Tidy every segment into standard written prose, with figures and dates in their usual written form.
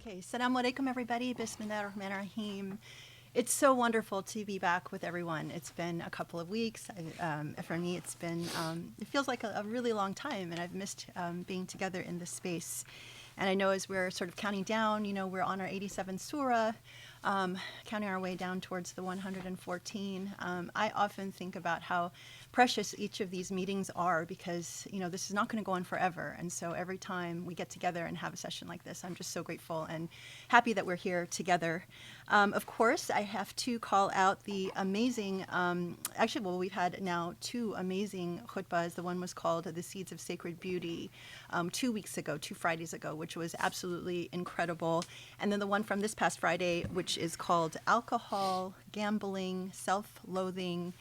Okay, Assalamu alaikum, everybody. Bismillah ar-Rahman ar-Rahim. It's so wonderful to be back with everyone. It's been a couple of weeks. For me, it's been, it feels like a really long time, and I've missed being together in this space. And I know as we're sort of counting down, we're on our 87th surah, counting our way down towards the 114. I often think about how precious each of these meetings are because, this is not going to go on forever. And so every time we get together and have a session like this, I'm just so grateful and happy that we're here together. Of course, I have to call out the amazing, we've had now two amazing khutbahs. The one was called The Seeds of Sacred Beauty 2 weeks ago, 2 Fridays ago, which was absolutely incredible. And then the one from this past Friday, which is called Alcohol, Gambling, Self-Loathing,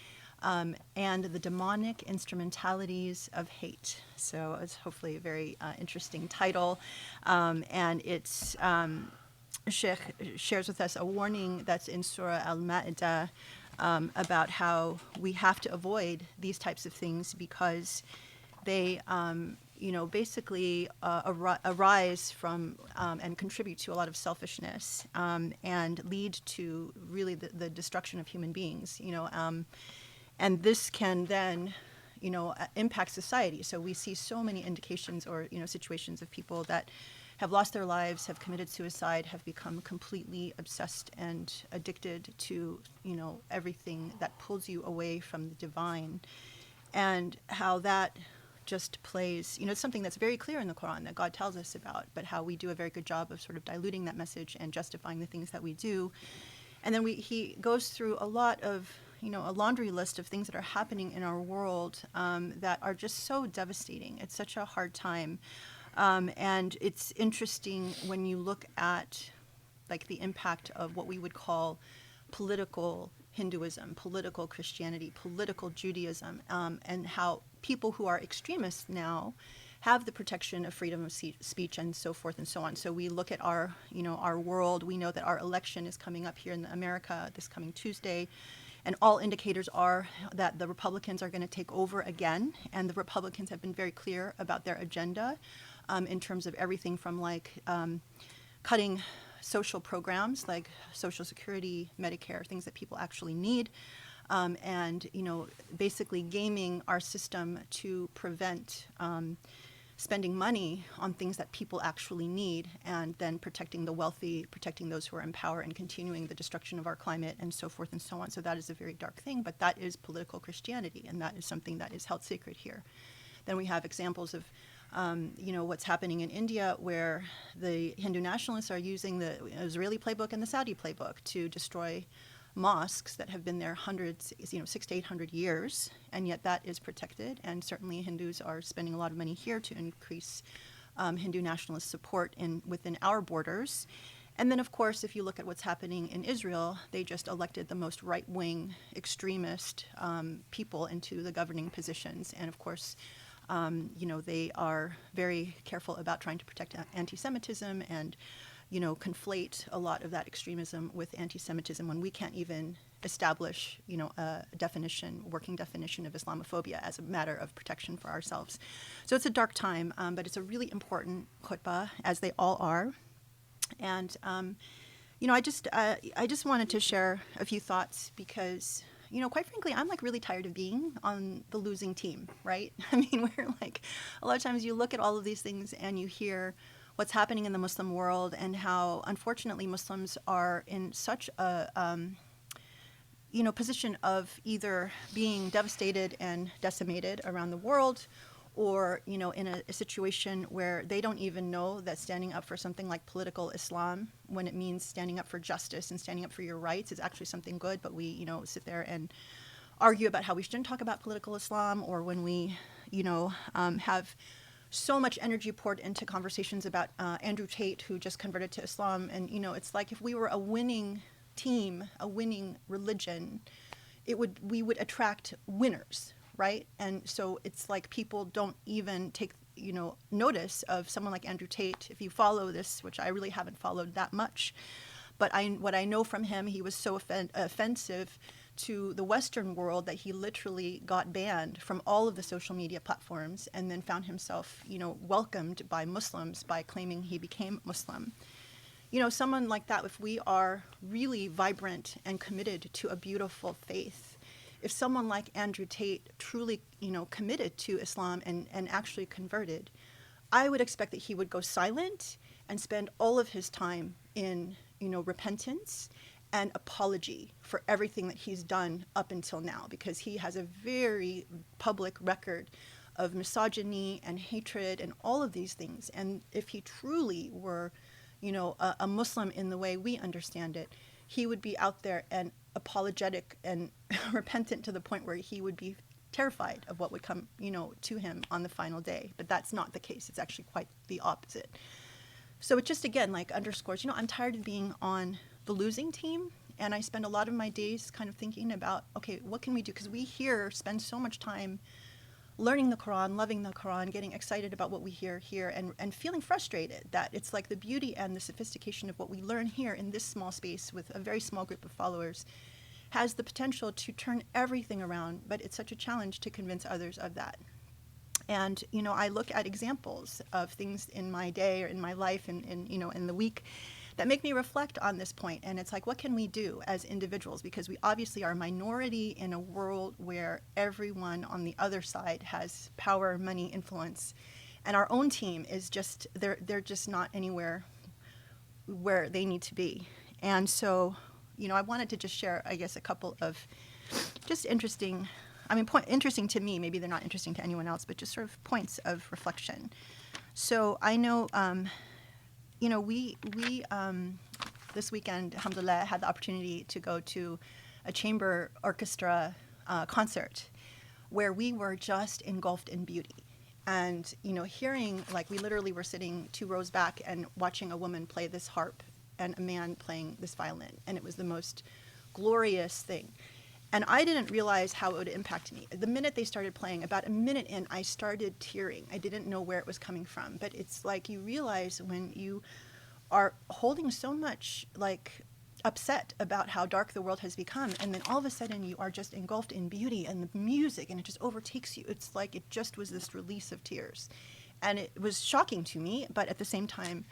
and the Demonic Instrumentalities of Hate. So it's hopefully a very interesting title. And it's Sheikh shares with us a warning that's in Surah al-Ma'idah about how we have to avoid these types of things because they basically arise from and contribute to a lot of selfishness and lead to really the destruction of human beings, and this can then, impact society. So we see so many indications or, situations of people that have lost their lives, have committed suicide, have become completely obsessed and addicted to, everything that pulls you away from the divine, and how that just plays, it's something that's very clear in the Quran that God tells us about, but how we do a very good job of sort of diluting that message and justifying the things that we do. And then he goes through a lot of, a laundry list of things that are happening in our world that are just so devastating. It's such a hard time. And it's interesting when you look at like the impact of what we would call political Hinduism, political Christianity, political Judaism, and how people who are extremists now have the protection of freedom of speech and so forth and so on. So we look at our, our world. We know that our election is coming up here in America this coming Tuesday. And all indicators are that the Republicans are going to take over again. And the Republicans have been very clear about their agenda in terms of everything from cutting social programs like Social Security, Medicare, things that people actually need, and basically gaming our system to prevent spending money on things that people actually need, and then protecting the wealthy, protecting those who are in power, and continuing the destruction of our climate, and so forth and so on. So that is a very dark thing, but that is political Christianity, and that is something that is held sacred here. Then we have examples of what's happening in India, where the Hindu nationalists are using the Israeli playbook and the Saudi playbook to destroy mosques that have been there hundreds, 600 to 800 years, and yet that is protected. And certainly Hindus are spending a lot of money here to increase Hindu nationalist support within our borders. And then, of course, if you look at what's happening in Israel, they just elected the most right-wing extremist people into the governing positions. And of course, they are very careful about trying to protect anti-Semitism and, conflate a lot of that extremism with anti-Semitism when we can't even establish, a working definition of Islamophobia as a matter of protection for ourselves. So it's a dark time, but it's a really important khutbah, as they all are. And, I just wanted to share a few thoughts because, quite frankly, I'm really tired of being on the losing team, right? I mean, we're a lot of times you look at all of these things and you hear what's happening in the Muslim world and how, unfortunately, Muslims are in such a, position of either being devastated and decimated around the world, or, in a situation where they don't even know that standing up for something like political Islam, when it means standing up for justice and standing up for your rights, is actually something good, but we, sit there and argue about how we shouldn't talk about political Islam, or when we, have so much energy poured into conversations about Andrew Tate, who just converted to Islam. And, it's like if we were a winning team, a winning religion, we would attract winners, right? And so it's like people don't even take, notice of someone like Andrew Tate. If you follow this, which I really haven't followed that much, but what I know from him, he was so offensive to the Western world that he literally got banned from all of the social media platforms, and then found himself, welcomed by Muslims by claiming he became Muslim. someone like that, if we are really vibrant and committed to a beautiful faith, if someone like Andrew Tate truly, committed to Islam and actually converted, I would expect that he would go silent and spend all of his time in, repentance and apology for everything that he's done up until now, because he has a very public record of misogyny and hatred and all of these things. And if he truly were, a Muslim in the way we understand it, he would be out there and apologetic and repentant to the point where he would be terrified of what would come, to him on the final day. But that's not the case. It's actually quite the opposite. So it just, again, underscores, I'm tired of being on the losing team. And I spend a lot of my days kind of thinking about, okay, what can we do? Because we here spend so much time learning the Quran, loving the Quran, getting excited about what we hear here, and feeling frustrated that it's like the beauty and the sophistication of what we learn here in this small space with a very small group of followers has the potential to turn everything around, but it's such a challenge to convince others of that. And, I look at examples of things in my day or in my life and in the week that make me reflect on this point. And it's like, what can we do as individuals? Because we obviously are a minority in a world where everyone on the other side has power, money, influence. And our own team is just, they're just not anywhere where they need to be. And so, I wanted to just share, I guess, a couple of just interesting to me, maybe they're not interesting to anyone else, but just sort of points of reflection. So I know, we this weekend, alhamdulillah, had the opportunity to go to a chamber orchestra concert where we were just engulfed in beauty. And, hearing, we literally were sitting 2 rows back and watching a woman play this harp and a man playing this violin. And it was the most glorious thing. And I didn't realize how it would impact me. The minute they started playing, about a minute in, I started tearing. I didn't know where it was coming from. But it's like you realize when you are holding so much, upset about how dark the world has become, and then all of a sudden you are just engulfed in beauty and the music, and it just overtakes you. It's like it just was this release of tears. And it was shocking to me, but at the same time,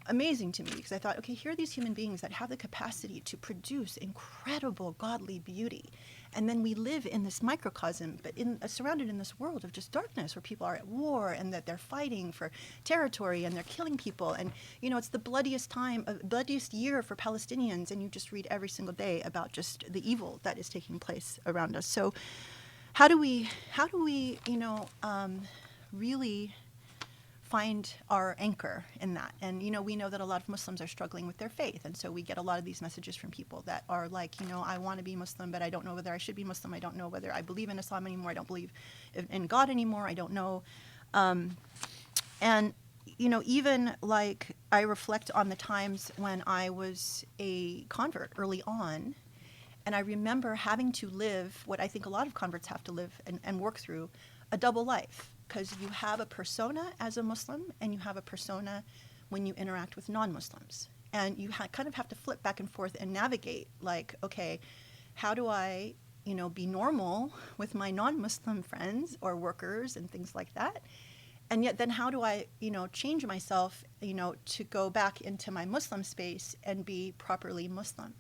amazing to me, because I thought, okay, here are these human beings that have the capacity to produce incredible godly beauty, and then we live in this microcosm, but surrounded in this world of just darkness, where people are at war and that they're fighting for territory and they're killing people, and it's the bloodiest year for Palestinians, and you just read every single day about just the evil that is taking place around us. So how do we really find our anchor in that? And, we know that a lot of Muslims are struggling with their faith. And so we get a lot of these messages from people that are like, I want to be Muslim, but I don't know whether I should be Muslim. I don't know whether I believe in Islam anymore. I don't believe in God anymore. I don't know. And, even I reflect on the times when I was a convert early on, and I remember having to live what I think a lot of converts have to live and work through, a double life. Because you have a persona as a Muslim, and you have a persona when you interact with non-Muslims. And you kind of have to flip back and forth and navigate, okay, how do I, be normal with my non-Muslim friends or workers and things like that? And yet then how do I, change myself, to go back into my Muslim space and be properly Muslim?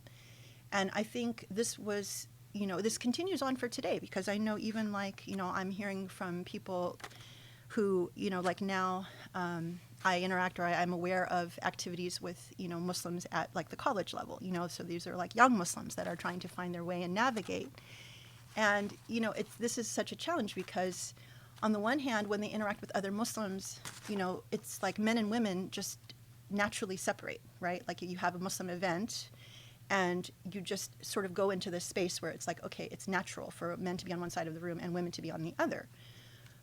And I think this was, this continues on for today, because I know even I'm hearing from people who, now I interact, or I'm aware of activities with, Muslims at the college level, so these are young Muslims that are trying to find their way and navigate. And, this is such a challenge, because on the one hand, when they interact with other Muslims, it's like men and women just naturally separate, right? You have a Muslim event, and you just sort of go into this space where it's okay, it's natural for men to be on one side of the room and women to be on the other.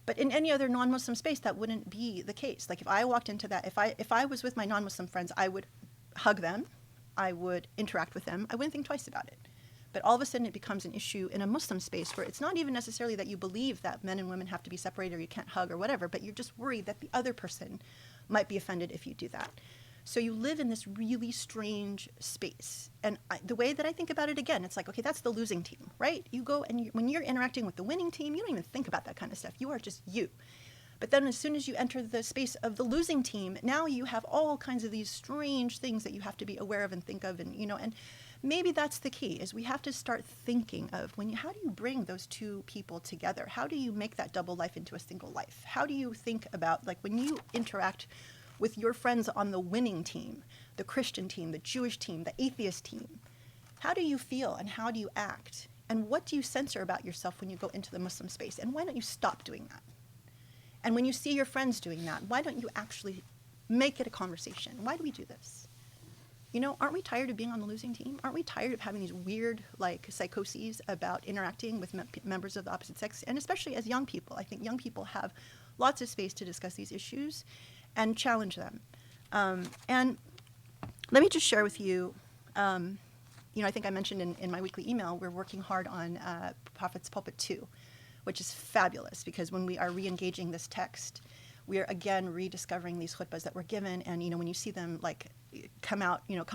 But in any other non-Muslim space, that wouldn't be the case. If I walked into that, if I was with my non-Muslim friends, I would hug them, I would interact with them, I wouldn't think twice about it. But all of a sudden it becomes an issue in a Muslim space where it's not even necessarily that you believe that men and women have to be separated or you can't hug or whatever, but you're just worried that the other person might be offended if you do that. So you live in this really strange space. And the way that I think about it, again, it's okay, that's the losing team, right? You go and when you're interacting with the winning team, you don't even think about that kind of stuff. You are just you. But then as soon as you enter the space of the losing team, now you have all kinds of these strange things that you have to be aware of and think of, and and maybe that's the key, is we have to start thinking of how do you bring those two people together? How do you make that double life into a single life? How do you think about, like, when you interact with your friends on the winning team, the Christian team, the Jewish team, the atheist team, how do you feel and how do you act? And what do you censor about yourself when you go into the Muslim space? And why don't you stop doing that? And when you see your friends doing that, why don't you actually make it a conversation? Why do we do this? Aren't we tired of being on the losing team? Aren't we tired of having these weird, like, psychoses about interacting with members of the opposite sex? And especially as young people, I think young people have lots of space to discuss these issues and challenge them. And let me just share with you, I think I mentioned in my weekly email, we're working hard on Prophet's Pulpit 2, which is fabulous, because when we are re-engaging this text, we are again rediscovering these khutbahs that were given, and when you see them like come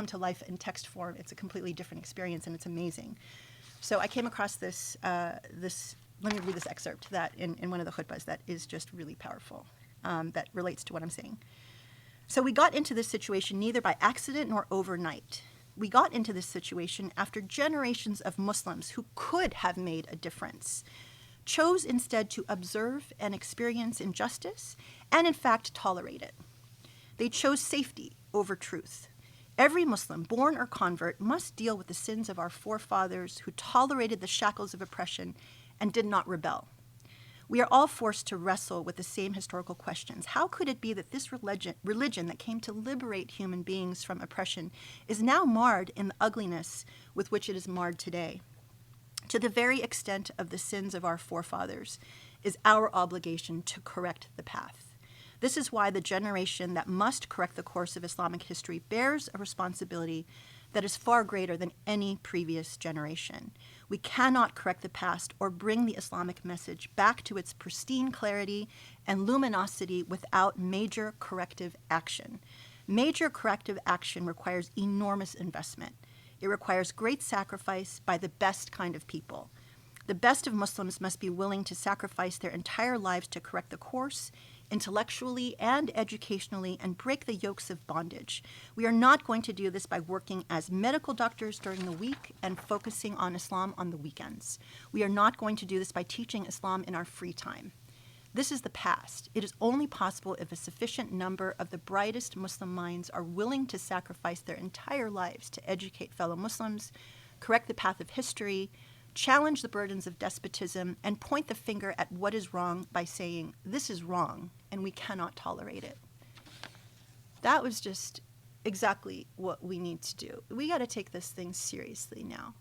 to life in text form, it's a completely different experience, and it's amazing. So I came across this. Let me read this excerpt that in one of the khutbahs that is just really powerful, that relates to what I'm saying. So we got into this situation neither by accident nor overnight. We got into this situation after generations of Muslims who could have made a difference chose instead to observe and experience injustice and, in fact, tolerate it. They chose safety over truth. Every Muslim, born or convert, must deal with the sins of our forefathers who tolerated the shackles of oppression and did not rebel. We are all forced to wrestle with the same historical questions. How could it be that this religion that came to liberate human beings from oppression is now marred in the ugliness with which it is marred today? To the very extent of the sins of our forefathers is our obligation to correct the path. This is why the generation that must correct the course of Islamic history bears a responsibility that is far greater than any previous generation. We cannot correct the past or bring the Islamic message back to its pristine clarity and luminosity without major corrective action. Major corrective action requires enormous investment. It requires great sacrifice by the best kind of people. The best of Muslims must be willing to sacrifice their entire lives to correct the course, intellectually and educationally, and break the yokes of bondage. We are not going to do this by working as medical doctors during the week and focusing on Islam on the weekends. We are not going to do this by teaching Islam in our free time. This is the past. It is only possible if a sufficient number of the brightest Muslim minds are willing to sacrifice their entire lives to educate fellow Muslims, correct the path of history, challenge the burdens of despotism, and point the finger at what is wrong by saying, this is wrong, and we cannot tolerate it. That was just exactly what we need to do. We got to take this thing seriously now.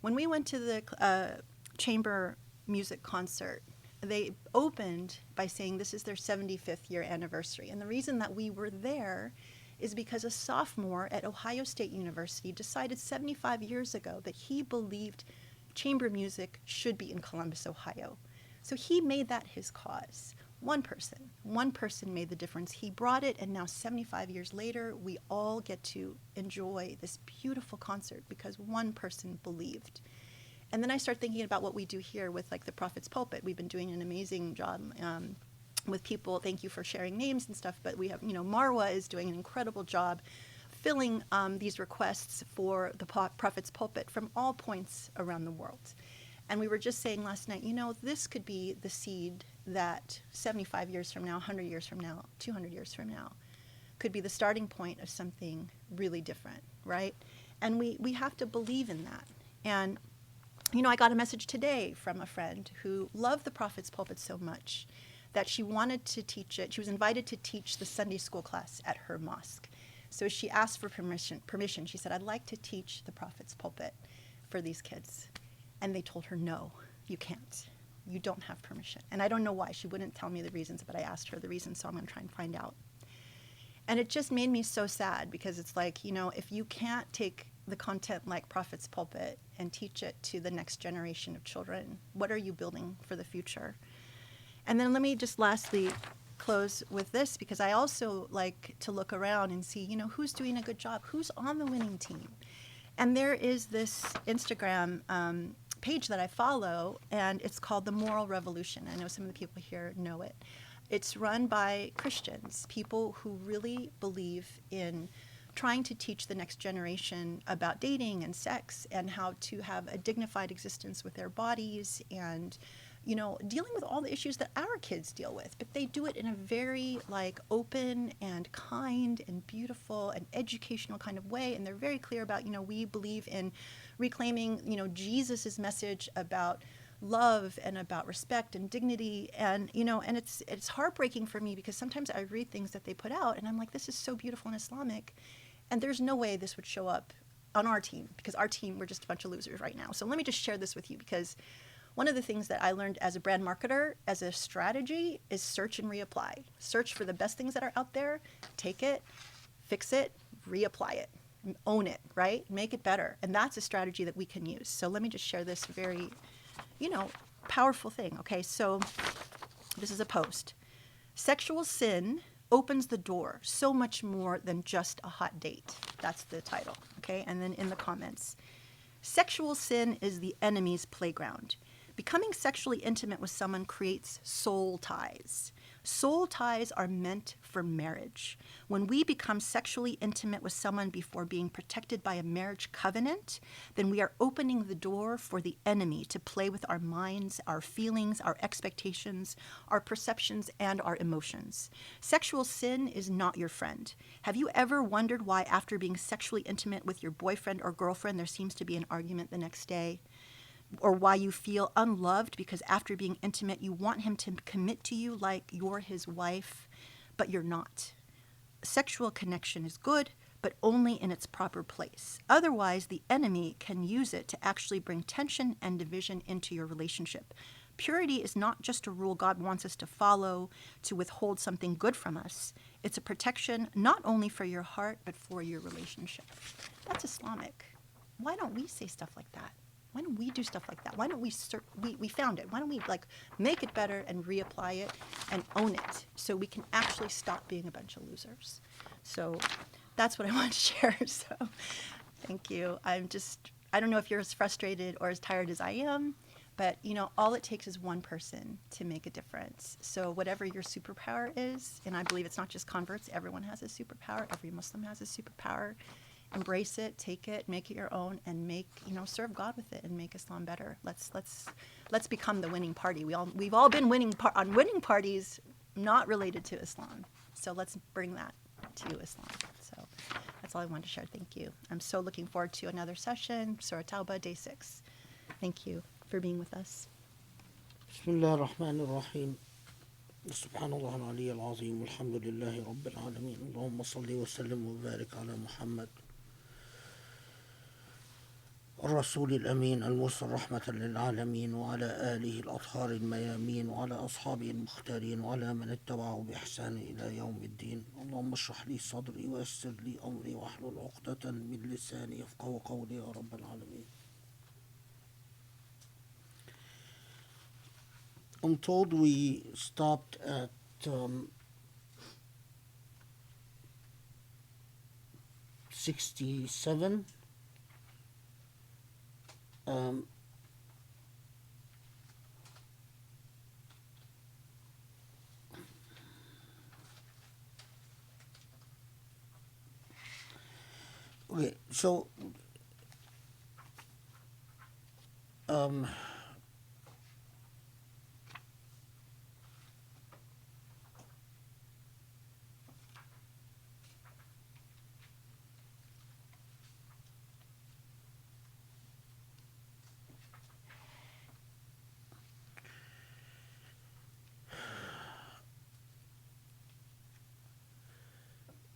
When we went to the chamber music concert, they opened by saying this is their 75th year anniversary. And the reason that we were there is because a sophomore at Ohio State University decided 75 years ago that he believed chamber music should be in Columbus, Ohio. So he made that his cause. One person made the difference. He brought it, and now 75 years later, we all get to enjoy this beautiful concert because one person believed. And then I start thinking about what we do here with, like, the Prophet's Pulpit. We've been doing an amazing job with people. Thank you for sharing names and stuff. But we have, Marwa is doing an incredible job filling these requests for the Prophet's Pulpit from all points around the world. And we were just saying last night, this could be the seed that 75 years from now, 100 years from now, 200 years from now, could be the starting point of something really different, right? And we have to believe in that. And I got a message today from a friend who loved the Prophet's Pulpit so much that she wanted to teach it. She was invited to teach the Sunday school class at her mosque. So she asked for permission. She said, I'd like to teach the Prophet's Pulpit for these kids. And they told her, no, you can't. You don't have permission. And I don't know why. She wouldn't tell me the reasons, but I asked her the reasons, so I'm going to try and find out. And it just made me so sad because it's like, if you can't take the content like Prophet's Pulpit and teach it to the next generation of children, what are you building for the future? And then let me just lastly close with this, because I also like to look around and see, who's doing a good job, who's on the winning team. And there is this Instagram page that I follow, and it's called The Moral Revolution. I know some of the people here know it. It's run by Christians, people who really believe in trying to teach the next generation about dating and sex and how to have a dignified existence with their bodies and, you know, dealing with all the issues that our kids deal with. But they do it in a very like open and kind and beautiful and educational kind of way. And they're very clear about, you know, we believe in reclaiming, you know, Jesus's message about love and about respect and dignity. And, you know, and it's heartbreaking for me because sometimes I read things that they put out and I'm like, this is so beautiful and Islamic. And there's no way this would show up on our team because our team, we're just a bunch of losers right now. So let me just share this with you because one of the things that I learned as a brand marketer, as a strategy, is search and reapply. Search for the best things that are out there, take it, fix it, reapply it, own it, right? Make it better. And that's a strategy that we can use. So let me just share this very, you know, powerful thing. Okay, so this is a post. Sexual sin opens the door so much more than just a hot date. That's the title, okay? And then in the comments, sexual sin is the enemy's playground. Becoming sexually intimate with someone creates soul ties. Soul ties are meant for marriage. When we become sexually intimate with someone before being protected by a marriage covenant, then we are opening the door for the enemy to play with our minds, our feelings, our expectations, our perceptions, and our emotions. Sexual sin is not your friend. Have you ever wondered why after being sexually intimate with your boyfriend or girlfriend, there seems to be an argument the next day? Or why you feel unloved because after being intimate, you want him to commit to you like you're his wife, but you're not. Sexual connection is good, but only in its proper place. Otherwise, the enemy can use it to actually bring tension and division into your relationship. Purity is not just a rule God wants us to follow to withhold something good from us. It's a protection not only for your heart, but for your relationship. That's Islamic. Why don't we say stuff like that? Why don't we do stuff like that? Why don't we found it. Why don't we like make it better and reapply it and own it so we can actually stop being a bunch of losers? So that's what I want to share. So thank you. I don't know if you're as frustrated or as tired as I am, but you know, all it takes is one person to make a difference. So whatever your superpower is, and I believe it's not just converts, everyone has a superpower, every Muslim has a superpower. Embrace it, take it, make it your own, and serve God with it and make Islam better. Let's become the winning party. We've all been winning on winning parties not related to Islam. So let's bring that to Islam. So that's all I wanted to share. Thank you. I'm so looking forward to another session, Surah Tawbah, day 6. Thank you for being with us. Bismillah ar-Rahman ar-Rahim. سبحان الله العلي العظيم والحمد لله رب العالمين اللهم صل وسلم وبارك على محمد الرسول الأمين المرسل رحمة للعالمين وعلى آله الأطهار الميامين وعلى أصحابه المختارين وعلى من اتبعه بإحسان إلى يوم الدين اللهم اشرح لي صدري ويسر لي أمري واحلل عقدة من لساني يفقهوا قولي يا رب العالمين. I'm told we stopped at 67. Okay, so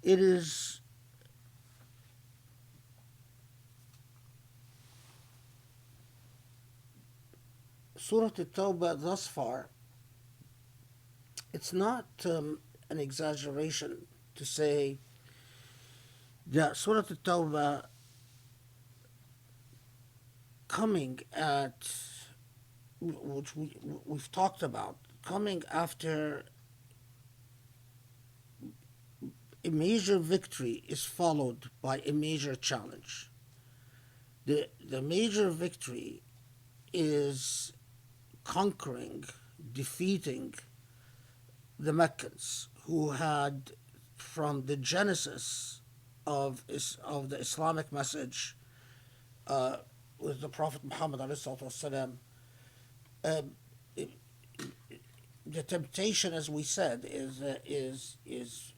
it is Surah al-Tawbah thus far. It's not an exaggeration to say that Surah al-Tawbah coming at, which we've talked about, coming after a major victory is followed by a major challenge. The major victory is conquering, defeating the Meccans, who had, from the genesis of the Islamic message with the Prophet Muhammad والسلام, the temptation, as we said, is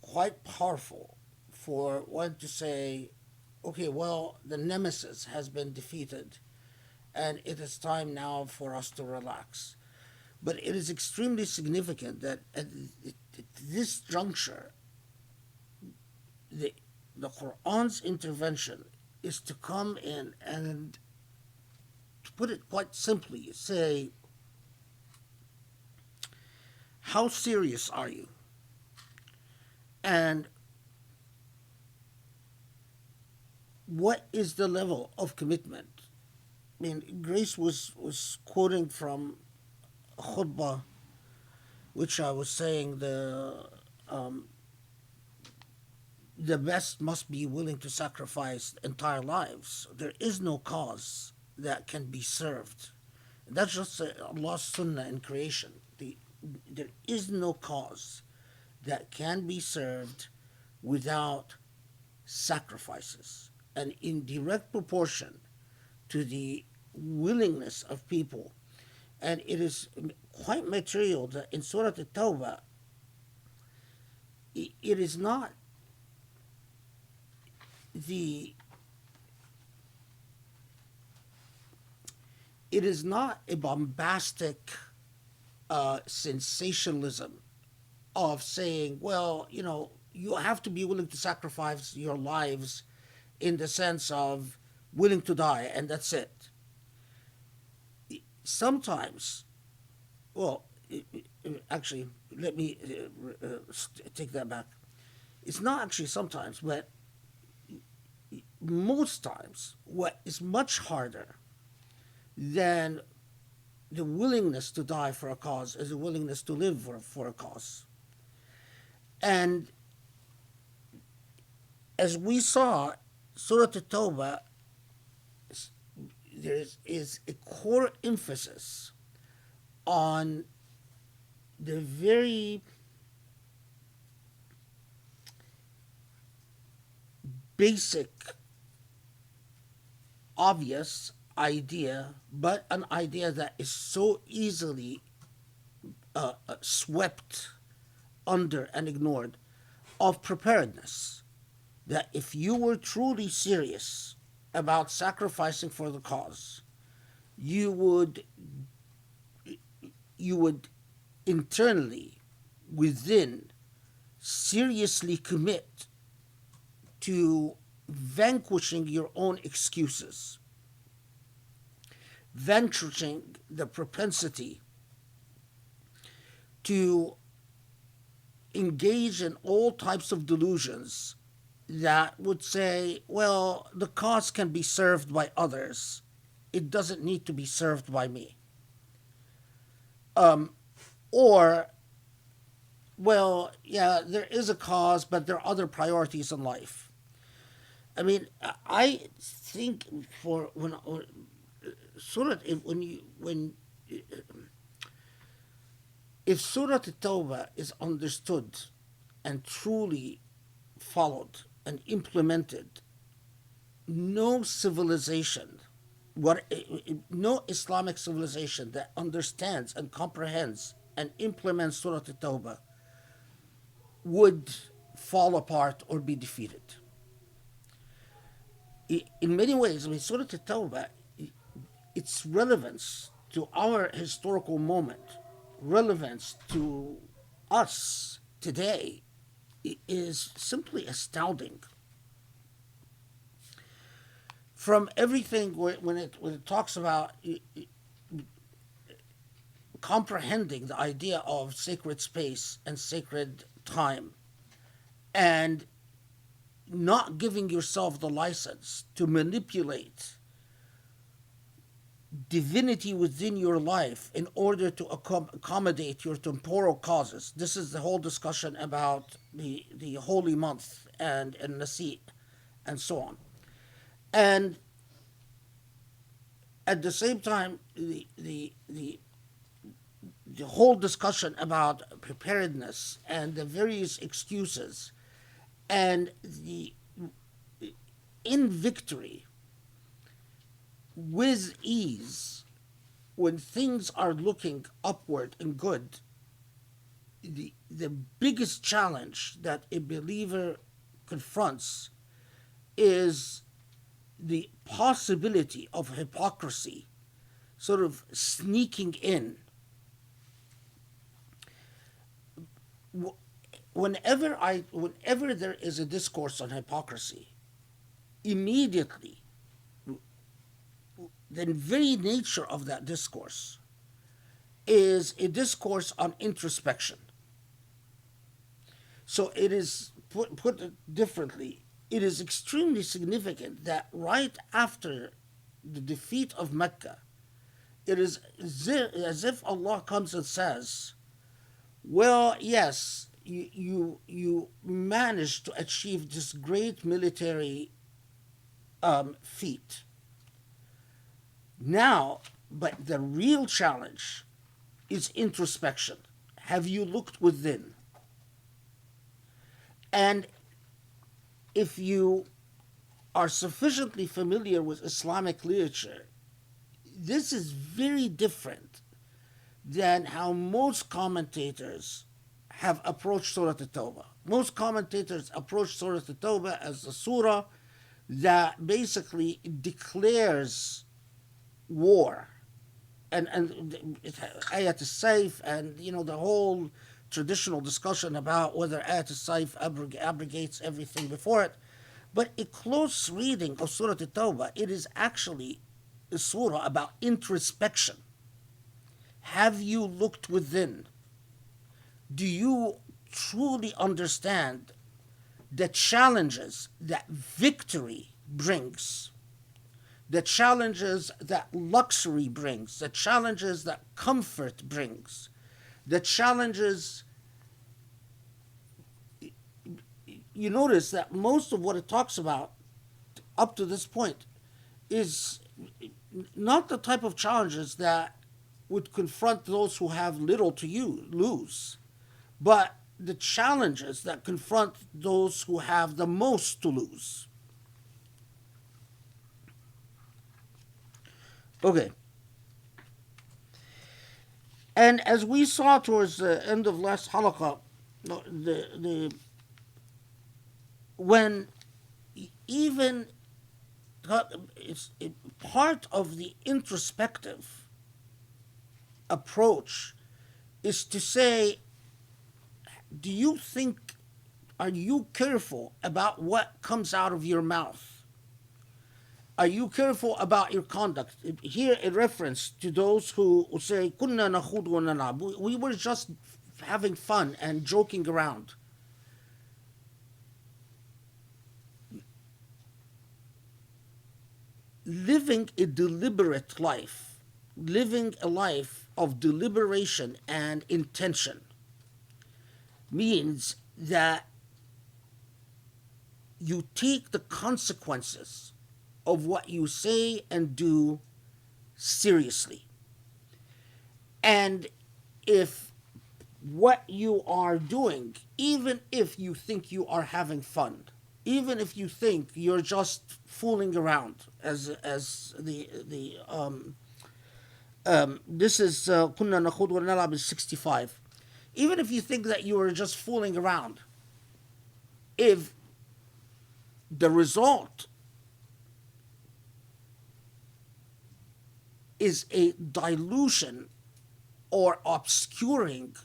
quite powerful for one to say, okay, well, the nemesis has been defeated, and it is time now for us to relax. But it is extremely significant that at this juncture, the, the Quran's intervention is to come in and, to put it quite simply, say, how serious are you? And what is the level of commitment? I mean, Grace was quoting from a khutbah, which I was saying the best must be willing to sacrifice entire lives. There is no cause that can be served. That's just Allah's sunnah in creation. There is no cause that can be served without sacrifices. And in direct proportion to the willingness of people, and it is quite material that in Surah al-Tawbah, it is not the it is not a bombastic sensationalism of saying, well, you have to be willing to sacrifice your lives in the sense of willing to die, and that's it. Sometimes, well, actually, let me take that back. It's not actually sometimes, but most times, what is much harder than the willingness to die for a cause is the willingness to live for a cause. And as we saw, Surah al-Tawbah, there is a core emphasis on the very basic, obvious idea, but an idea that is so easily swept under and ignored, of preparedness. That if you were truly serious about sacrificing for the cause, you would internally, within, seriously commit to vanquishing your own excuses, vanquishing the propensity to engage in all types of delusions that would say, well, the cause can be served by others. It doesn't need to be served by me. Or, well, yeah, there is a cause, but there are other priorities in life. I mean, I think for when Surah, if Surah al-Tawbah is understood and truly followed and implemented, no civilization, no Islamic civilization that understands and comprehends and implements Surah al-Tawbah would fall apart or be defeated. In many ways, I mean, Surah al-Tawbah, its relevance to our historical moment, relevance to us today, is simply astounding. From everything when it talks about comprehending the idea of sacred space and sacred time, and not giving yourself the license to manipulate divinity within your life in order to accommodate your temporal causes. This is the whole discussion about the holy month and Nasi and so on. And at the same time, the the whole discussion about preparedness and the various excuses and the in victory with ease when things are looking upward and good, the biggest challenge that a believer confronts is the possibility of hypocrisy sort of sneaking in. Whenever there is a discourse on hypocrisy, immediately the very nature of that discourse is a discourse on introspection. So it is, put differently, it is extremely significant that right after the defeat of Mecca, it is as if Allah comes and says, well, yes, you managed to achieve this great military feat. Now, but the real challenge is introspection. Have you looked within? And if you are sufficiently familiar with Islamic literature, this is very different than how most commentators have approached Surah al-Tawbah. Most commentators approach Surah al-Tawbah as a surah that basically declares war, and ayat al-sayf, and the whole traditional discussion about whether ayat al-sayf abrogates everything before it. But a close reading of Surah al-Tawbah, it is actually a surah about introspection. Have you looked within? Do you truly understand the challenges that victory brings, the challenges that luxury brings, the challenges that comfort brings, the challenges? You notice that most of what it talks about up to this point is not the type of challenges that would confront those who have little to lose, but the challenges that confront those who have the most to lose. Okay. And as we saw towards the end of last halaqah, when even it's part of the introspective approach is to say, do you think, are you careful about what comes out of your mouth? Are you careful about your conduct? Here a reference to those who say, "Kunna nakhud wa nal'ab." We were just having fun and joking around. Living a deliberate life, living a life of deliberation and intention, means that you take the consequences of what you say and do seriously. And if what you are doing, even if you think you are having fun, even if you think you're just fooling around, as the this is Kunna Nakhud wa Nal'ab is 65. Even if you think that you are just fooling around, if the result is a dilution or obscuring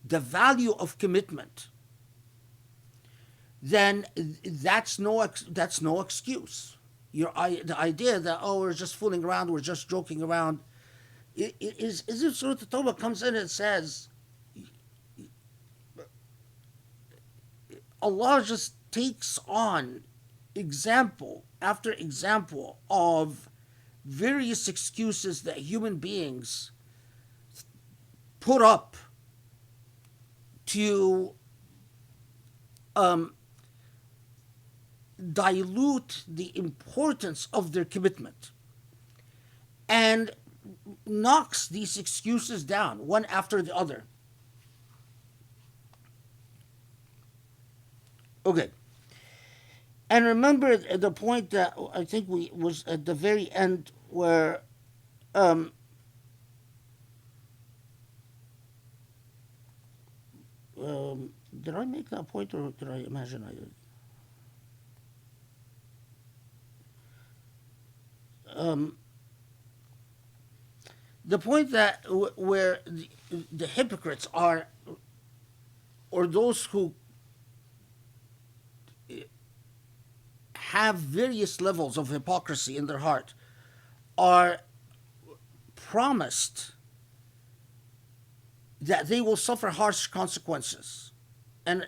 the value of commitment, then that's no excuse. The idea that, oh, we're just fooling around, we're just joking around, is it Surah At-Tawbah comes in and says, Allah just takes on example after example of various excuses that human beings put up to dilute the importance of their commitment. And knocks these excuses down one after the other. Okay. And remember the point that I think we was at the very end where did I make that point or did I imagine I did? The point that where the hypocrites are, or those who have various levels of hypocrisy in their heart, are promised that they will suffer harsh consequences. And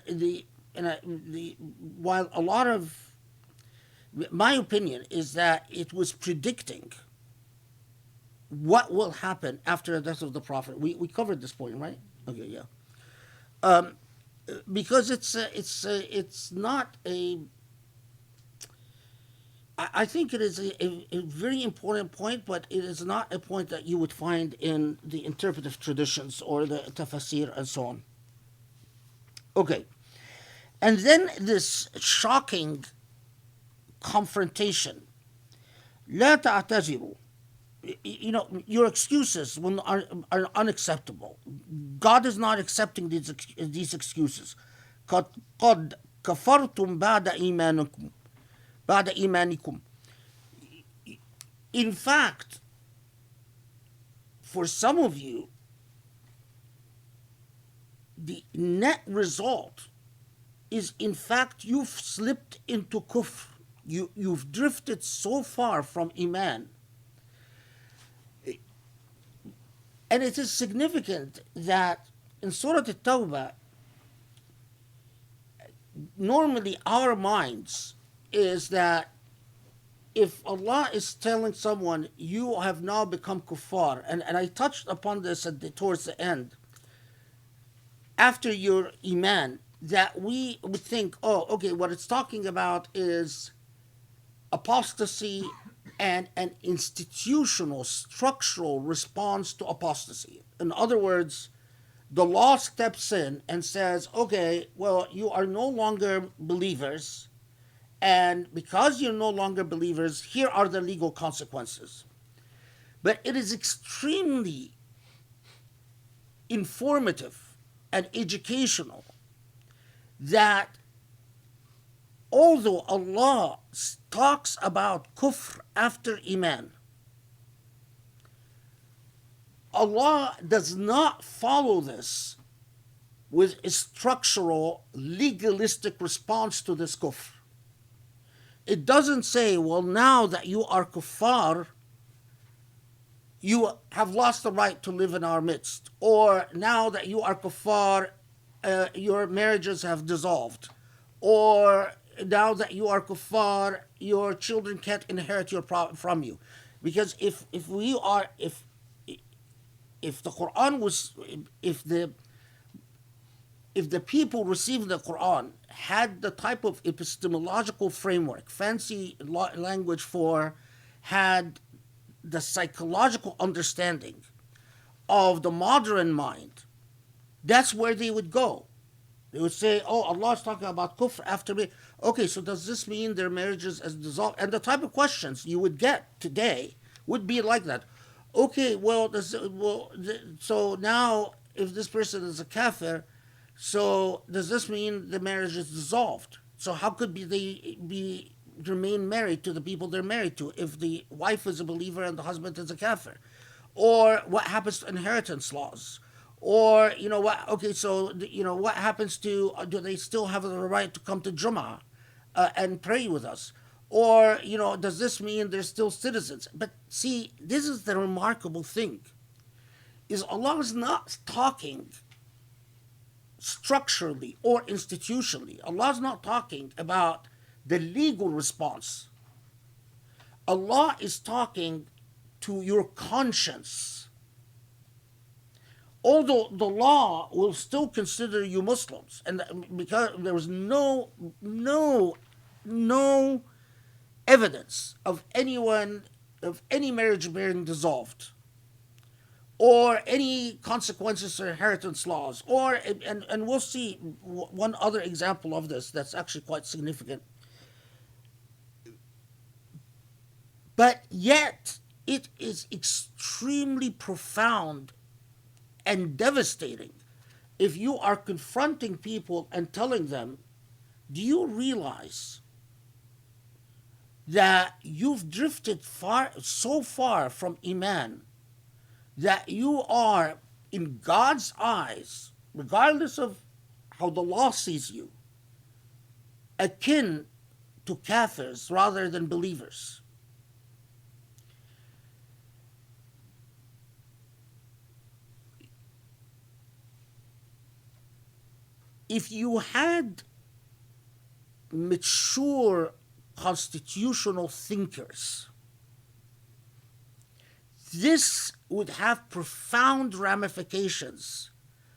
while a lot of my opinion is that it was predicting what will happen after the death of the prophet. We covered this point, right? Okay, yeah. Because it's not a. I think it is a very important point, but it is not a point that you would find in the interpretive traditions or the tafsir and so on. Okay. And then this shocking confrontation. لا تعتذروا. Your excuses are unacceptable. God is not accepting these excuses. قد كفرتم بعد إيمانكم. In fact, for some of you, the net result is, in fact, you've slipped into kufr. You've drifted so far from iman. And it is significant that in Surah al-Tawbah, normally our minds is that if Allah is telling someone, you have now become kuffar, and I touched upon this towards the end, after your iman, that we would think, oh, okay, what it's talking about is apostasy and an institutional, structural response to apostasy. In other words, the law steps in and says, okay, well, you are no longer believers, and because you're no longer believers, here are the legal consequences. But it is extremely informative and educational that although Allah talks about kufr after iman, Allah does not follow this with a structural, legalistic response to this kufr. It doesn't say, well, now that you are kuffar, you have lost the right to live in our midst. Or now that you are kuffar, your marriages have dissolved. Or now that you are kuffar, your children can't inherit from you. Because if the Quran was, if the people receiving the Quran had the type of epistemological framework, fancy language for, had the psychological understanding of the modern mind, that's where they would go. They would say, oh, Allah is talking about kufr after me. Okay, so does this mean their marriages as dissolved? And the type of questions you would get today would be like that. Okay, so now if this person is a kafir, so does this mean the marriage is dissolved? So how could they remain married to the people they're married to if the wife is a believer and the husband is a kafir? Or what happens to inheritance laws? Or, what? Okay, so, what happens to, do they still have the right to come to Jummah and pray with us? Or, does this mean they're still citizens? But see, this is the remarkable thing, is Allah is not talking structurally or institutionally. Allah is not talking about the legal response. Allah is talking to your conscience. Although the law will still consider you Muslims, and because there was no evidence of any marriage being dissolved or any consequences or inheritance laws, or and we'll see one other example of this that's actually quite significant. But yet, it is extremely profound and devastating if you are confronting people and telling them, do you realize that you've drifted so far from Iman that you are, in God's eyes, regardless of how the law sees you, akin to kafirs rather than believers? If you had mature constitutional thinkers, this would have profound ramifications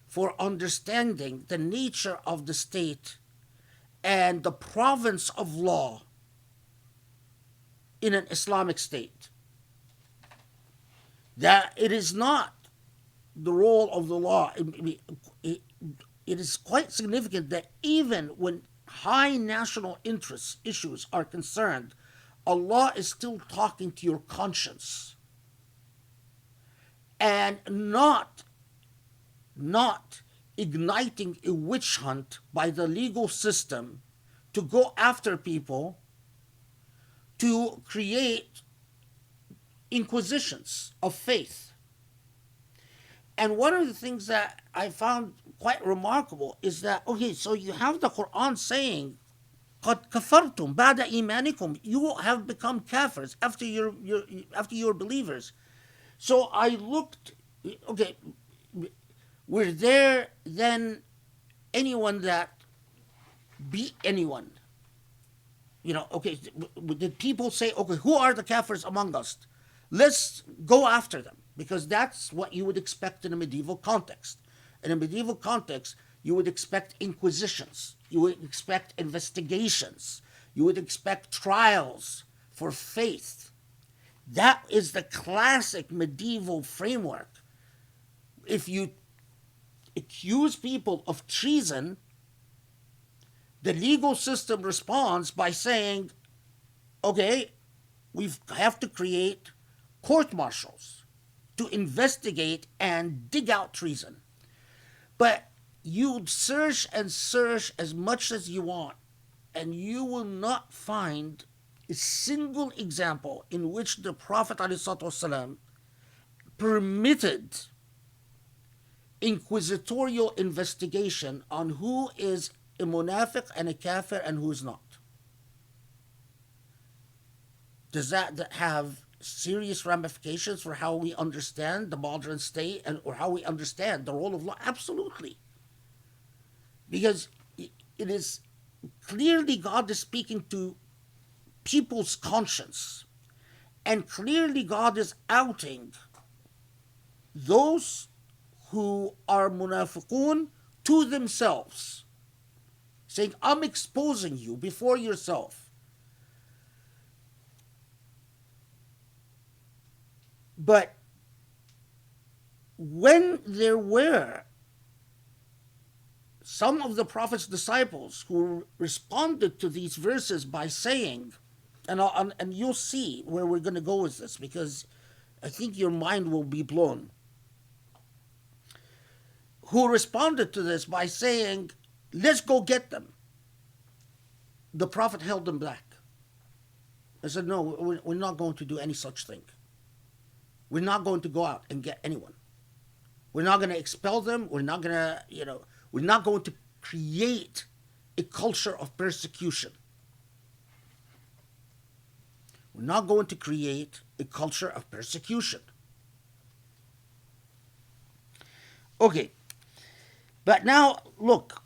for understanding the nature of the state and the province of law in an Islamic state. That it is not the role of the law. It is quite significant that even when high national interest issues are concerned, Allah is still talking to your conscience and not igniting a witch hunt by the legal system to go after people to create inquisitions of faith. And one of the things that I found quite remarkable is that, okay, so you have the Quran saying, قَدْ كَفَرْتُمْ بَعْدَ إِيمَانِكُمْ, you have become kafirs after you're believers. So I looked, okay, were there then anyone that beat anyone? You know, okay, did people say, okay, who are the kafirs among us? Let's go after them, because that's what you would expect in a medieval context. In a medieval context, you would expect inquisitions, you would expect investigations, you would expect trials for faith. That is the classic medieval framework. If you accuse people of treason, the legal system responds by saying, okay, we have to create court-martials to investigate and dig out treason. But you search and search as much as you want, and you will not find a single example in which the Prophet ﷺ permitted inquisitorial investigation on who is a munafiq and a kafir and who is not. Does that have serious ramifications for how we understand the modern state or how we understand the role of law? Absolutely. Because it is clearly God is speaking to people's conscience, and clearly God is outing those who are munafiqun to themselves, saying, I'm exposing you before yourself. But when there were some of the Prophet's disciples who responded to these verses by saying, and you'll see where we're going to go with this, because I think your mind will be blown, who responded to this by saying, let's go get them. The Prophet held them back. I said, no, we're not going to do any such thing. We're not going to go out and get anyone. We're not going to expel them. We're not going to, we're not going to create a culture of persecution. We're not going to create a culture of persecution. Okay. But now, look.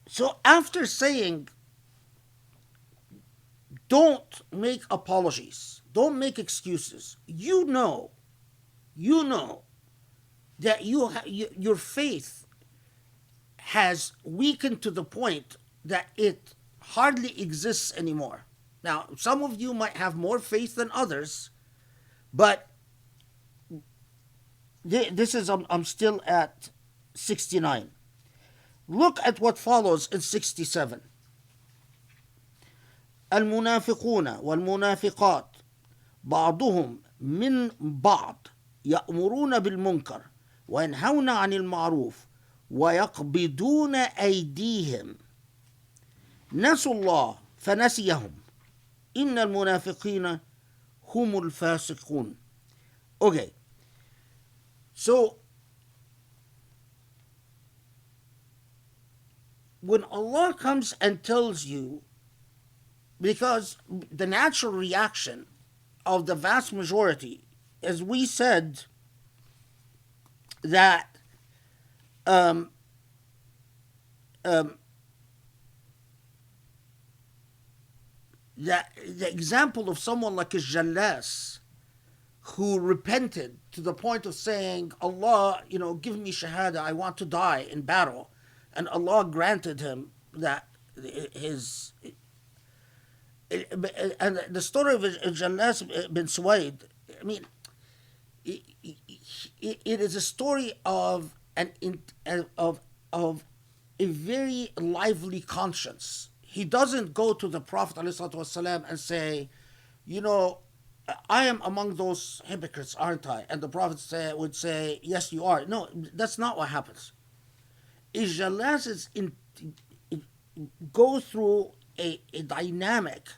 So after saying, don't make apologies, don't make excuses, you know that your faith has weakened to the point that it hardly exists anymore. Now, some of you might have more faith than others, but this is, I'm still at 69. Look at what follows in 67. المنافقون والمنافقات بعضهم من بعض يأمرون بالمنكر وينهون عن المعروف ويقبضون أيديهم نسوا الله فنسيهم إن المنافقين هم الفاسقون. Okay, so when Allah comes and tells you, because the natural reaction of the vast majority, as we said, that um, the example of someone like a Jallas who repented to the point of saying, Allah, give me shahada, I want to die in battle. And Allah granted him that his... And the story of Jallas bin Suwaid, I mean, it is a story of of a very lively conscience. He doesn't go to the Prophet ﷺ and say, I am among those hypocrites, aren't I? And the Prophet would say, yes, you are. No, that's not what happens. Jallas go through a dynamic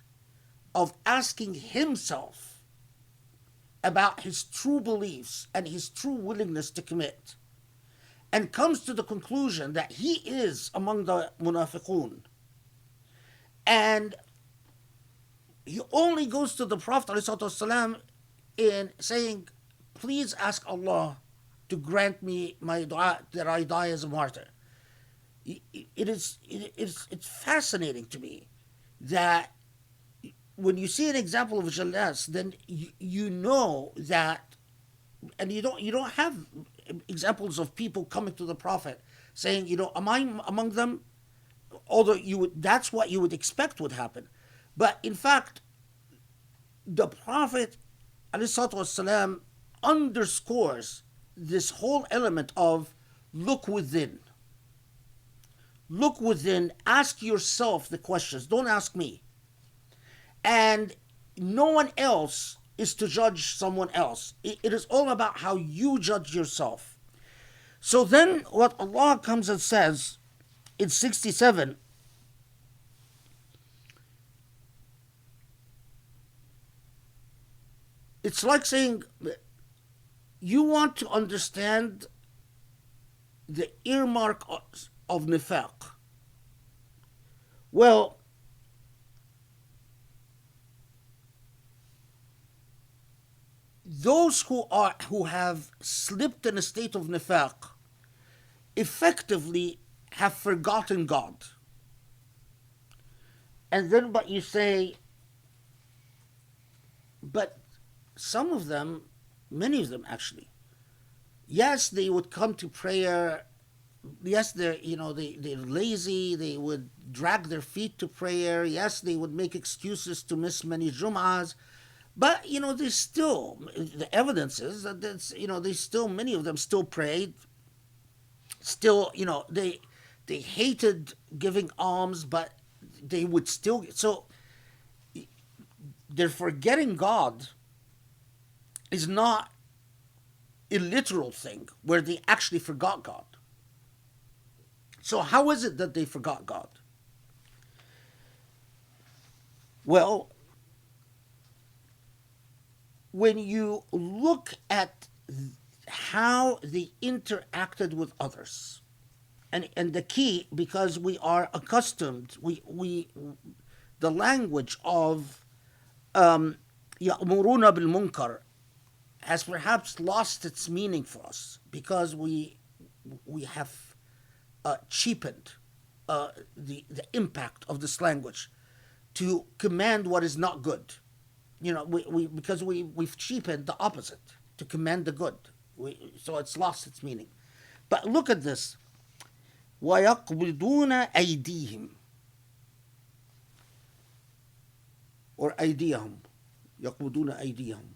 of asking himself about his true beliefs and his true willingness to commit, and comes to the conclusion that he is among the munafiqun. And he only goes to the Prophet ﷺ in saying, please ask Allah to grant me my dua that I die as a martyr. It's fascinating to me that when you see an example of Jallas, then you know that, and you don't have examples of people coming to the Prophet saying, am I among them? Although that's what you would expect would happen. But in fact, the Prophet ﷺ underscores this whole element of look within. Look within, ask yourself the questions, don't ask me. And no one else is to judge someone else. It is all about how you judge yourself. So then what Allah comes and says in 67, it's like saying, you want to understand the earmark of nifaq. Well, those who have slipped in a state of nifaq effectively have forgotten God. And then but you say, but some of them, many of them actually, yes, they would come to prayer. Yes, they're lazy. They would drag their feet to prayer. Yes, they would make excuses to miss many Jum'ahs. But they still, the evidence is that they still, many of them still prayed. Still, they hated giving alms, but they would still. So their forgetting God is not a literal thing where they actually forgot God. So how is it that they forgot God? Well, when you look at how they interacted with others, and the key, because we are accustomed, the language of يَأْمُرُونَ بِالْمُنْكَرِ has perhaps lost its meaning for us, because we have cheapened the impact of this language to command what is not good. Because we've cheapened the opposite, to command the good. So it's lost its meaning. But look at this. وَيَقْبِضُونَ أَيْدِيهِمْ, or أَيْدِيَهُمْ. يَقْبِضُونَ أَيْدِيَهُمْ.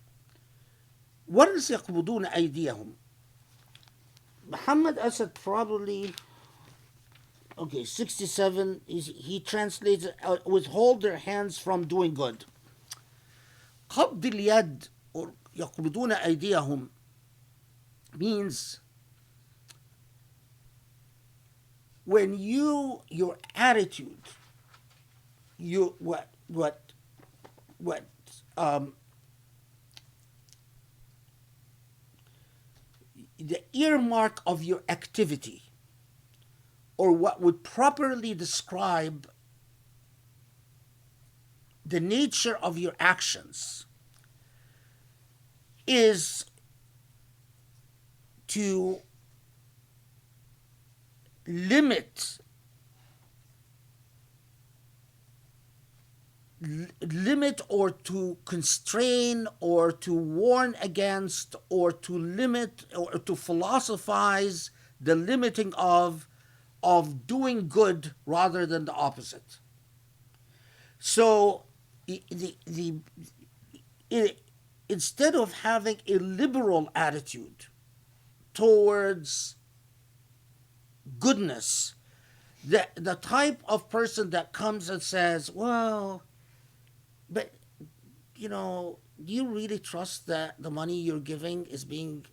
What is يَقْبِضُونَ أَيْدِيَهُمْ? Muhammad Asad probably, okay, 67, he translates withhold their hands from doing good. قبض اليد, or يقبضون أيديهم, means when your attitude, you what the earmark of your activity, or what would properly describe the nature of your actions, is to limit or to constrain or to warn against or to limit or to philosophize the limiting of doing good rather than the opposite. So instead of having a liberal attitude towards goodness, the type of person that comes and says, well, but do you really trust that the money you're giving is being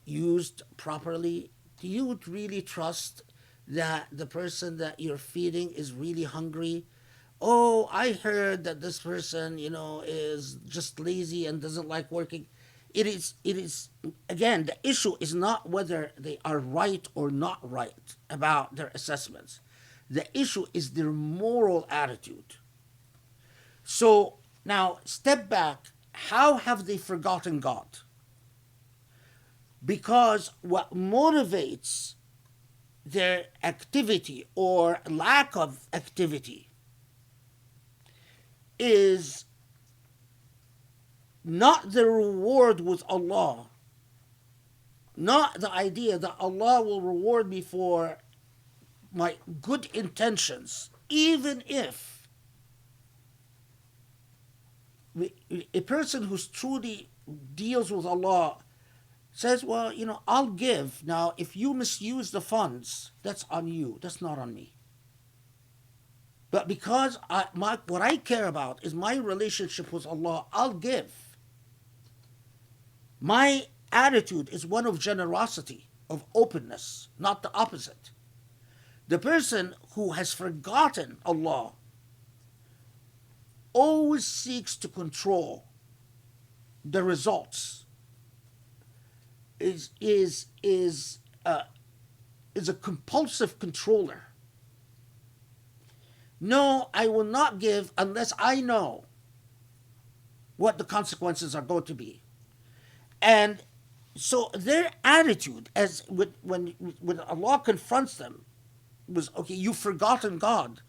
used properly? Do you really trust that the person that you're feeding is really hungry? Oh, I heard that this person, is just lazy and doesn't like working. It is again, the issue is not whether they are right or not right about their assessments. The issue is their moral attitude. So now step back. How have they forgotten God? Because what motivates their activity or lack of activity is not the reward with Allah, not the idea that Allah will reward me for my good intentions, even if a person who's truly deals with Allah says, well, I'll give. Now, if you misuse the funds, that's on you. That's not on me. But because what I care about is my relationship with Allah, I'll give. My attitude is one of generosity, of openness, not the opposite. The person who has forgotten Allah always seeks to control the results, is a compulsive controller. No, I will not give unless I know what the consequences are going to be. And so their attitude, as when Allah confronts them, was, okay, you've forgotten God,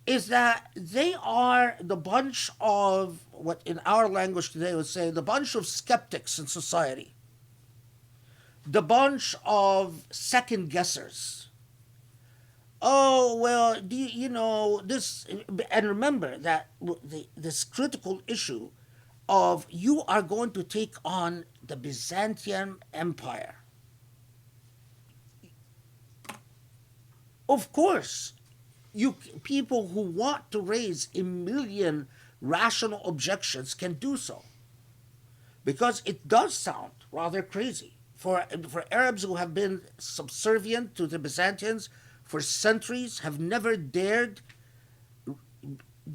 is that they are the bunch of, what in our language today would say, the bunch of skeptics in society, the bunch of second guessers. Oh, well, this, and remember that this critical issue of you are going to take on the Byzantine Empire. Of course, people who want to raise a million rational objections can do so, because it does sound rather crazy for Arabs who have been subservient to the Byzantines for centuries, have never dared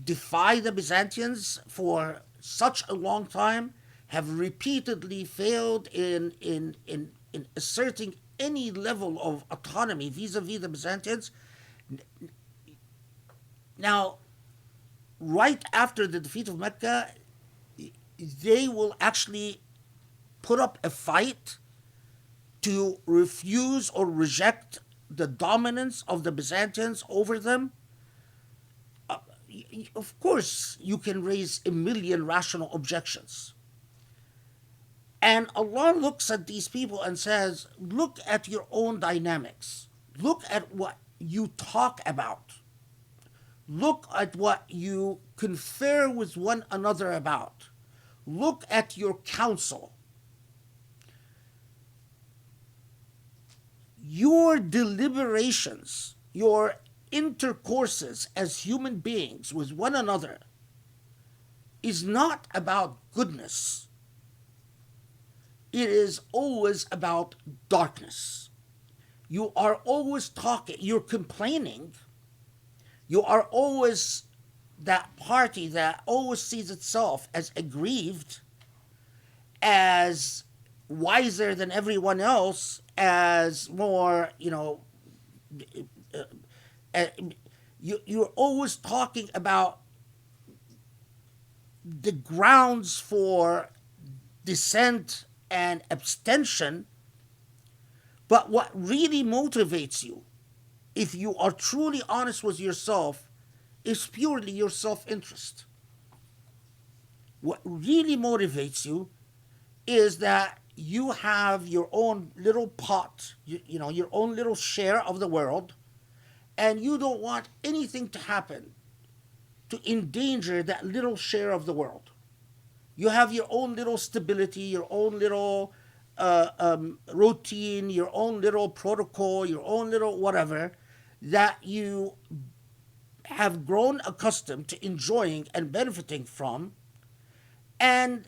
defy the Byzantines for such a long time, have repeatedly failed in asserting any level of autonomy vis-a-vis the Byzantines. Now, right after the defeat of Mecca, they will actually put up a fight to refuse or reject the dominance of the Byzantines over them. Of course, you can raise a million rational objections. And Allah looks at these people and says, look at your own dynamics. Look at what you talk about. Look at what you confer with one another about. Look at your counsel. your deliberations, your intercourses as human beings with one another is not about goodness. It is always about darkness. You are always talking, you're complaining. You are always that party that always sees itself as aggrieved, as wiser than everyone else, as more, uh, you're always talking about the grounds for dissent and abstention. But what really motivates you, if you are truly honest with yourself, is purely your self-interest. What really motivates you is that you have your own little pot, your own little share of the world, and you don't want anything to happen to endanger that little share of the world. You have your own little stability, your own little routine, your own little protocol, your own little whatever that you have grown accustomed to enjoying and benefiting from. And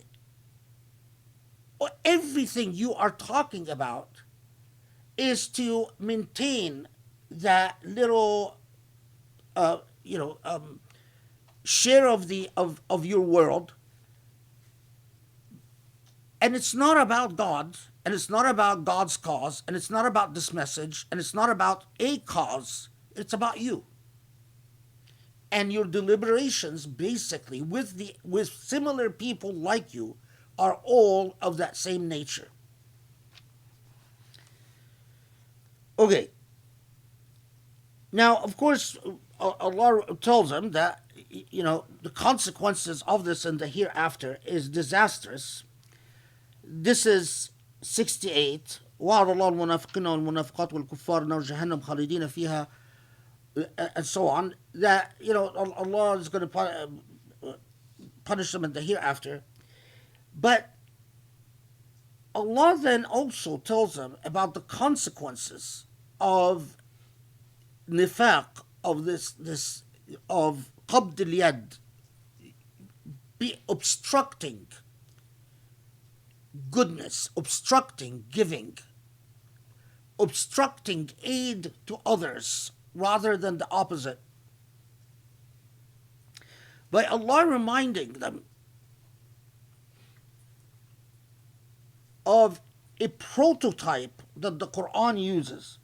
everything you are talking about is to maintain that little, share of your world. And it's not about God, and it's not about God's cause, and it's not about this message, and it's not about a cause. It's about you. And your deliberations, basically, with similar people like you, are all of that same nature. Okay. Now, of course, Allah tells them that, the consequences of this in the hereafter is disastrous. This is 68. وعد الله المنافقين والمنافقات والكفار نار جهنم خالدين فيها, and so on. That, Allah is going to punish them in the hereafter. But Allah then also tells them about the consequences of nifaq, of this of qabd al-yad, be obstructing goodness, obstructing giving, obstructing aid to others rather than the opposite. By Allah reminding them of a prototype that the Quran uses.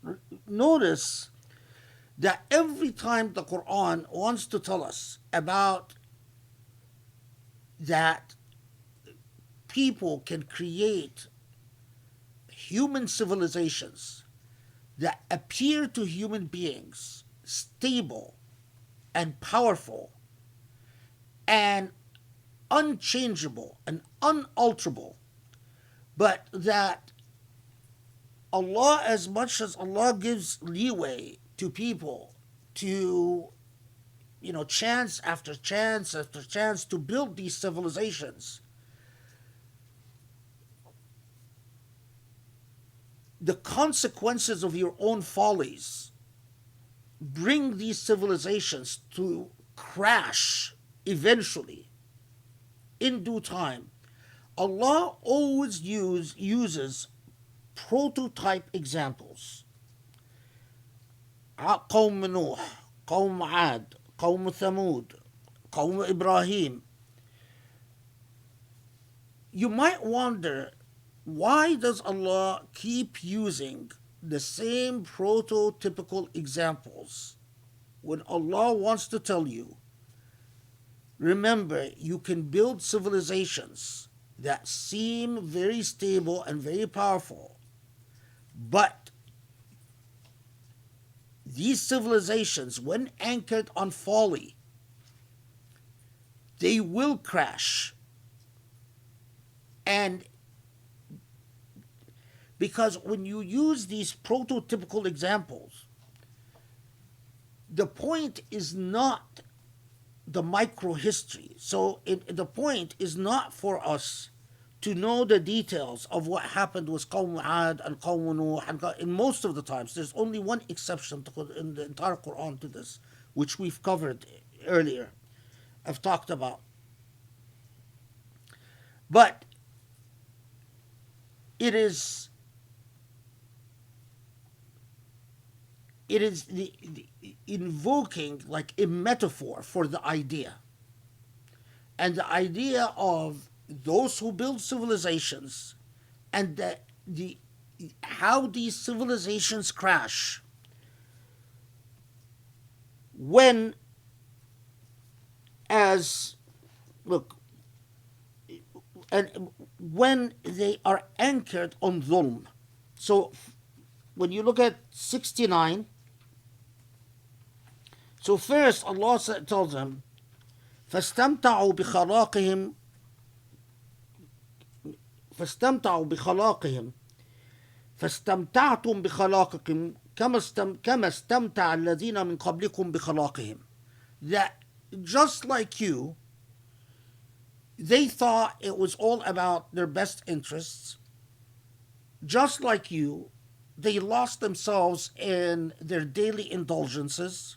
Notice that every time the Quran wants to tell us about that people can create human civilizations that appear to human beings stable and powerful and unchangeable and unalterable, but that Allah, as much as Allah gives leeway to people to, chance after chance after chance to build these civilizations, the consequences of your own follies bring these civilizations to crash eventually, in due time. Allah always uses prototype examples. قوم نوح, قوم عاد, قوم ثمود, قوم إبراهيم. You might wonder, why does Allah keep using the same prototypical examples when Allah wants to tell you, remember, you can build civilizations that seem very stable and very powerful, but these civilizations, when anchored on folly, they will crash. And because when you use these prototypical examples, the point is not the microhistory. So the point is not for us to know the details of what happened with Qawm Ad and Qawm Nuh. And in most of the times, there's only one exception in the entire Quran to this, which we've covered earlier. I've talked about. But it is the invoking like a metaphor for the idea. And the idea of those who build civilizations and the how these civilizations crash when, as look, and when they are anchored on dhulm. So when you look at 69, so first Allah tells them, فاستمتعوا بخلاقهم فاستمتعوا بخلاقهم فاستمتعتم بخلاقكم كما استمتع الذين من قبلكم بخلاقهم. That just like you, they thought it was all about their best interests. Just like you, they lost themselves in their daily indulgences.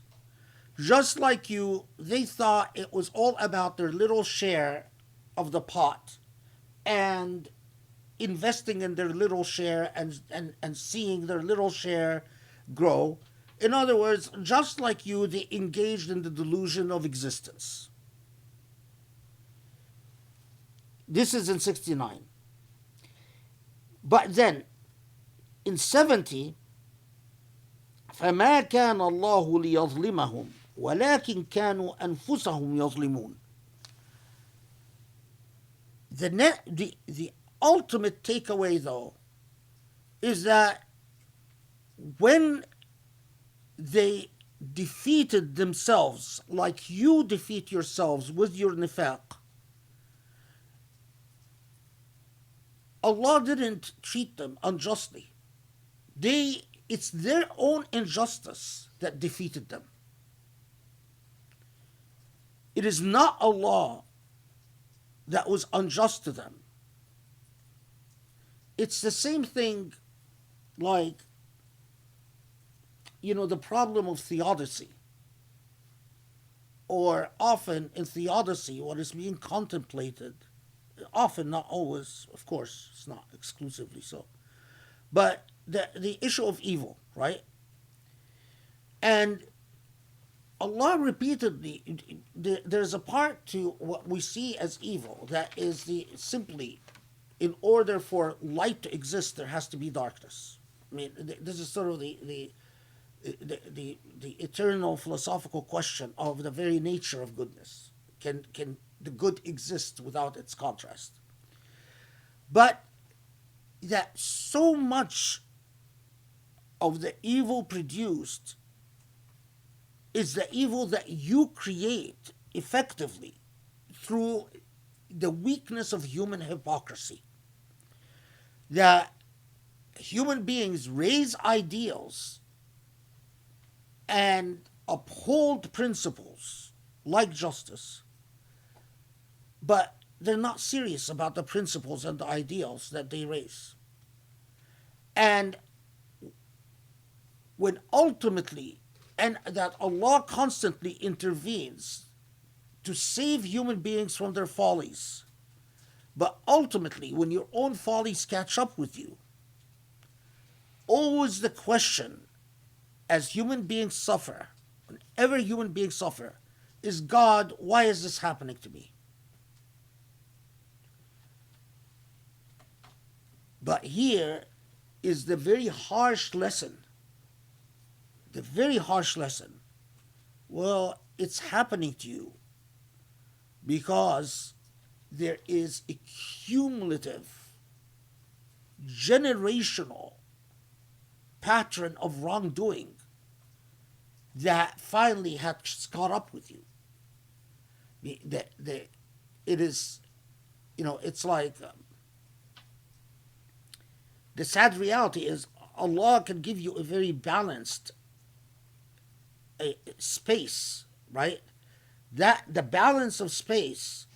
Just like you, they thought it was all about their little share of the pot and investing in their little share and seeing their little share grow. In other words, just like you, they engaged in the delusion of existence. This is in 69. But then, in 70, فما كان الله ليظلمهم ولكن كانوا أنفسهم يظلمون. The ultimate takeaway, though, is that when they defeated themselves like you defeat yourselves with your nifaq, Allah didn't treat them unjustly. It's their own injustice that defeated them. It is not Allah that was unjust to them. It's the same thing like, the problem of theodicy. Or often in theodicy, what is being contemplated, often, not always, of course, it's not exclusively so, but the issue of evil, right? And Allah repeatedly, there's a part to what we see as evil that is simply, in order for light to exist, there has to be darkness. I mean, this is sort of the eternal philosophical question of the very nature of goodness. Can the good exist without its contrast? But that so much of the evil produced is the evil that you create effectively through the weakness of human hypocrisy. That human beings raise ideals and uphold principles like justice, but they're not serious about the principles and the ideals that they raise. And when ultimately, and that Allah constantly intervenes to save human beings from their follies, but ultimately, when your own follies catch up with you, always the question, as human beings suffer, whenever human beings suffer, is, God, why is this happening to me? But here is the very harsh lesson. The very harsh lesson. Well, it's happening to you because there is a cumulative, generational pattern of wrongdoing that finally has caught up with you. It is, it's like, the sad reality is Allah can give you a very balanced space, right? That the balance of space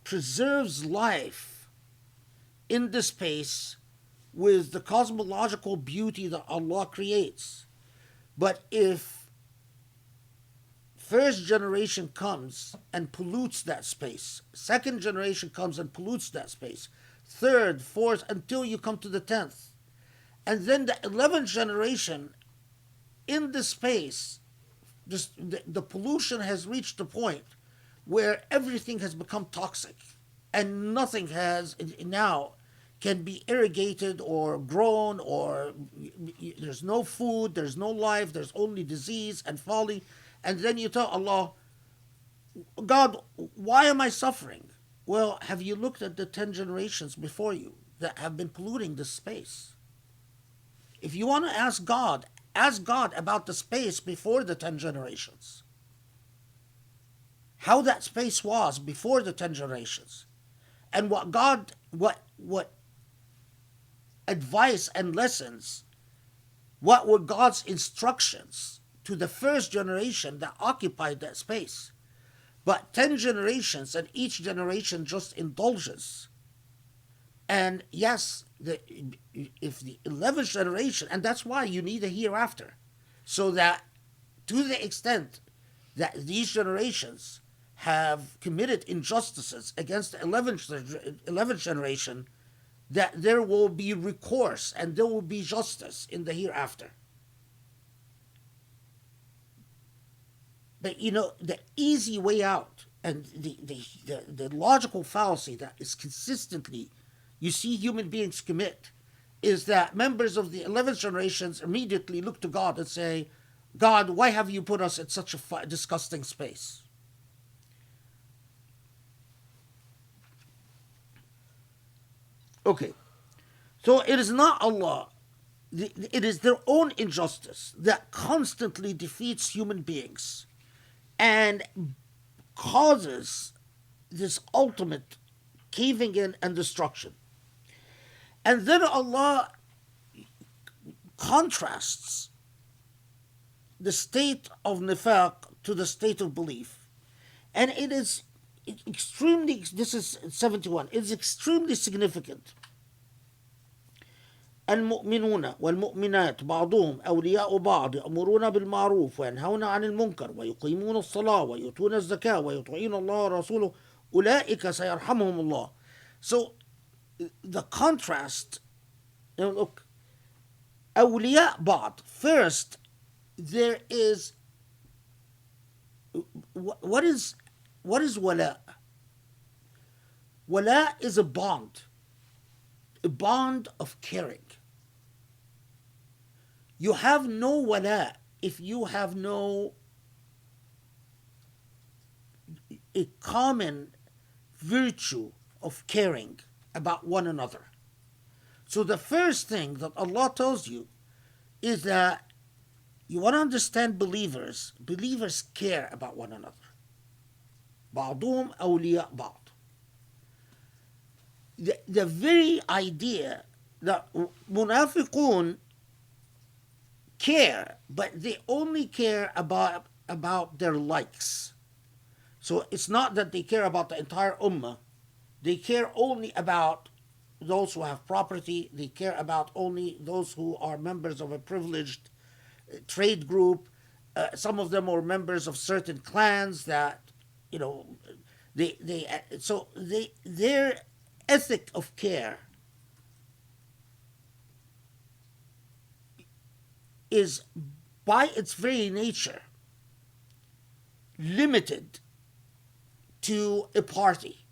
preserves life in the space with the cosmological beauty that Allah creates. But if first generation comes and pollutes that space, second generation comes and pollutes that space, third, fourth, until you come to the 10th, and then the 11th generation in the space, the pollution has reached a point where everything has become toxic and nothing has now can be irrigated or grown, or there's no food, there's no life, there's only disease and folly. And then you tell Allah, God, why am I suffering? Well, have you looked at the 10 generations before you that have been polluting this space? If you want to ask God about the space before the 10 generations. How that space was before the 10 generations. And what advice and lessons, what were God's instructions to the first generation that occupied that space. But 10 generations, and each generation just indulges. And yes, if the 11th generation, and that's why you need a hereafter, so that to the extent that these generations have committed injustices against the 11th generation, that there will be recourse and there will be justice in the hereafter. But the easy way out and the logical fallacy that is consistently you see human beings commit is that members of the 11th generations immediately look to God and say, God, why have you put us in such a disgusting space? Okay, so it is not Allah. It is their own injustice that constantly defeats human beings and causes this ultimate caving in and destruction. And then Allah contrasts the state of nifaq to the state of belief. And it is extremely, this is 71, it is extremely significant. المؤمنون والمؤمنات بعضهم أولياء بعض يأمرون بالمعروف وينهون عن المنكر ويقيمون الصلاة ويؤتون الزكاة ويطيعون الله ورسوله أولئك سيرحمهم الله. So the contrast, look, أولياء بعض. First, there is what is wala? Wala is a bond of caring. You have no wala if you have no a common virtue of caring about one another. So the first thing that Allah tells you is that you want to understand believers care about one another. بعضهم أولياء بعض. The very idea that munafiqun care, but they only care about their likes. So it's not that they care about the entire ummah. They care only about those who have property. They care about only those who are members of a privileged trade group. Some of them are members of certain clans that, their ethic of care is by its very nature limited to a party.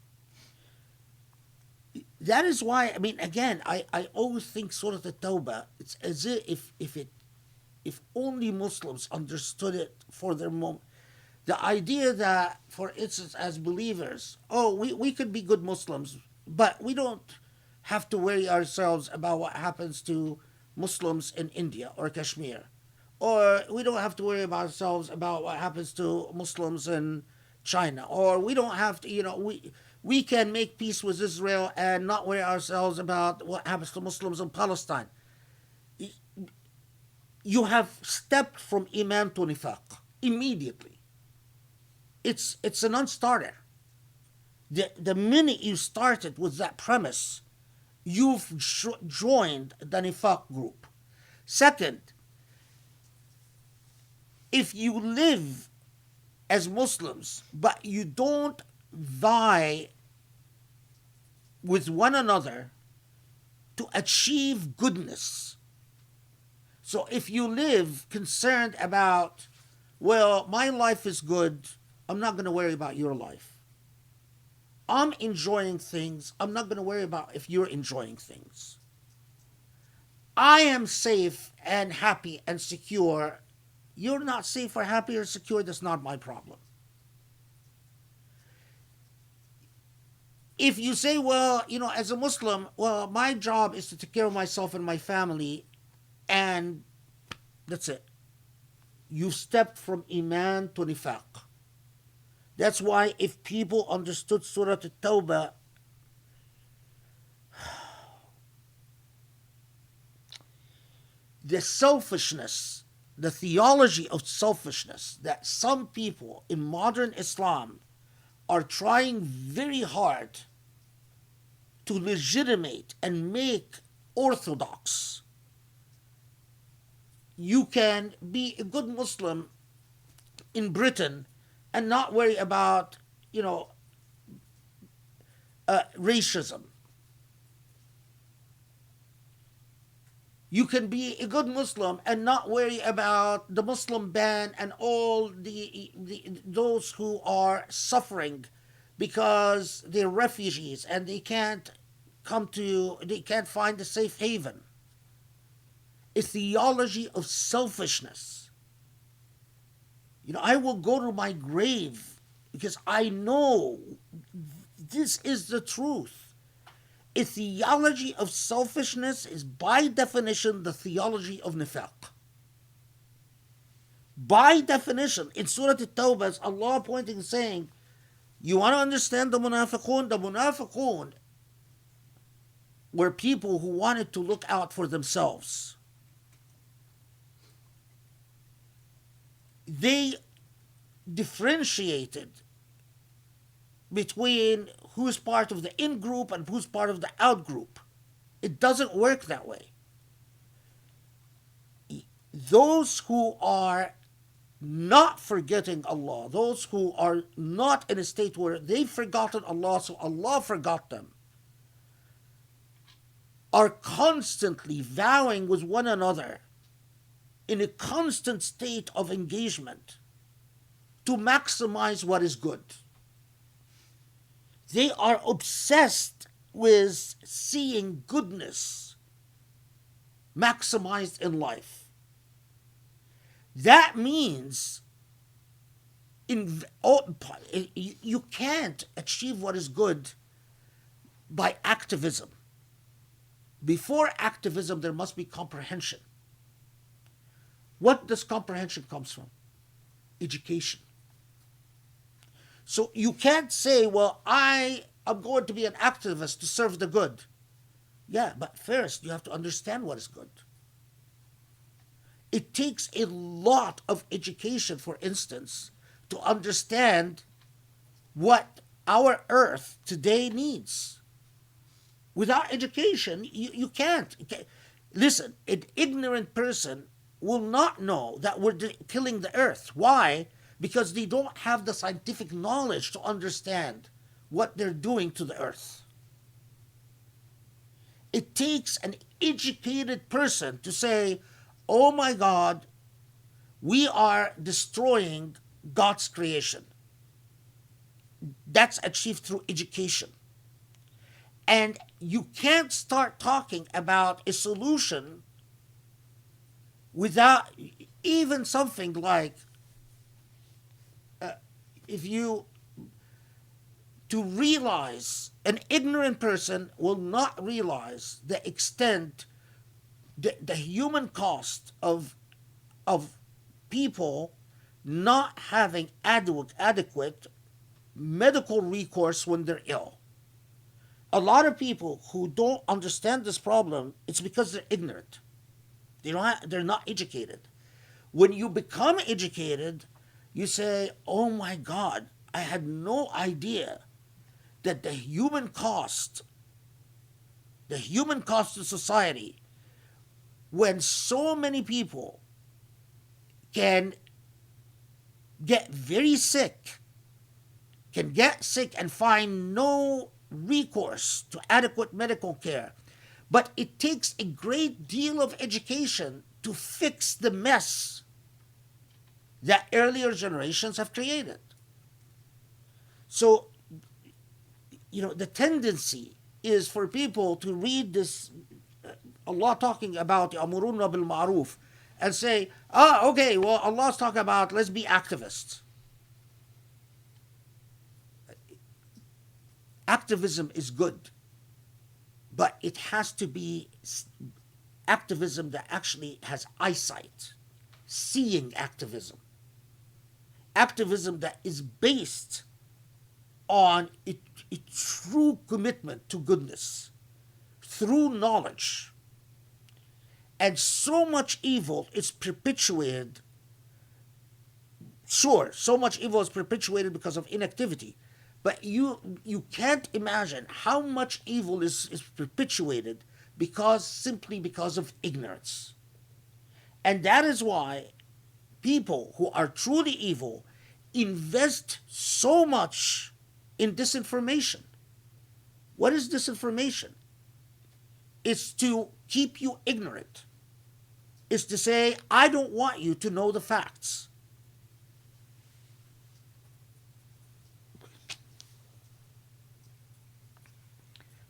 That is why, again, I always think Surah al-Tawbah, it's as if only Muslims understood it for their moment. The idea that, for instance, as believers, we could be good Muslims, but we don't have to worry ourselves about what happens to Muslims in India or Kashmir. Or we don't have to worry about ourselves about what happens to Muslims in China. Or we don't have to, we can make peace with Israel and not worry ourselves about what happens to Muslims in Palestine. You have stepped from Iman to Nifaq immediately. It's a non-starter. The minute you started with that premise, you've joined the nifaq group. Second, if you live as Muslims but you don't vie with one another to achieve goodness, so if you live concerned about, well, my life is good, I'm not going to worry about your life. I'm enjoying things, I'm not going to worry about if you're enjoying things. I am safe and happy and secure. You're not safe or happy or secure, that's not my problem. If you say, well, as a Muslim, well, my job is to take care of myself and my family, and that's it. You've stepped from Iman to Nifaq. That's why if people understood Surah al-Tawbah, the selfishness, the theology of selfishness that some people in modern Islam are trying very hard to legitimate and make orthodox. You can be a good Muslim in Britain and not worry about, racism. You can be a good Muslim and not worry about the Muslim ban and all those who are suffering because they're refugees and they can't find a safe haven. A theology of selfishness. I will go to my grave because I know this is the truth. A theology of selfishness is by definition the theology of nifaq. By definition, in Surah al-Tawbah, is Allah pointing and saying, you want to understand the munafiqun? The munafiqun were people who wanted to look out for themselves. They differentiated between who's part of the in group and who's part of the out group. It doesn't work that way. Those who are not forgetting Allah, those who are not in a state where they've forgotten Allah, so Allah forgot them, are constantly vowing with one another in a constant state of engagement to maximize what is good. They are obsessed with seeing goodness maximized in life. That means you can't achieve what is good by activism. Before activism, there must be comprehension. What does comprehension comes from? Education. So you can't say, well, I am going to be an activist to serve the good. Yeah, but first you have to understand what is good. It takes a lot of education, for instance, to understand what our earth today needs. Without education, you can't. Listen, an ignorant person will not know that we're killing the earth. Why? Because they don't have the scientific knowledge to understand what they're doing to the earth. It takes an educated person to say, oh my God, we are destroying God's creation. That's achieved through education. And you can't start talking about a solution without even something like, to realize, an ignorant person will not realize the extent, the human cost of people not having adequate medical recourse when they're ill. A lot of people who don't understand this problem, it's because they're ignorant. They're not educated. When you become educated, you say, oh my God, I had no idea that the human cost to society, when so many people can get very sick, and find no recourse to adequate medical care, but it takes a great deal of education to fix the mess that earlier generations have created. So, the tendency is for people to read this, Allah talking about Amuruna bil Ma'ruf, and say, okay, well, Allah's talking about let's be activists. Activism is good, but it has to be activism that actually has eyesight, seeing activism. Activism that is based on a true commitment to goodness through knowledge. And so much evil is perpetuated. Sure, so much evil is perpetuated because of inactivity. But you can't imagine how much evil is perpetuated simply because of ignorance. And that is why people who are truly evil invest so much in disinformation. What is disinformation? It's to keep you ignorant. It's to say, I don't want you to know the facts.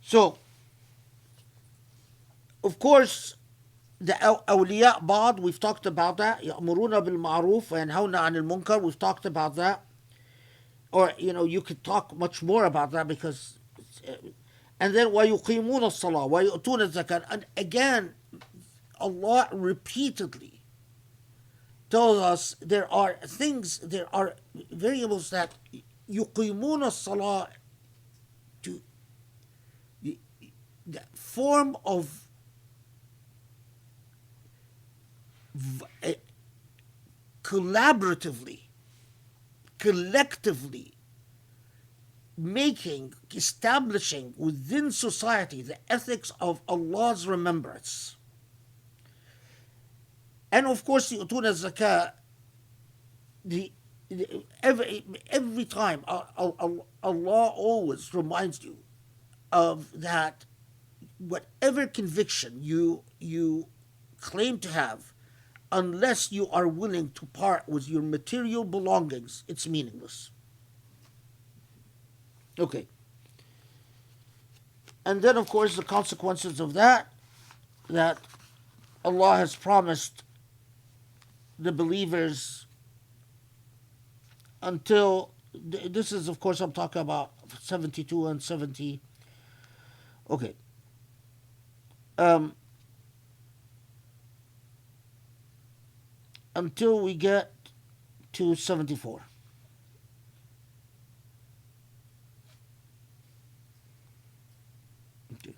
So, of course, the awliya ba'd, we've talked about that. يَأْمُرُونَ بِالْمَعْرُوفِ وَيَنْهَوْنَ عَنِ الْمُنْكَرِ, we've talked about that. Or, you could talk much more about that because... And then وَيُقِيمُونَ الصَّلَاةِ وَيُؤْتُونَ الزَّكَاةَ. And again, Allah repeatedly tells us there are variables that يُقِيمُونَ الصَّلَاةِ, to the form of collectively establishing within society the ethics of Allah's remembrance. And of course, the utuna zakah, every time Allah always reminds you of that. Whatever conviction you claim to have, unless you are willing to part with your material belongings, it's meaningless. Okay. And then, of course, the consequences of that Allah has promised the believers until, this is, of course, I'm talking about 72 and 70. Okay. Until we get to 74. Okay.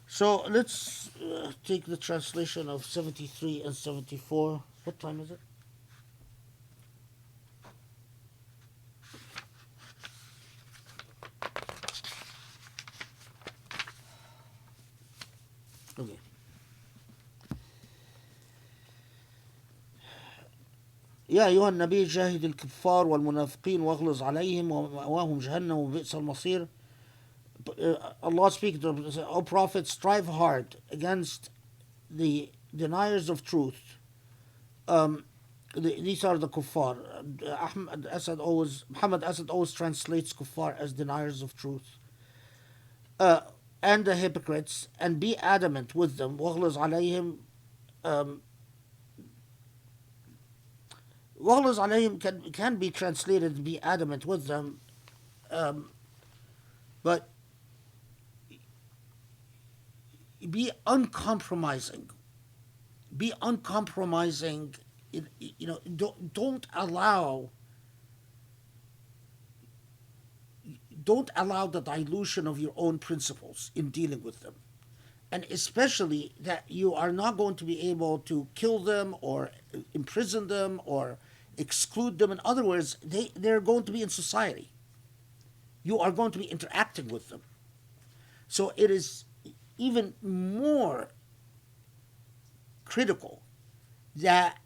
So let's take the translation of 73 and 74. What time is it? Okay. يا أيها النبي جاهد الكفار والمنافقين واغلظ عليهم ومأواهم جهنم وبئس المصير. Allah speaks, O Prophet, strive hard against the deniers of truth. These are the kuffar. Muhammad Asad always translates kuffar as deniers of truth. And the hypocrites, and be adamant with them. وَغْلِظْ عَلَيْهِمْ. وَغْلِظْ عَلَيْهِمْ can be translated be adamant with them, but be uncompromising. Be uncompromising. Don't allow the dilution of your own principles in dealing with them. And especially that you are not going to be able to kill them or imprison them or exclude them. In other words, they're going to be in society. you are going to be interacting with them. So it is even more critical that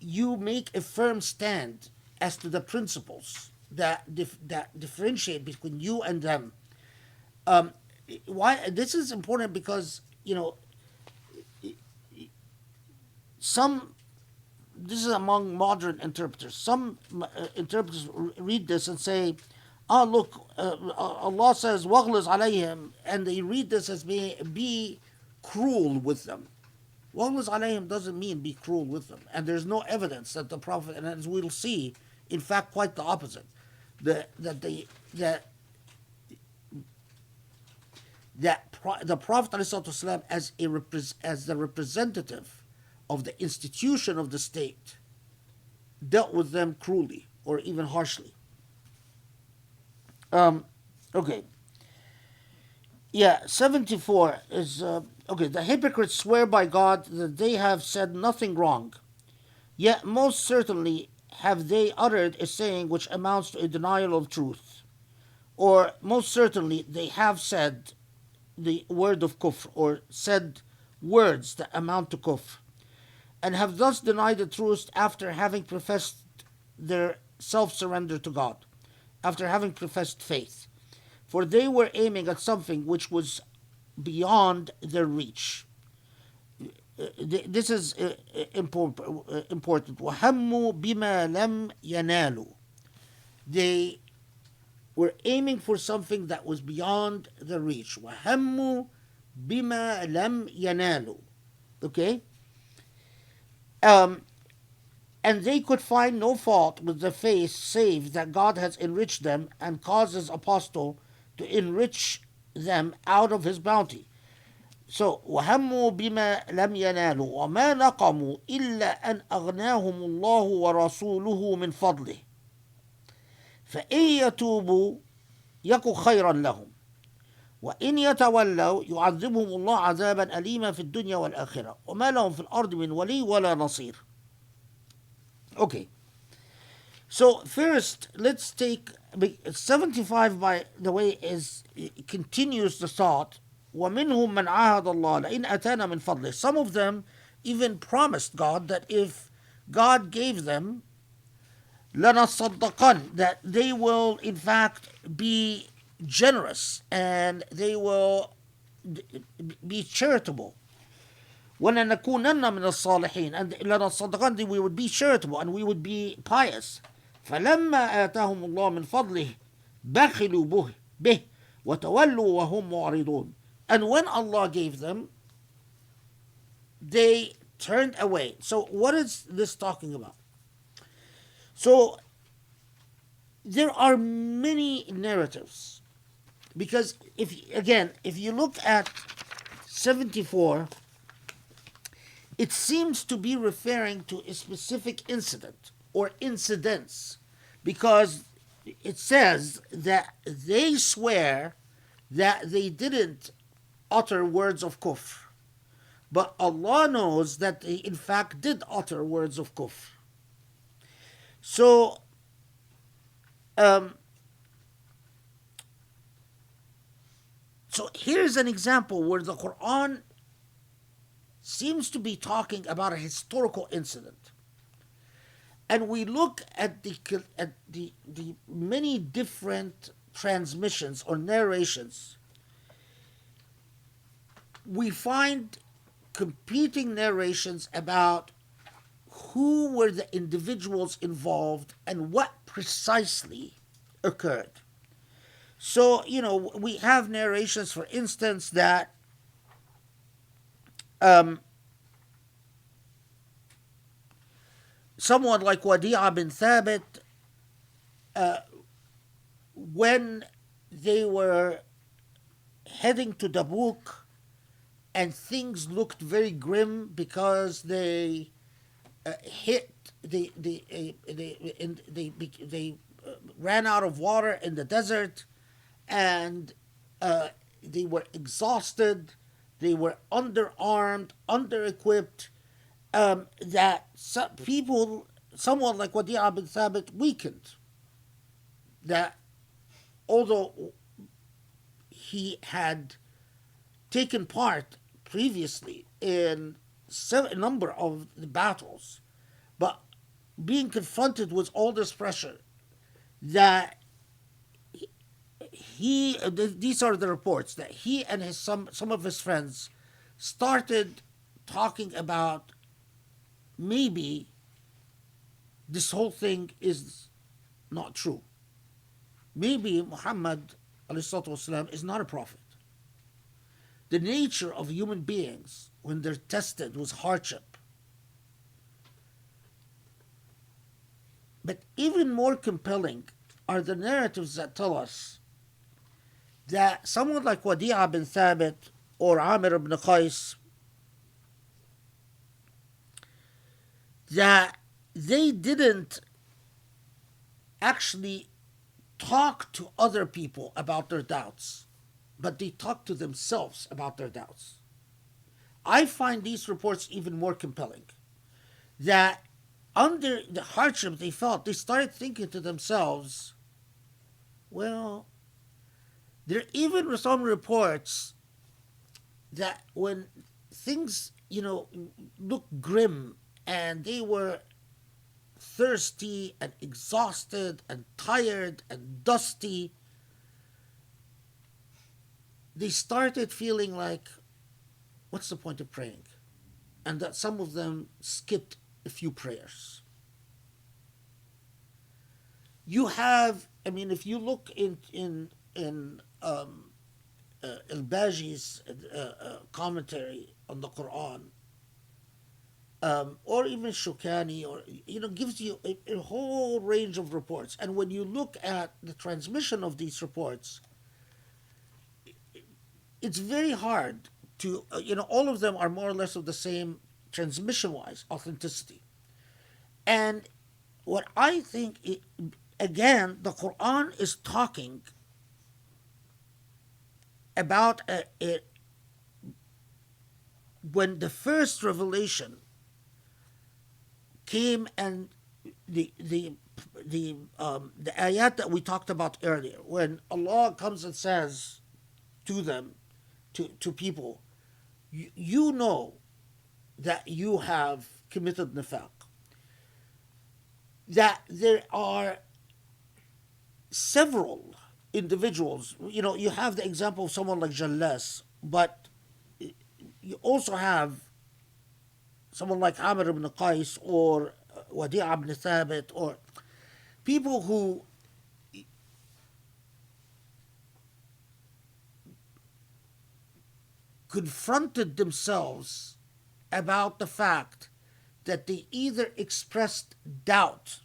you make a firm stand as to the principles that that differentiate between you and them. Um, why this is important? Because some this is among modern interpreters. Some interpreters read this and say, "Ah, look, Allah says waghlaz alayhim," and they read this as being be cruel with them. Waghlaz alayhim doesn't mean be cruel with them, and there's no evidence that the Prophet, and as we'll see, in fact, quite the opposite, that the Prophet ﷺ as the representative of the institution of the state dealt with them cruelly or even harshly. Okay. Yeah, 74 is okay. The hypocrites swear by God that they have said nothing wrong, yet most certainly have they uttered a saying which amounts to a denial of truth, or most certainly they have said the word of kufr, or said words that amount to kufr, and have thus denied the truth after having professed their self-surrender to God, after having professed faith. For they were aiming at something which was beyond their reach. This is important. وَهَمُّوا بِمَا لَمْ يَنَالُوا. They were aiming for something that was beyond their reach. وَهَمُّوا بِمَا لَمْ يَنَالُوا. Okay? And they could find no fault with the faith save that God has enriched them and caused his apostle to enrich them out of his bounty. So, وَهَمُّوا بِمَا لَمْ يَنَالُوا وَمَا نَقَمُوا إِلَّا أَنْ أَغْنَاهُمُ اللَّهُ وَرَسُولُهُ مِنْ فَضْلِهِ فَإِنْ يَتُوبُوا يَكُ خَيْرًا لَهُمْ وَإِنْ يَتَوَلَّوْا يُعَذِّبْهُمُ اللَّهُ عَذَابًا أَلِيمًا فِي الدُّنْيَا وَالْآخِرَةِ وَمَا لَهُمْ فِي الْأَرْضِ مِنْ وَلِيٍّ وَلَا نَصِيرٍ. Okay. So first, let's take 75. By the way, continues the thought. وَمِنْهُمْ مَنْ عَاهَدَ اللَّهَ لَئِنْ أَتَانَا مِنْ فَضْلِهِ. Some of them even promised God that if God gave them لَنَصَّدَّقَنَّ, that they will in fact be generous and they will be charitable. وَلَنَكُونَنَّ مِنَ الصَّالِحِينَ, and لَنَصَّدَّقَنَّ, we would be charitable and we would be pious. فَلَمَّا آتَاهُمُ اللَّهُ مِنْ فَضْلِهِ بَخِلُوا بِهِ وَتَوَلُّوا وَهُمْ مُعْرِضُونَ. And when Allah gave them, they turned away. So what is this talking about? So there are many narratives, because if you look at 74, it seems to be referring to a specific incident or incidents, because it says that they swear that they didn't utter words of kufr, but Allah knows that they in fact did utter words of kufr. So so here's an example where the Quran seems to be talking about a historical incident, and we look at the many different transmissions or narrations. We find competing narrations about who were the individuals involved and what precisely occurred. So, we have narrations, for instance, that someone like Wadi'a bin Thabit, when they were heading to Tabuk and things looked very grim because they ran out of water in the desert, and they were exhausted, they were underarmed, under-equipped, that someone like Wadi'a bin Thabit weakened. That although he had taken part previously in a number of the battles, but being confronted with all this pressure, that these are the reports, that he and some of his friends started talking about maybe this whole thing is not true. Maybe Muhammad والسلام, is not a prophet. The nature of human beings when they're tested with hardship. But even more compelling are the narratives that tell us that someone like Wadi'a bin Thabit or Amir ibn Qais, that they didn't actually talk to other people about their doubts, but they talked to themselves about their doubts. I find these reports even more compelling. That under the hardship they felt, they started thinking to themselves, well, there even were some reports that when things, looked grim and they were thirsty and exhausted and tired and dusty, they started feeling like, what's the point of praying? And that some of them skipped a few prayers. You have, if you look in al-Baji's commentary on the Quran, or even Shukani, or gives you a whole range of reports. And when you look at the transmission of these reports, it's very hard to, all of them are more or less of the same transmission-wise authenticity. And what I think, again, the Quran is talking about when the first revelation came, and the ayat that we talked about earlier, when Allah comes and says to them, to people, you know that you have committed nifaq, that there are several individuals. You have the example of someone like Jallas, but you also have someone like Amr ibn Qais or Wadi'a ibn Thabit, or people who confronted themselves about the fact that they either expressed doubt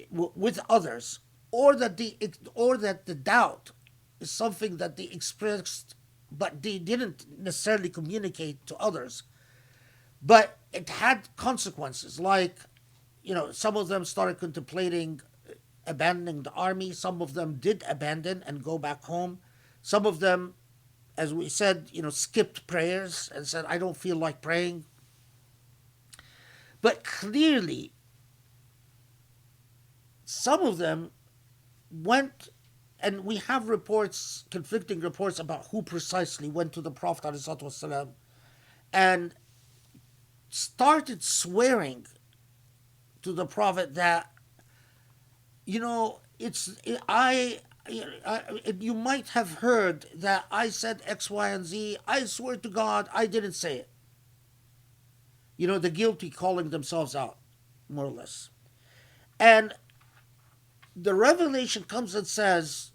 with others, or that the doubt is something that they expressed but they didn't necessarily communicate to others, but it had consequences. Like, some of them started contemplating abandoning the army. Some of them did abandon and go back home. Some of them, as we said, skipped prayers and said, I don't feel like praying. But clearly, some of them went, and we have reports, conflicting reports about who precisely went to the Prophet ﷺ and started swearing to the Prophet that, you might have heard that I said X, Y, and Z. I swear to God, I didn't say it. The guilty calling themselves out, more or less. And the revelation comes and says,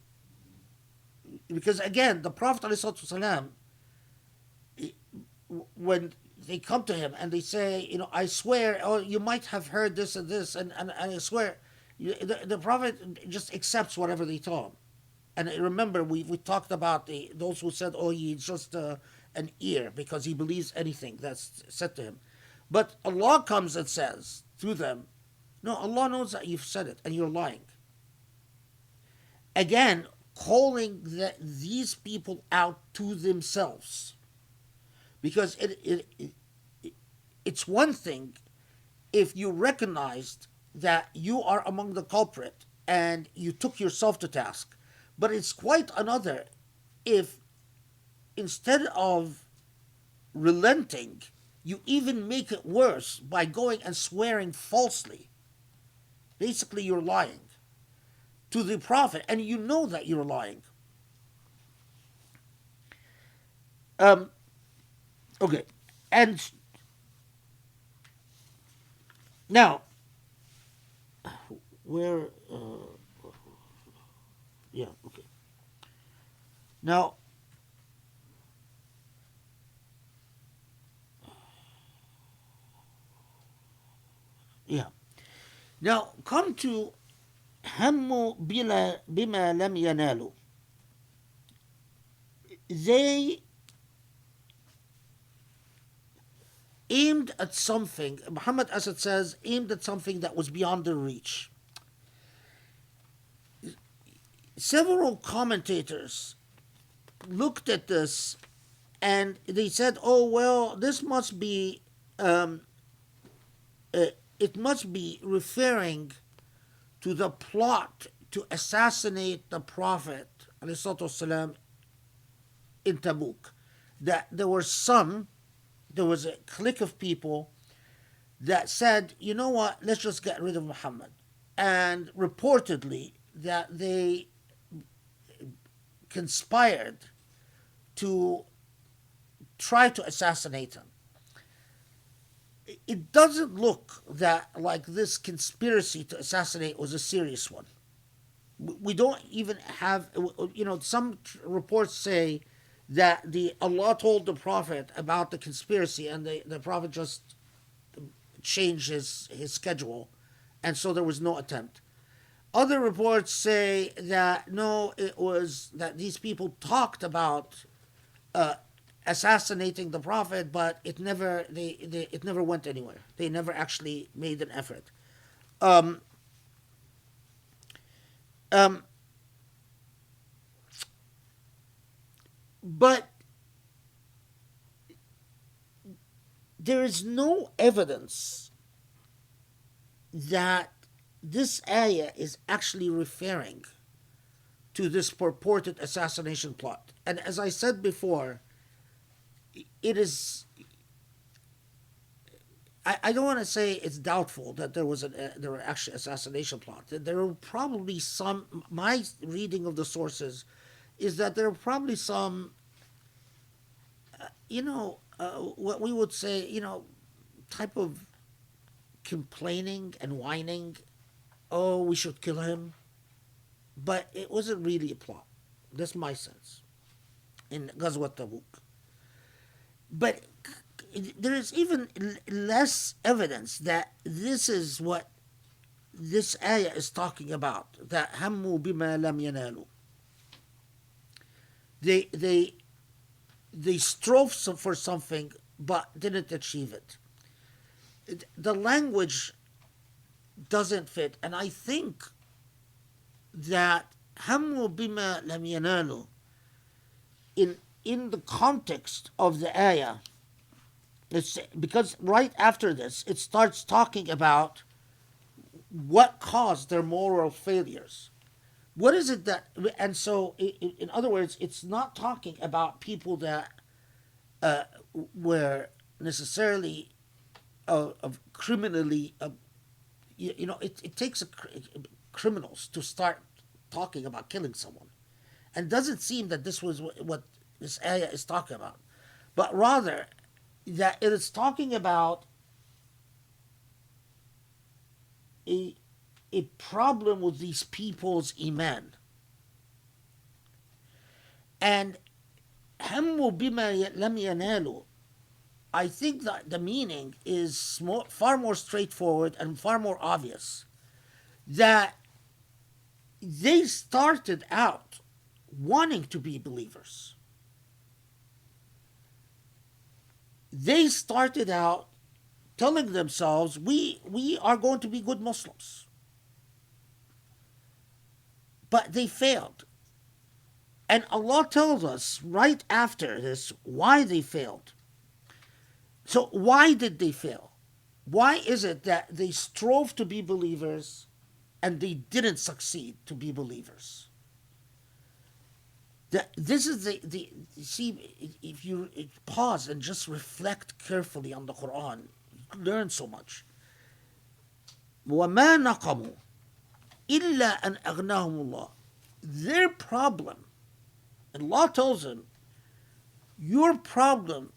because again, the Prophet ﷺ, when they come to him and they say, I swear, or you might have heard this and this, and I swear, the Prophet just accepts whatever they tell him. And remember, we talked about those who said, he's just an ear because he believes anything that's said to him. But Allah comes and says through them, no, Allah knows that you've said it and you're lying. Again, calling these people out to themselves. Because it's one thing if you recognized that you are among the culprit and you took yourself to task. But it's quite another if instead of relenting, you even make it worse by going and swearing falsely. Basically, you're lying to the Prophet, and you know that you're lying. Okay, and now, where, yeah, okay. Now, yeah. Now, come to هموا بما لم ينالوا. They aimed at something, Muhammad Asad says, aimed at something that was beyond their reach. Several commentators looked at this and they said, oh, well, this must be, it must be referring to the plot to assassinate the Prophet ﷺ in Tabuk. That there was a clique of people that said, you know what, let's just get rid of Muhammad. And reportedly that they conspired to try to assassinate him. It doesn't look that like this conspiracy to assassinate was a serious one. We don't even have, some reports say that Allah told the Prophet about the conspiracy and the Prophet just changed his schedule, and so there was no attempt. Other reports say that no, it was that these people talked about assassinating the Prophet, but it never went anywhere. They never actually made an effort. But there is no evidence that this ayah is actually referring to this purported assassination plot. And as I said before, it is, I don't want to say it's doubtful that there were actually assassination plot. There were probably some, my reading of the sources is that there are probably some, what we would say, type of complaining and whining. Oh, we should kill him. But it wasn't really a plot. That's my sense in Ghazwat Tabuk. But there is even less evidence that this is what this ayah is talking about. That hammu bima lam yanalu. They strove for something but didn't achieve it. The language doesn't fit, and I think that hammu bima lam yanalu in the context of the ayah, it's because right after this it starts talking about what caused their moral failures. What is it that, and so in other words, it's not talking about people that were necessarily of criminally, it takes criminals to start talking about killing someone, and it doesn't seem that this was what this ayah is talking about, but rather that it is talking about a problem with these people's iman. And hammu bima lam yanalu, I think that the meaning is far more straightforward and far more obvious. That they started out wanting to be believers. They started out telling themselves, we are going to be good Muslims. But they failed. And Allah tells us right after this why they failed. So why did they fail? Why is it that they strove to be believers and they didn't succeed to be believers. This is the see, if you pause and just reflect carefully on the Quran, you learn so much. وَمَا نَقَمُوا إِلَّا أَنْ أَغْنَاهُمُ اللَّهُ. Their problem, and Allah tells them, your problem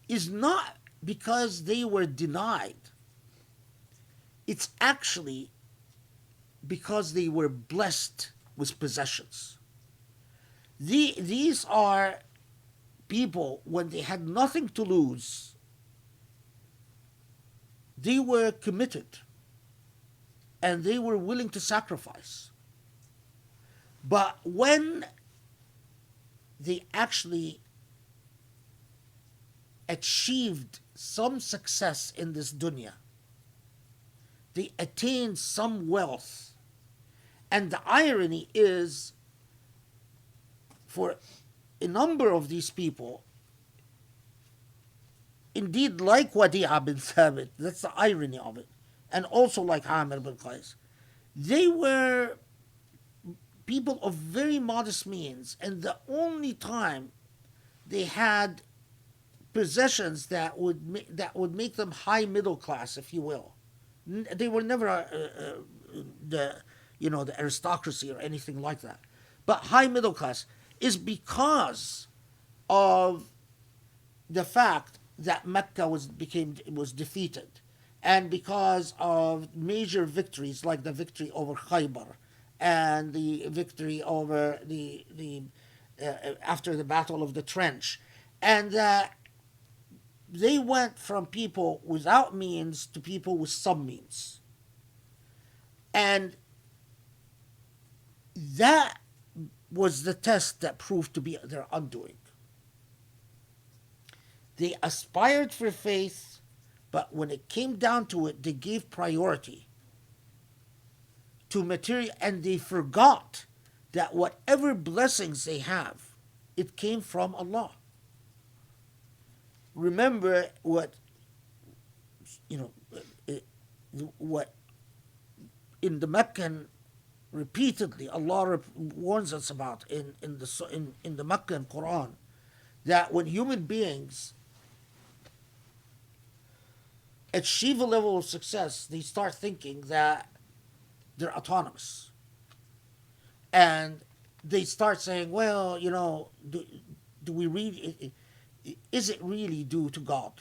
is not because they were denied. It's actually because they were blessed with possessions. These are people, when they had nothing to lose, they were committed and they were willing to sacrifice. But when they actually achieved some success in this dunya, they attained some wealth. And the irony is, for a number of these people, indeed like Wadi'a bin Thabit, that's the irony of it, and also like Amir bin Qais, they were people of very modest means, and the only time they had possessions that would make them high middle class, if you will. They were never the aristocracy or anything like that, but high middle class is because of the fact that Mecca was defeated, and because of major victories like the victory over Khaybar and the victory over the after the Battle of the Trench, and that they went from people without means to people with some means. And that was the test that proved to be their undoing. They aspired for faith, but when it came down to it, they gave priority to material, and they forgot that whatever blessings they have, it came from Allah. Remember what in the Meccan, repeatedly Allah warns us about in the Meccan Quran, that when human beings achieve a level of success, they start thinking that they're autonomous, and they start saying, well, do we really, is it really due to God?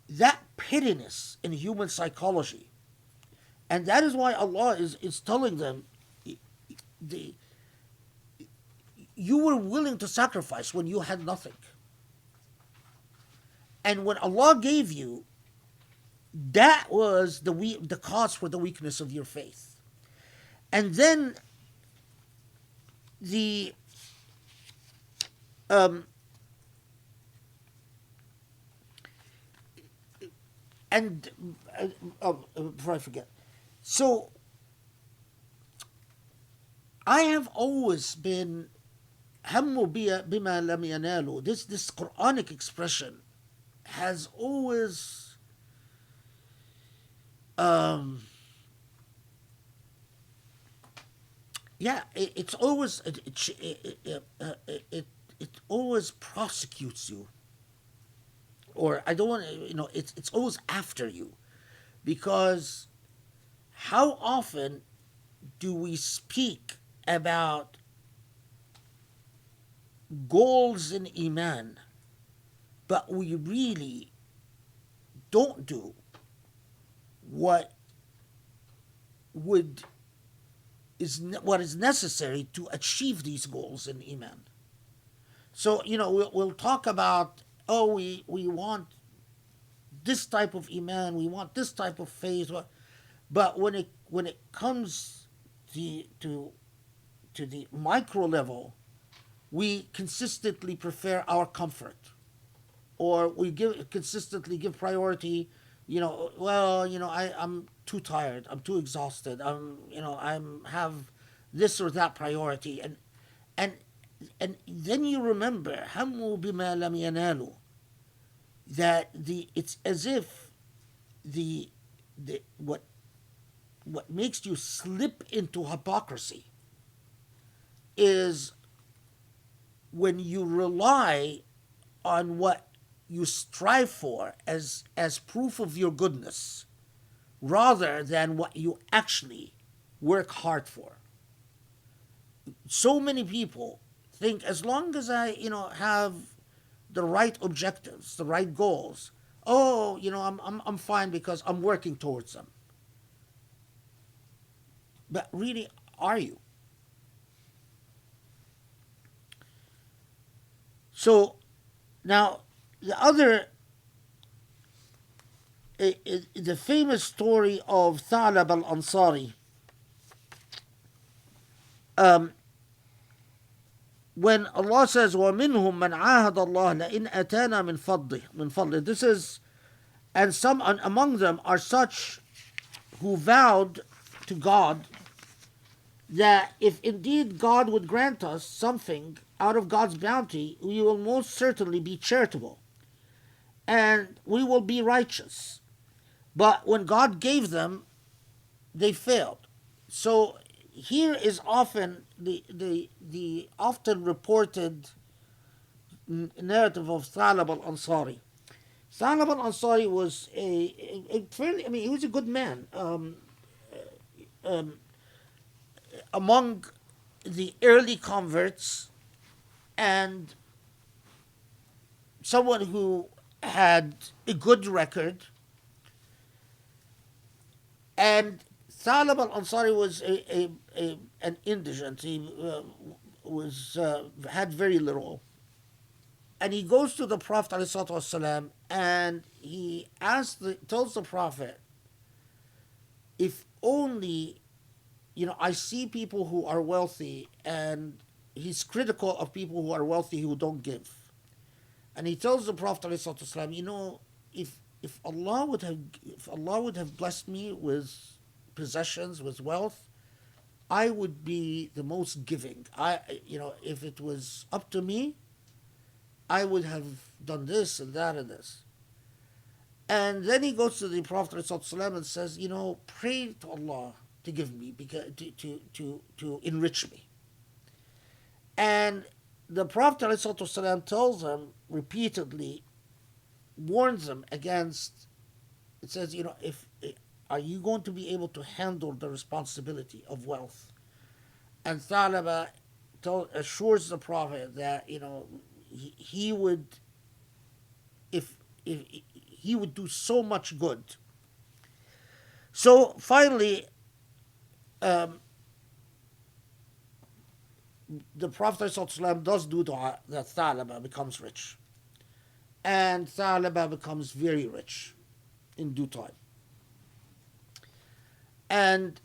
That pettiness in human psychology, and that is why Allah is telling them, you were willing to sacrifice when you had nothing. And when Allah gave you, that was the cause for the weakness of your faith. And then before I forget, so I have always been هموا بما لم ينالوا. This Quranic expression has always it's always it always prosecutes you, or I don't want to, it's always after you, because how often do we speak about goals in Iman, but we really don't do what is necessary to achieve these goals in Iman. So, we'll talk about, we want this type of Iman, we want this type of faith, but when it comes to the micro level, we consistently prefer our comfort, or we consistently give priority. I'm too tired, I'm too exhausted, I'm have this or that priority, and then you remember هموا بما لم ينالوا, that it's as if the what makes you slip into hypocrisy is when you rely on what you strive for as proof of your goodness rather than what you actually work hard for. So many people think as long as I, have the right objectives, the right goals, oh, I'm fine because I'm working towards them. But really, are you? So now the other, the famous story of Thalab al-Ansari, when Allah says, وَمِنْهُمْ مَنْ عَاهَدَ اللَّهَ لَإِنْ أَتَانَا مِنْ فَضْلِهِ. This is, and some among them are such who vowed to God that if indeed God would grant us something out of God's bounty, we will most certainly be charitable and we will be righteous. But when God gave them, they failed. So here is often the often reported narrative of Thalab al-Ansari. Thalab al-Ansari was a fairly, he was a good man. Among the early converts and someone who had a good record. And Thalab al-Ansari was an indigent. He had very little. And he goes to the Prophet ﷺ and he tells the Prophet, if only, I see people who are wealthy, and he's critical of people who are wealthy who don't give. And he tells the Prophet ﷺ, if Allah would have blessed me with possessions, with wealth, I would be the most giving. If it was up to me, I would have done this and that and this. And then he goes to the Prophet ﷺ and says, pray to Allah to give me, because to enrich me. And the Prophet ﷺ tells him repeatedly, warns him against. It says, if are you going to be able to handle the responsibility of wealth? And Thalaba assures the Prophet that he would, if he would do so much good. So finally, the Prophet ﷺ does do dua that Thalaba becomes rich. And Thalaba becomes very rich in due time. And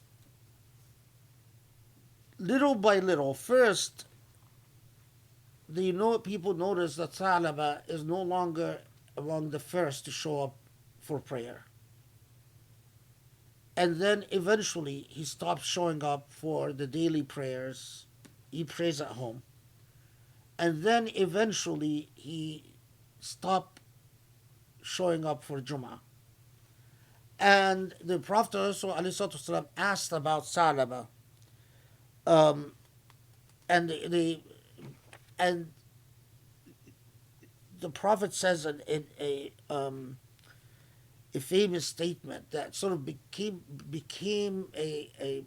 little by little, first, people notice that Thalaba is no longer among the first to show up for prayer. And then eventually he stops showing up for the daily prayers. He prays at home. And then eventually he stopped showing up for Jum'ah. And the Prophet ﷺ asked about Thalaba. And the Prophet says in a famous statement that sort of became a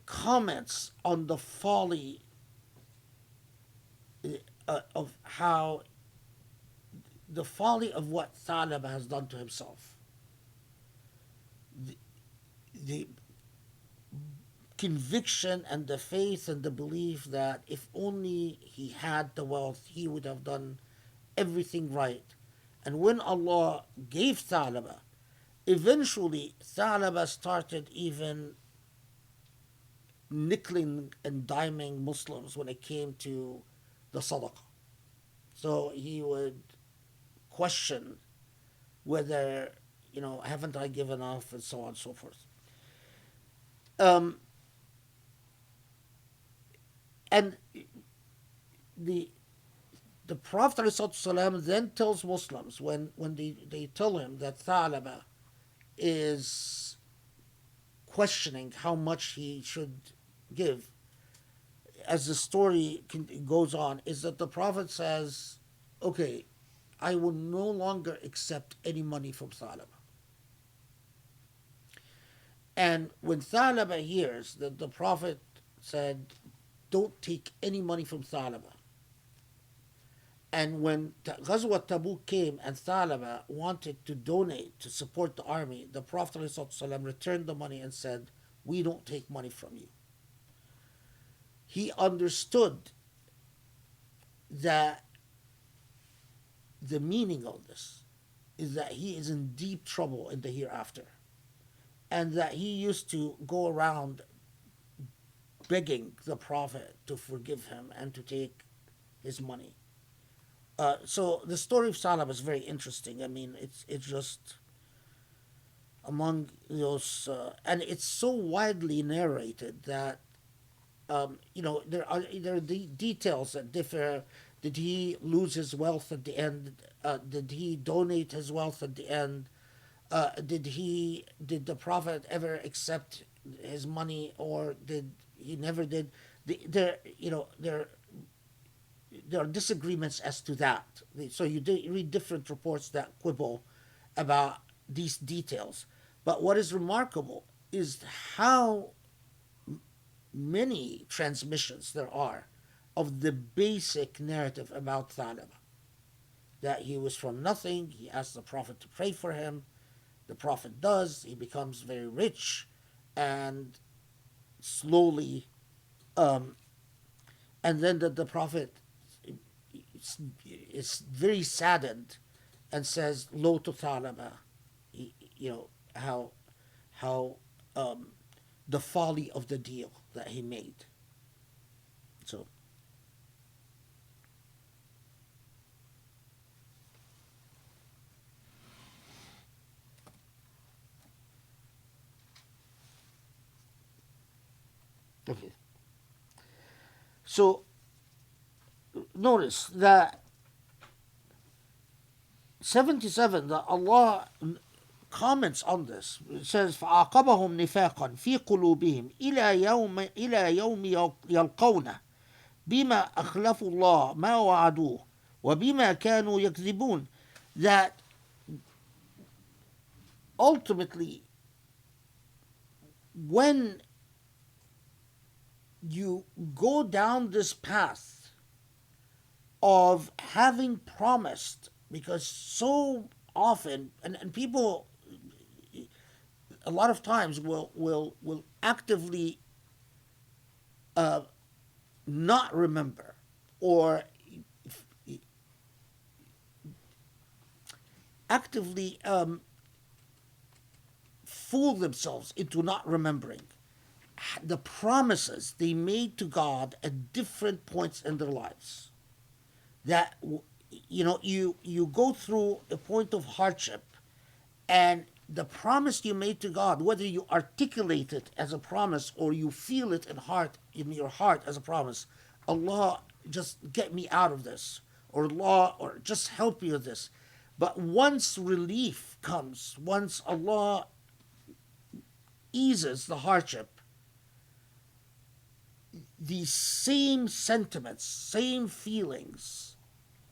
comments on the folly of how the folly of what Thalaba has done to himself. The conviction and the faith and the belief that if only he had the wealth, he would have done everything right. And when Allah gave Thalaba, eventually Thalaba started even nickeling and diming Muslims when it came to the sadaqah. So he would question whether, haven't I given enough, and so on and so forth. And the Prophet ﷺ then tells Muslims, when they tell him that Thalaba is questioning how much he should give, as the story goes on, is that the Prophet says, okay, I will no longer accept any money from Thalaba. And when Thalaba hears that the Prophet said, don't take any money from Thalaba, and when Ghazwat Tabuk came and Thalaba wanted to donate to support the army, the Prophet ﷺ returned the money and said, we don't take money from you. He understood that the meaning of this is that he is in deep trouble in the hereafter, and that he used to go around begging the Prophet to forgive him and to take his money. So the story of Salam is very interesting. I mean, it's just among those, and it's so widely narrated that there are details that differ. Did he lose his wealth at the end? Did he donate his wealth at the end? Did the Prophet ever accept his money, or did he never did? There are disagreements as to that. So you read different reports that quibble about these details. But what is remarkable is how many transmissions there are of the basic narrative about Thalaba. That he was from nothing, he asked the Prophet to pray for him, the Prophet does, he becomes very rich, and slowly, and then the Prophet is very saddened and says, "Lo to Thalaba," how the folly of the deal that he made. So. Okay. So notice that 77, that Allah comments on this. It says, فَعَاقَبَهُمْ نِفَاقًا فِي قُلُوبِهِمْ إِلَى يَوْمِ يَلْقَوْنَهُ بِمَا أَخْلَفُوا اللَّهَ مَا وَعَدُوهُ وَبِمَا كَانُوا يَكْذِبُونَ. That ultimately, when you go down this path of having promised, because so often, and people a lot of times will actively not remember, or actively fool themselves into not remembering the promises they made to God at different points in their lives. That you go through a point of hardship, and the promise you made to God, whether you articulate it as a promise or you feel it in your heart as a promise, Allah, just get me out of this, or Allah, or just help me with this. But once relief comes, once Allah eases the hardship, these same sentiments, same feelings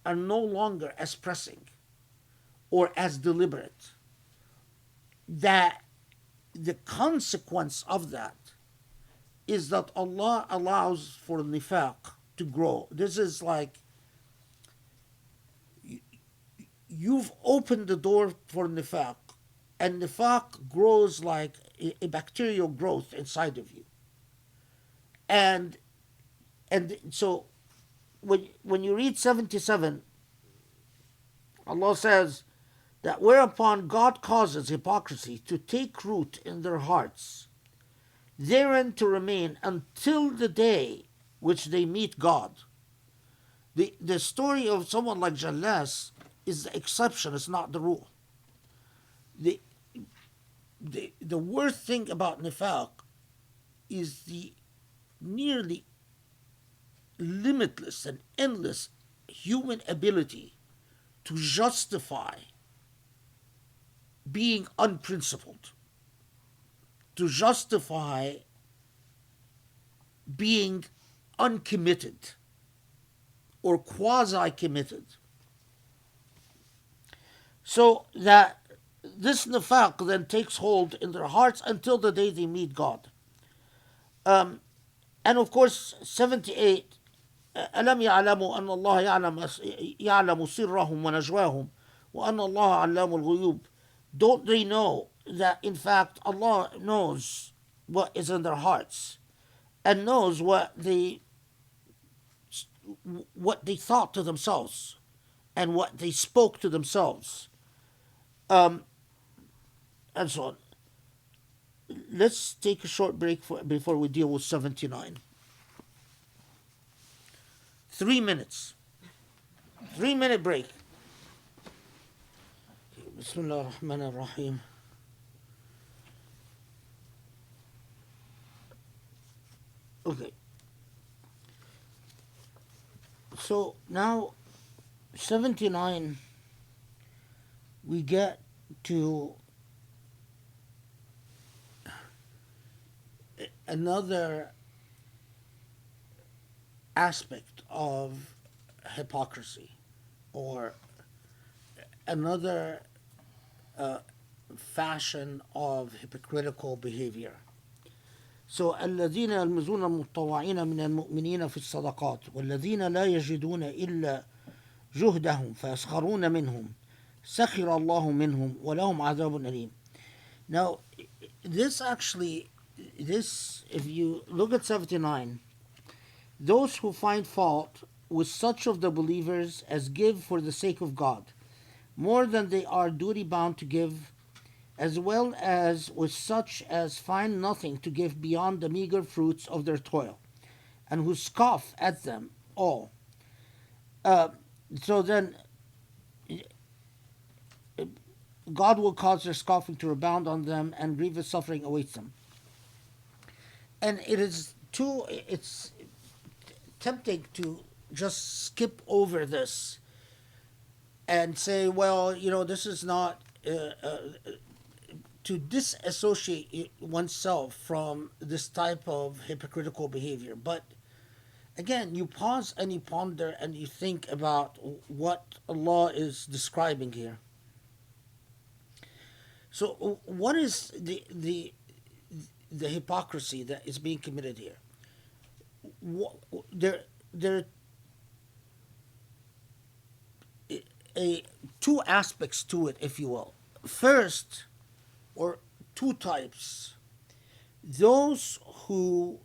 are no longer as pressing or as deliberate. That the consequence of that is that Allah allows for nifaq to grow. This is like you've opened the door for nifaq, and nifaq grows like a bacterial growth inside of you. And so when you read 77, Allah says that whereupon God causes hypocrisy to take root in their hearts, therein to remain until the day which they meet God. The story of someone like Jallas is the exception, it's not the rule. The worst thing about nifaq is the nearly limitless and endless human ability to justify being unprincipled, to justify being uncommitted or quasi-committed. So that this nifaq then takes hold in their hearts until the day they meet God. And of course, 78, ألم يعلموا أن الله يعلم سرهم ونجواهم وأن الله علام الغيوب. Don't they know that in fact Allah knows what is in their hearts and knows what they thought to themselves and what they spoke to themselves, and so on. Let's take a short break before we deal with 79. 3 minutes. 3-minute break. Bismillah ar-Rahman ar-Rahim. Okay. So now 79, we get to another aspect of hypocrisy, or another fashion of hypocritical behavior. So الذين يلمزون المتطوعين من المؤمنين في الصدقات والذين لا يجدون إلا جهدهم فيسخرون منهم سخر الله منهم ولهم عذاب أليم. Now, this, if you look at 79, those who find fault with such of the believers as give for the sake of God, more than they are duty bound to give, as well as with such as find nothing to give beyond the meager fruits of their toil, and who scoff at them all. So then, God will cause their scoffing to rebound on them, and grievous suffering awaits them. And it's tempting to just skip over this and say, well, this is not to disassociate oneself from this type of hypocritical behavior. But again, you pause and you ponder and you think about what Allah is describing here. So what is the hypocrisy that is being committed here? There are two aspects to it, if you will. First, or two types: those who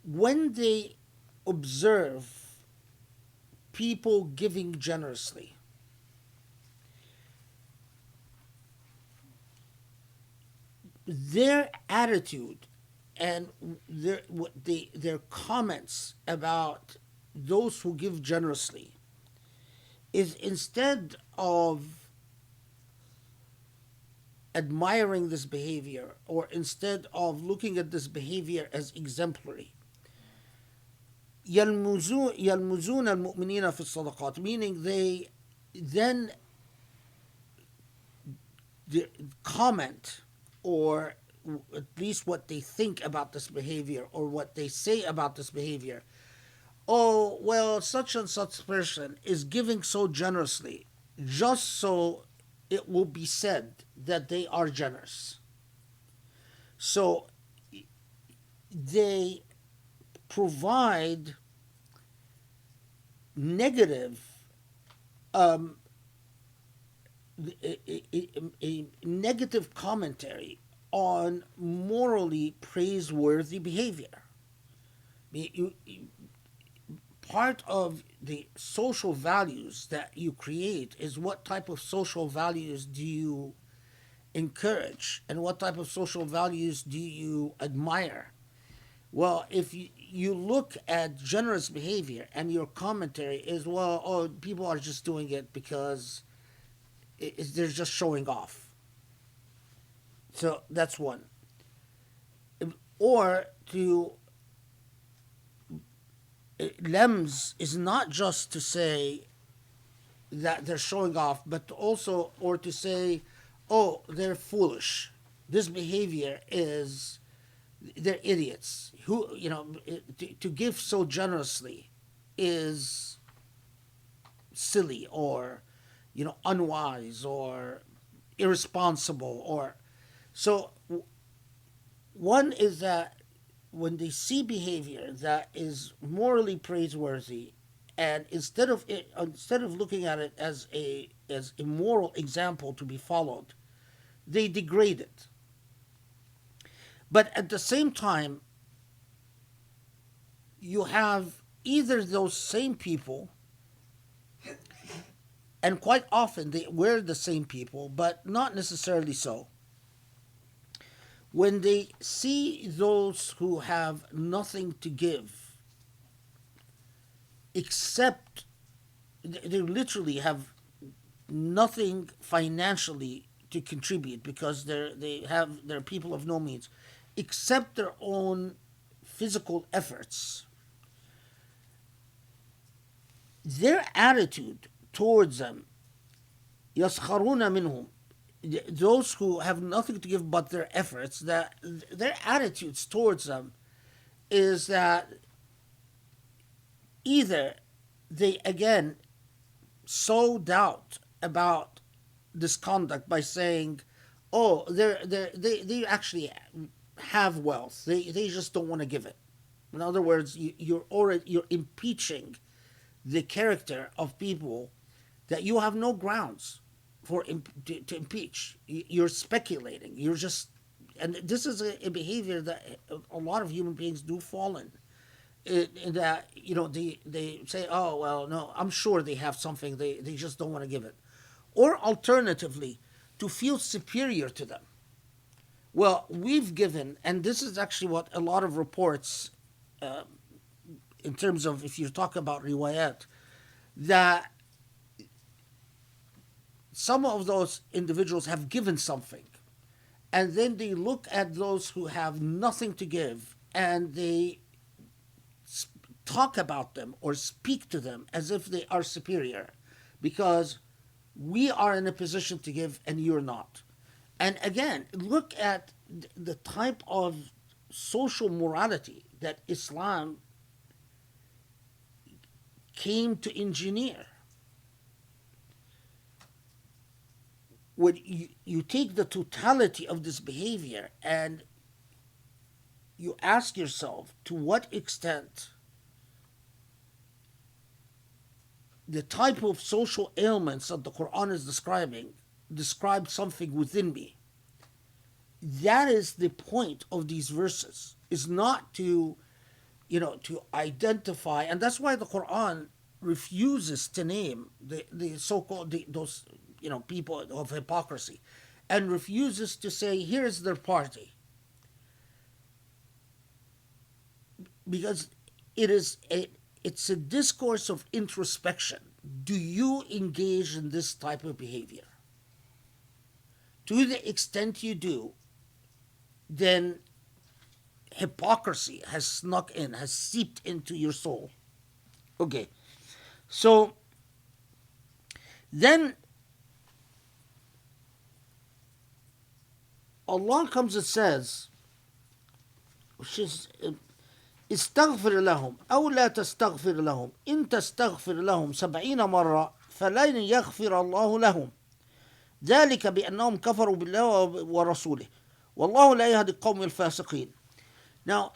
when they observe people giving generously, their attitude and their comments about those who give generously is, instead of admiring this behavior, or instead of looking at this behavior as exemplary, يلمزون المؤمنين في الصدقات, meaning they then comment, or at least what they think about this behavior, or what they say about this behavior. Oh, well, such and such person is giving so generously, just so it will be said that they are generous. So they provide negative, a negative commentary on morally praiseworthy behavior. Part of the social values that you create is what type of social values do you encourage, and what type of social values do you admire. Well, if you look at generous behavior and your commentary is, well, oh, people are just doing it because they're just showing off. So that's one. or to lems is not just to say that they're showing off, but also, or to say, oh, they're foolish. This behavior is, they're idiots. Who, to give so generously is silly, or, unwise, or irresponsible, or so. One is that when they see behavior that is morally praiseworthy, and instead of looking at it as a moral example to be followed, they degrade it. But at the same time, you have either those same people, and quite often they were the same people, but not necessarily so. When they see those who have nothing to give, except they literally have nothing financially to contribute, because they're people of no means, except their own physical efforts, their attitude towards them, يسخرون منهم, those who have nothing to give but their efforts, that their attitudes towards them is that either they again sow doubt about this conduct by saying, oh, they actually have wealth, they just don't want to give it. In other words, you're impeaching the character of people that you have no grounds to impeach. You're speculating. You're just, and this is a behavior that a lot of human beings do fall in. That they say, oh well, no, I'm sure they have something. They just don't want to give it. Or alternatively, to feel superior to them. Well, we've given, and this is actually what a lot of reports, in terms of if you talk about riwayat, that some of those individuals have given something, and then they look at those who have nothing to give, and they talk about them or speak to them as if they are superior, because we are in a position to give and you're not. And again, look at the type of social morality that Islam came to engineer. When you take the totality of this behavior and you ask yourself to what extent the type of social ailments that the Quran is describing describe something within me. That is the point of these verses, is not to identify, and that's why the Quran refuses to name the so-called those people of hypocrisy, and refuses to say here's their party, because it's a discourse of introspection. Do you engage in this type of behavior? To the extent you do, then hypocrisy has snuck in, has seeped into your soul. Okay, so then Allah comes and says, استغفر لهم أو لا تستغفر لهم إن تستغفر لهم 70 مرة فلن يغفر الله لهم ذلك بأنهم كفروا بالله ورسوله والله لا يهدي القوم الفاسقين. Now,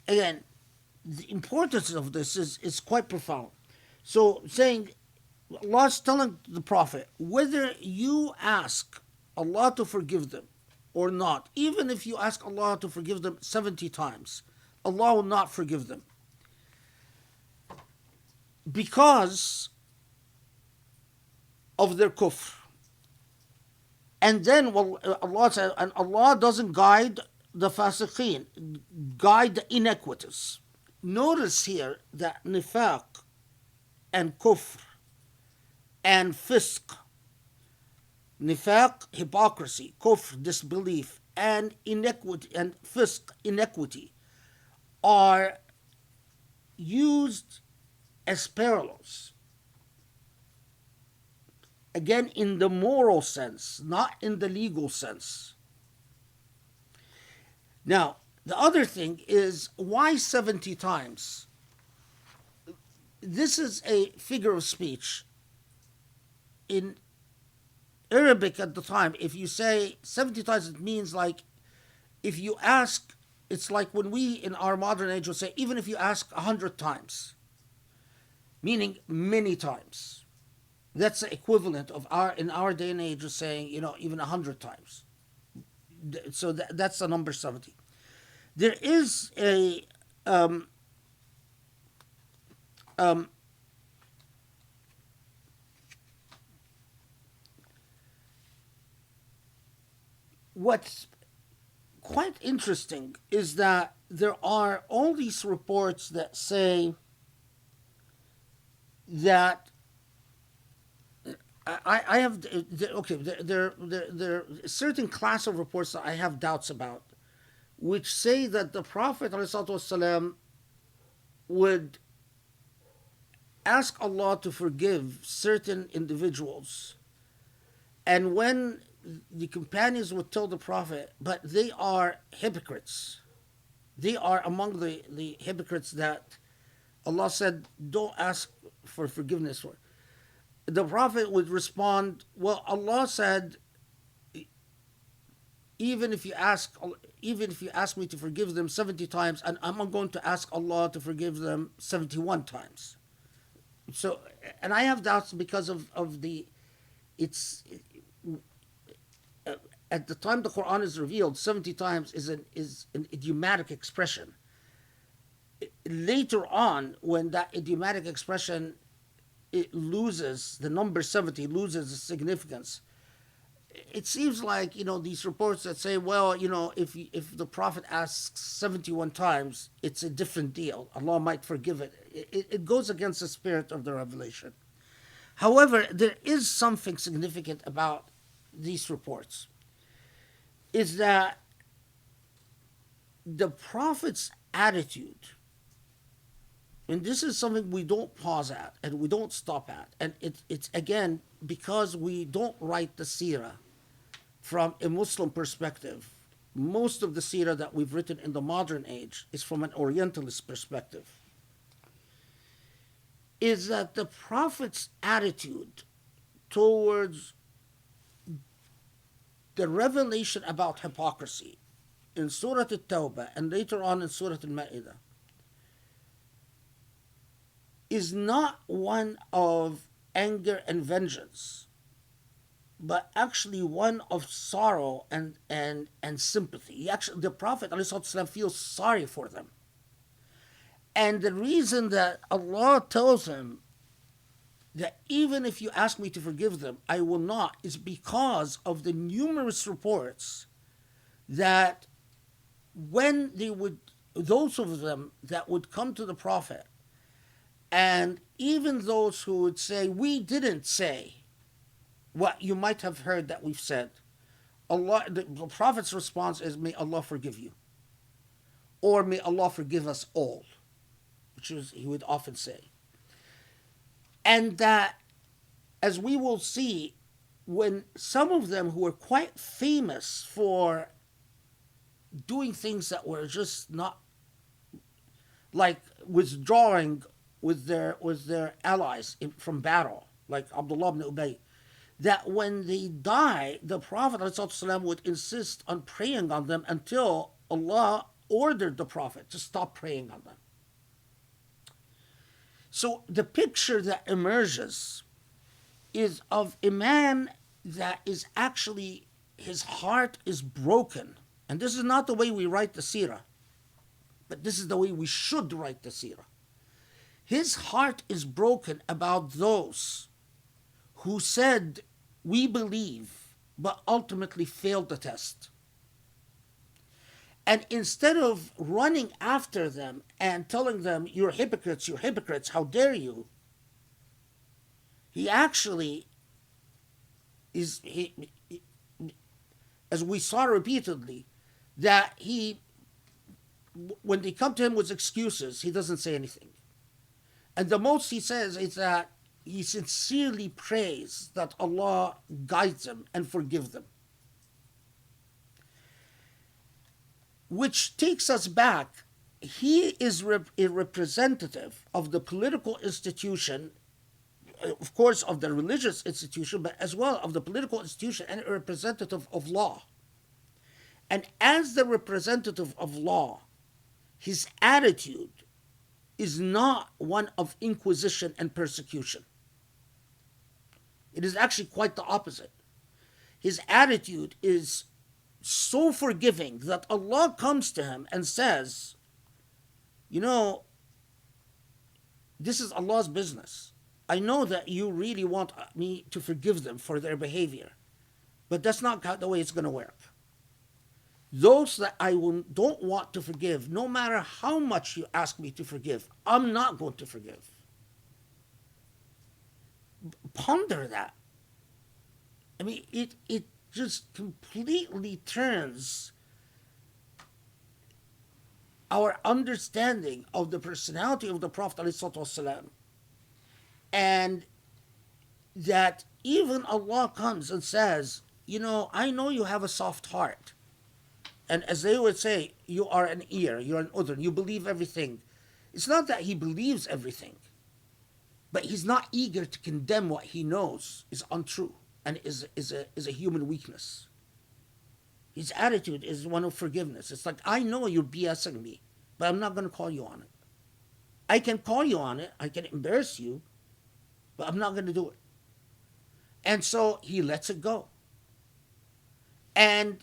again, the importance of this is quite profound. So, saying, Allah is telling the Prophet, whether you ask Allah to forgive them or not, even if you ask Allah to forgive them 70 times, Allah will not forgive them. Because of their kufr. And then Allah says, and Allah doesn't guide the fasiqeen, guide the inequitous. Notice here that nifaq and kufr and fisq, nifaq, hypocrisy, kufr, disbelief, and inequity and fisq, inequity, are used as parallels. Again, in the moral sense, not in the legal sense. Now, the other thing is, why 70 times? This is a figure of speech. In Arabic at the time, if you say 70 times, it means like, if you ask, it's like when we in our modern age will say, even if you ask 100 times, meaning many times. That's the equivalent of in our day and age of saying, even 100 times. So that's the number 70. There is a what's quite interesting is that there are all these reports that say that I have okay. There are a certain class of reports that I have doubts about, which say that the Prophet ﷺ would ask Allah to forgive certain individuals, and when the companions would tell the Prophet, but they are hypocrites. They are among the hypocrites that Allah said, don't ask for forgiveness for. The Prophet would respond, well, Allah said, even if you ask me to forgive them 70 times, and I'm going to ask Allah to forgive them 71 times. So, and I have doubts because of the, it's, at the time the Quran is revealed, 70 times is an idiomatic expression. Later on, when that idiomatic expression, it loses, the number 70 loses its significance. It seems like, these reports that say, well, if the Prophet asks 71 times, it's a different deal. Allah might forgive it. It goes against the spirit of the revelation. However, there is something significant about these reports. Is that the Prophet's attitude, and this is something we don't pause at and we don't stop at, and it's again because we don't write the seerah from a Muslim perspective. Most of the seerah that we've written in the modern age is from an Orientalist perspective. Is that the Prophet's attitude towards the revelation about hypocrisy in Surah al-Tawbah and later on in Surah al-Ma'idah is not one of anger and vengeance, but actually one of sorrow and sympathy. The Prophet ﷺ feels sorry for them. And the reason that Allah tells him that even if you ask me to forgive them, I will not, is because of the numerous reports that when those of them that would come to the Prophet, and even those who would say, we didn't say what you might have heard that we've said, the Prophet's response is, may Allah forgive you. Or may Allah forgive us all, which is, he would often say. And that, as we will see, when some of them who were quite famous for doing things that were just not, like withdrawing with their allies from battle, like Abdullah ibn Ubay, that when they die, the Prophet ﷺ would insist on praying on them until Allah ordered the Prophet to stop praying on them. So the picture that emerges is of a man that is actually, his heart is broken. And this is not the way we write the seerah, but this is the way we should write the seerah. His heart is broken about those who said, we believe, but ultimately failed the test. And instead of running after them and telling them, you're hypocrites, how dare you? He actually as we saw repeatedly, that when they come to him with excuses, he doesn't say anything. And the most he says is that he sincerely prays that Allah guides them and forgive them. Which takes us back. He is a representative of the political institution, of course, of the religious institution, but as well of the political institution, and a representative of law. And as the representative of law, his attitude is not one of inquisition and persecution. It is actually quite the opposite. His attitude is so forgiving that Allah comes to him and says, you know, this is Allah's business. I know that you really want me to forgive them for their behavior, but that's not the way it's going to work. Those that I don't want to forgive, no matter how much you ask me to forgive, I'm not going to forgive. Ponder that. I mean, it just completely turns our understanding of the personality of the Prophet ﷺ, and that even Allah comes and says, you know, I know you have a soft heart. And as they would say, you are an ear, you're an udhun, you believe everything. It's not that he believes everything, but he's not eager to condemn what he knows is untrue and is a human weakness. His attitude is one of forgiveness. It's like, I know you're BSing me, but I'm not going to call you on it. I can call you on it, I can embarrass you, but I'm not going to do it. And so he lets it go. And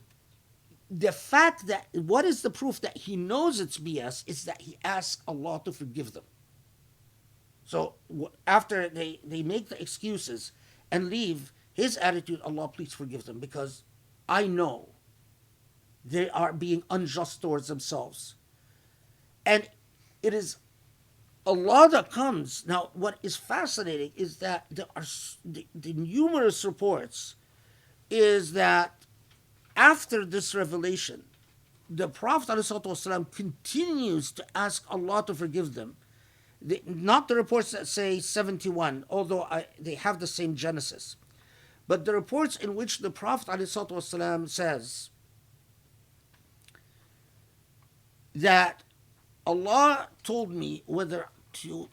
the fact that, what is the proof that he knows it's BS is that he asks Allah to forgive them. So after they make the excuses and leave, his attitude, Allah, please forgive them, because I know they are being unjust towards themselves. And it is Allah that comes. Now, what is fascinating is that there are the numerous reports is that after this revelation, the Prophet ﷺ continues to ask Allah to forgive them. Not the reports that say 71, although they have the same genesis, but the reports in which the Prophet ﷺ says that Allah told me whether you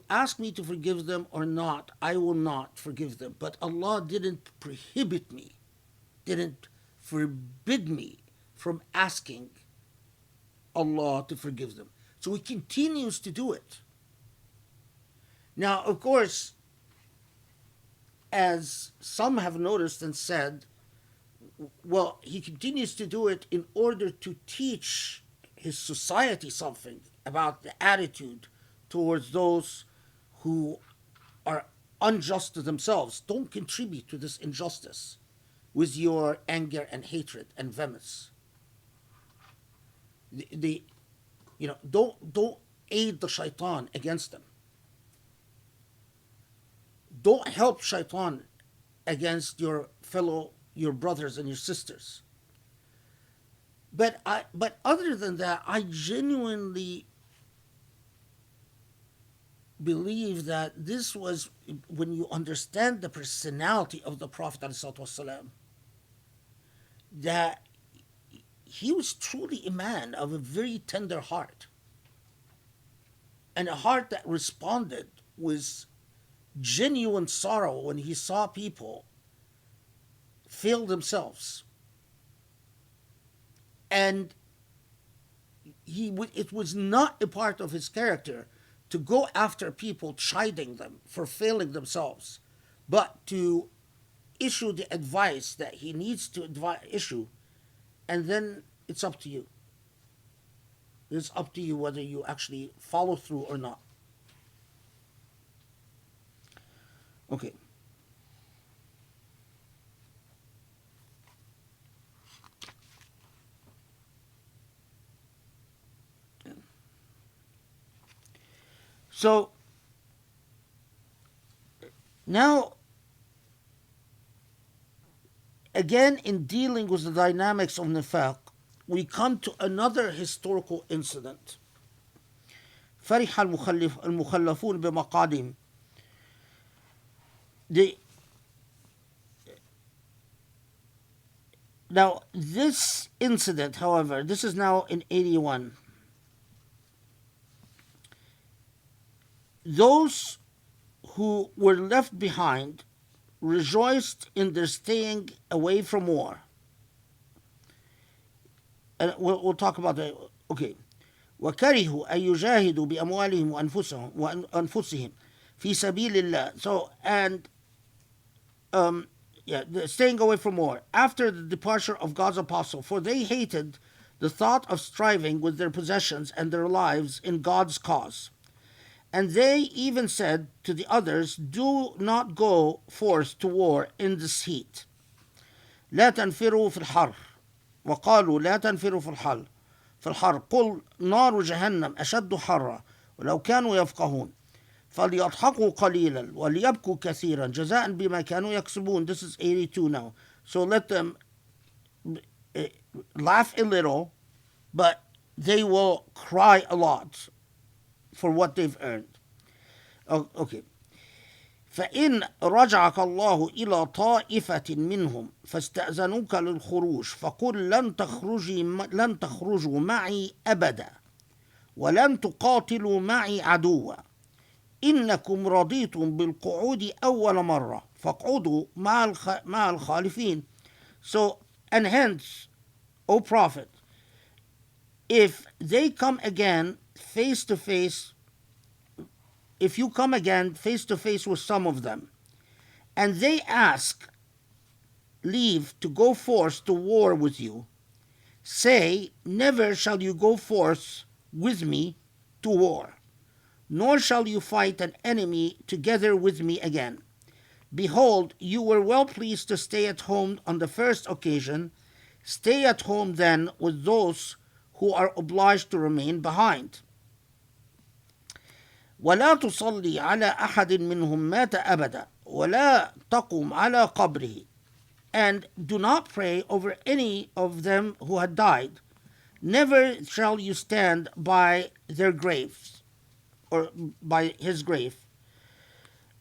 ask me to forgive them or not, I will not forgive them. But Allah didn't prohibit me, didn't forbid me from asking Allah to forgive them. So he continues to do it. Now, of course, as some have noticed and said, well, he continues to do it in order to teach his society something about the attitude towards those who are unjust to themselves. Don't contribute to this injustice with your anger and hatred and vehemence. Don't aid the shaitan against them. Don't help shaitan against your brothers and your sisters. But other than that, I genuinely believe that this was, when you understand the personality of the Prophet ﷺ, that he was truly a man of a very tender heart, and a heart that responded with genuine sorrow when he saw people fail themselves. And it was not a part of his character to go after people, chiding them for failing themselves, but to issue the advice that he needs to issue, and then it's up to you. It's up to you whether you actually follow through or not. Okay. So now, again, in dealing with the dynamics of nifaq, we come to another historical incident. فرح المخلفون بمقادم. Now, this incident, however, this is now in 81. Those who were left behind rejoiced in their staying away from war. And we'll talk about that. Okay. وكرهوا أن يجاهدوا بأموالهم وأنفسهم في سبيل الله. So, and staying away from war after the departure of God's apostle, for they hated the thought of striving with their possessions and their lives in God's cause. And they even said to the others, do not go forth to war in this heat. لا تنفروا في الحر. وقالوا لا تنفروا في الحر قل نار جهنم أشد حرا ولو كانوا يفقهون فليضحكوا قليلا وليبكوا كثيرا جزاء بما كانوا يكسبون. This is 82 now. So let them laugh a little, but they will cry a lot for what they've earned. Okay. فإن رجعك الله إلى طائفة منهم فاستأذنوك للخروج فقل لن تخرجوا معي أبدا ولن تقاتلوا معي عدوا إنكم رضيتم بالقعود أول مرة فاقعدوا مع الخالفين. So, and hence, O Prophet, if they come again face to face, if you come again face to face with some of them, and they ask leave to go forth to war with you, say, never shall you go forth with me to war, nor shall you fight an enemy together with me again. Behold, you were well pleased to stay at home on the first occasion. Stay at home then with those who are obliged to remain behind. ولا تصلي على أحد منهم مات أبدا ولا تقم على قبره. And do not pray over any of them who had died. Never shall you stand by their graves, or by his grave.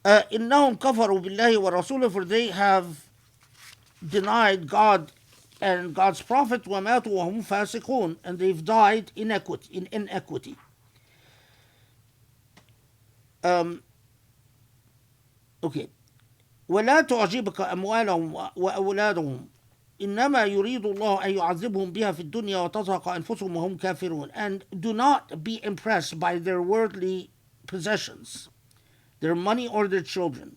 إنهم كفروا بالله ورسوله, for they have denied God and God's prophet, وماتوا وهم فاسقون, and they've died in inequity. Okay. ولا تعجبك أموالهم وأولادهم إنما يريد الله أن يعذبهم بها في الدنيا وتزهق أنفسهم وهم كافرون. And do not be impressed by their worldly possessions, their money or their children,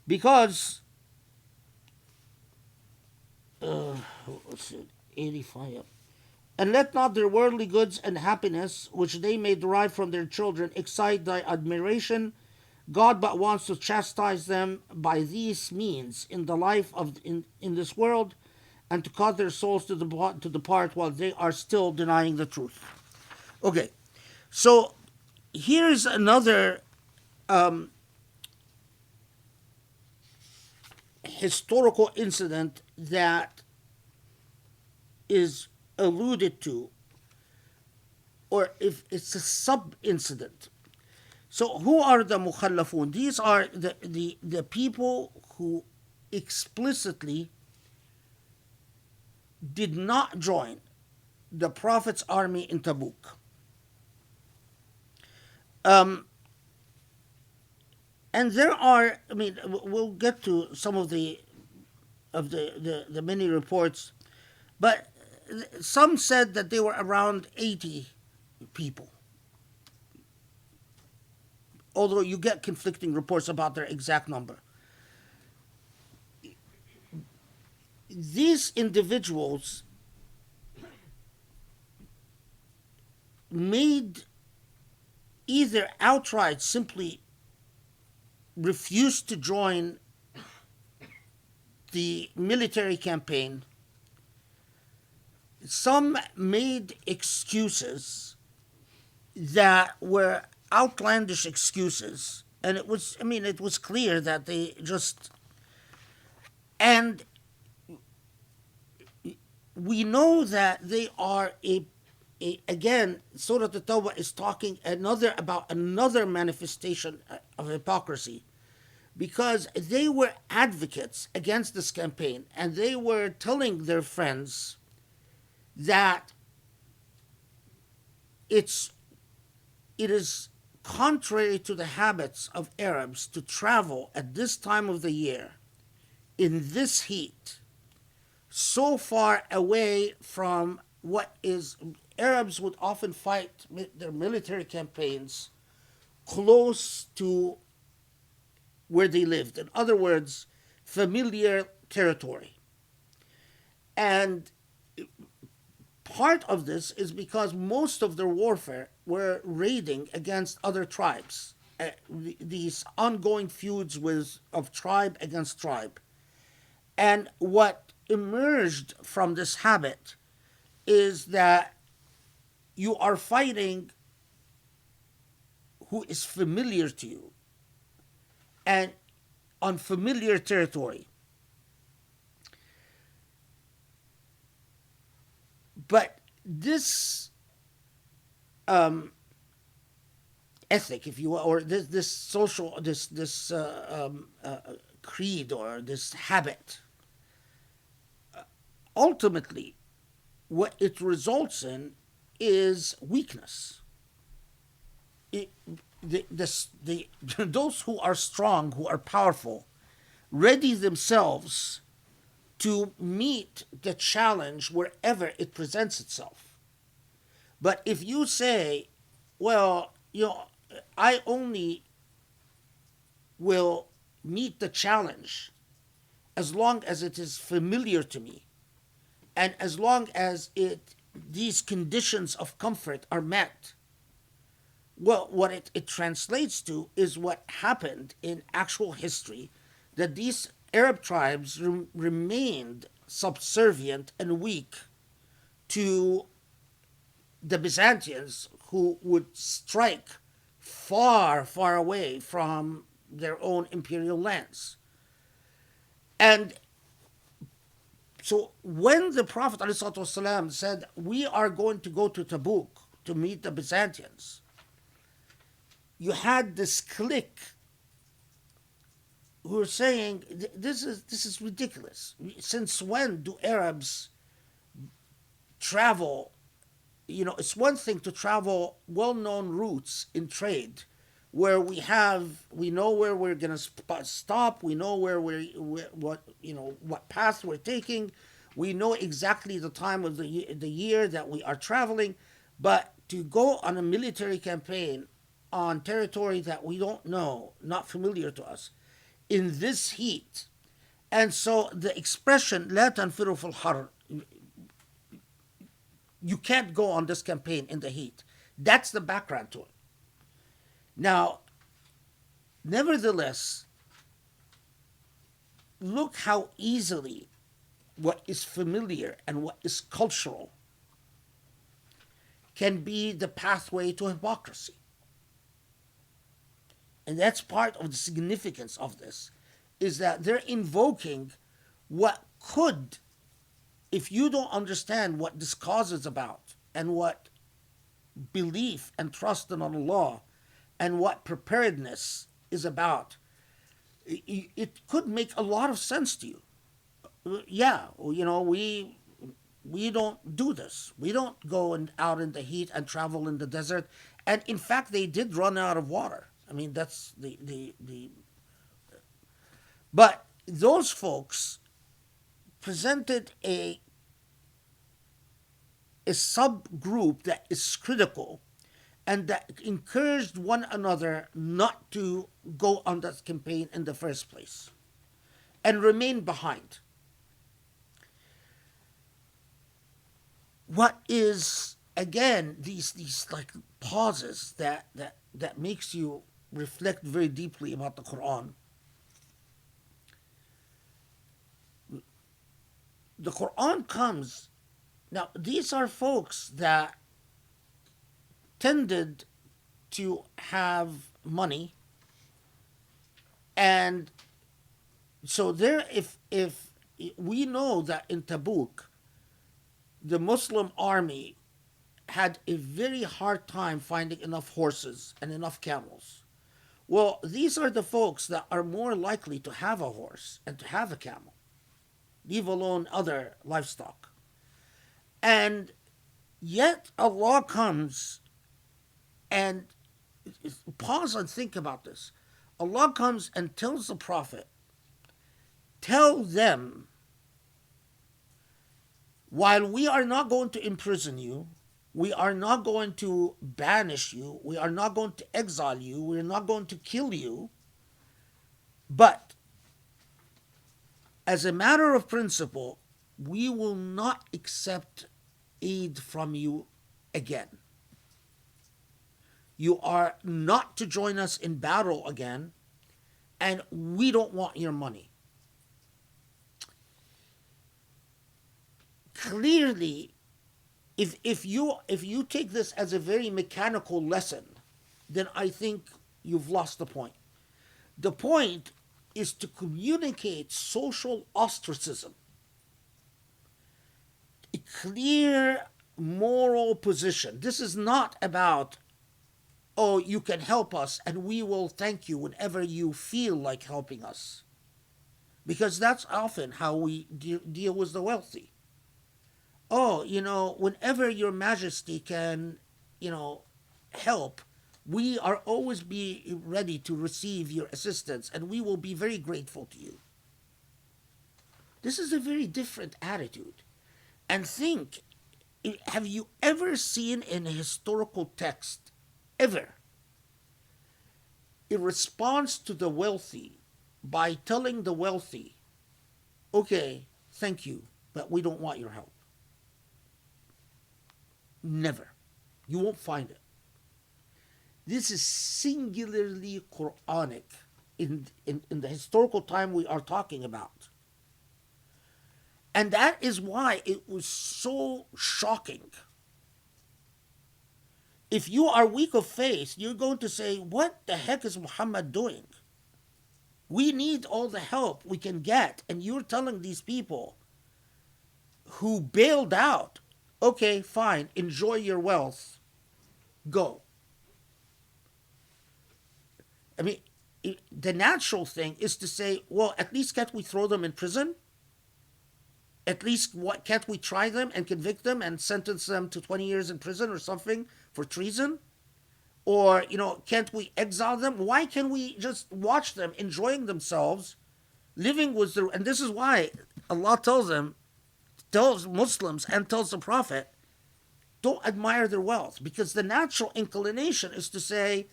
because 85. And let not their worldly goods and happiness, which they may derive from their children, excite thy admiration. God but wants to chastise them by these means in the life of in this world, and to cause their souls to depart while they are still denying the truth. Okay, so here's another historical incident that is alluded to, or if it's a sub-incident. So who are the mukhallafun? These are the people who explicitly did not join the Prophet's army in Tabuk. And there are, I mean, we'll get to some of the many reports, but some said that they were around 80 people, although you get conflicting reports about their exact number. These individuals made either outright simply refused to join the military campaign. Some made excuses that were outlandish excuses, and it was clear that they just, and we know that they are again, Surah al-Tawbah is talking about another manifestation of hypocrisy, because they were advocates against this campaign, and they were telling their friends that it is contrary to the habits of Arabs to travel at this time of the year in this heat so far away from what is. Arabs would often fight their military campaigns close to where they lived. In other words, familiar territory. And part of this is because most of their warfare were raiding against other tribes, these ongoing feuds of tribe against tribe. And what emerged from this habit is that you are fighting who is familiar to you and on familiar territory. But this ethic, if you will, or this social, this creed or this habit, ultimately, what it results in is weakness. Those who are strong, who are powerful, ready themselves to meet the challenge wherever it presents itself. But if you say, well, I only will meet the challenge as long as it is familiar to me, and as long as these conditions of comfort are met, well, what it translates to is what happened in actual history, that these Arab tribes remained subservient and weak to the Byzantines, who would strike far, far away from their own imperial lands. And so when the Prophet ﷺ said, we are going to go to Tabuk to meet the Byzantines, you had this clique who were saying, this is ridiculous. Since when do Arabs travel? It's one thing to travel well-known routes in trade, where we know where we're going to stop, we know what path we're taking, we know exactly the time of the year that we are traveling. But to go on a military campaign on territory that we don't know, not familiar to us, in this heat. And so the expression لا تنفروا في الحر, you can't go on this campaign in the heat. That's the background to it. Now, nevertheless, look how easily what is familiar and what is cultural can be the pathway to hypocrisy. And that's part of the significance of this, is that they're invoking what could, if you don't understand what this cause is about, and what belief and trust in Allah, and what preparedness is about, it could make a lot of sense to you. Yeah, we don't do this. We don't go out in the heat and travel in the desert. And in fact, they did run out of water. I mean, that's the but those folks presented a subgroup that is critical, and that encouraged one another not to go on that campaign in the first place and remain behind. What is, again, these like pauses that makes you reflect very deeply about the Quran. The Quran comes, now these are folks that tended to have money, and so if we know that in Tabuk the Muslim army had a very hard time finding enough horses and enough camels. Well, these are the folks that are more likely to have a horse and to have a camel, leave alone other livestock. And yet Allah comes and pause and think about this. Allah comes and tells the Prophet, tell them, while we are not going to imprison you, we are not going to banish you, we are not going to exile you, we are not going to kill you, but as a matter of principle, we will not accept aid from you again. You are not to join us in battle again, and we don't want your money. Clearly, if you take this as a very mechanical lesson, then I think you've lost the point. The point is to communicate social ostracism, a clear moral position. This is not about, oh, you can help us and we will thank you whenever you feel like helping us. Because that's often how we deal with the wealthy. Oh, whenever your majesty can, help, we are always be ready to receive your assistance and we will be very grateful to you. This is a very different attitude. And think, have you ever seen in a historical text, ever, a response to the wealthy by telling the wealthy, okay, thank you, but we don't want your help? Never. You won't find it. This is singularly Quranic in the historical time we are talking about. And that is why it was so shocking. If you are weak of faith, you're going to say, what the heck is Muhammad doing? We need all the help we can get. And you're telling these people who bailed out, okay, fine, enjoy your wealth, go. I mean, the natural thing is to say, well, at least can't we throw them in prison? At least can't we try them and convict them and sentence them to 20 years in prison or something for treason? Or, can't we exile them? Why can't we just watch them enjoying themselves, living with their... And this is why Allah tells Muslims and tells the Prophet, don't admire their wealth. Because the natural inclination is to say,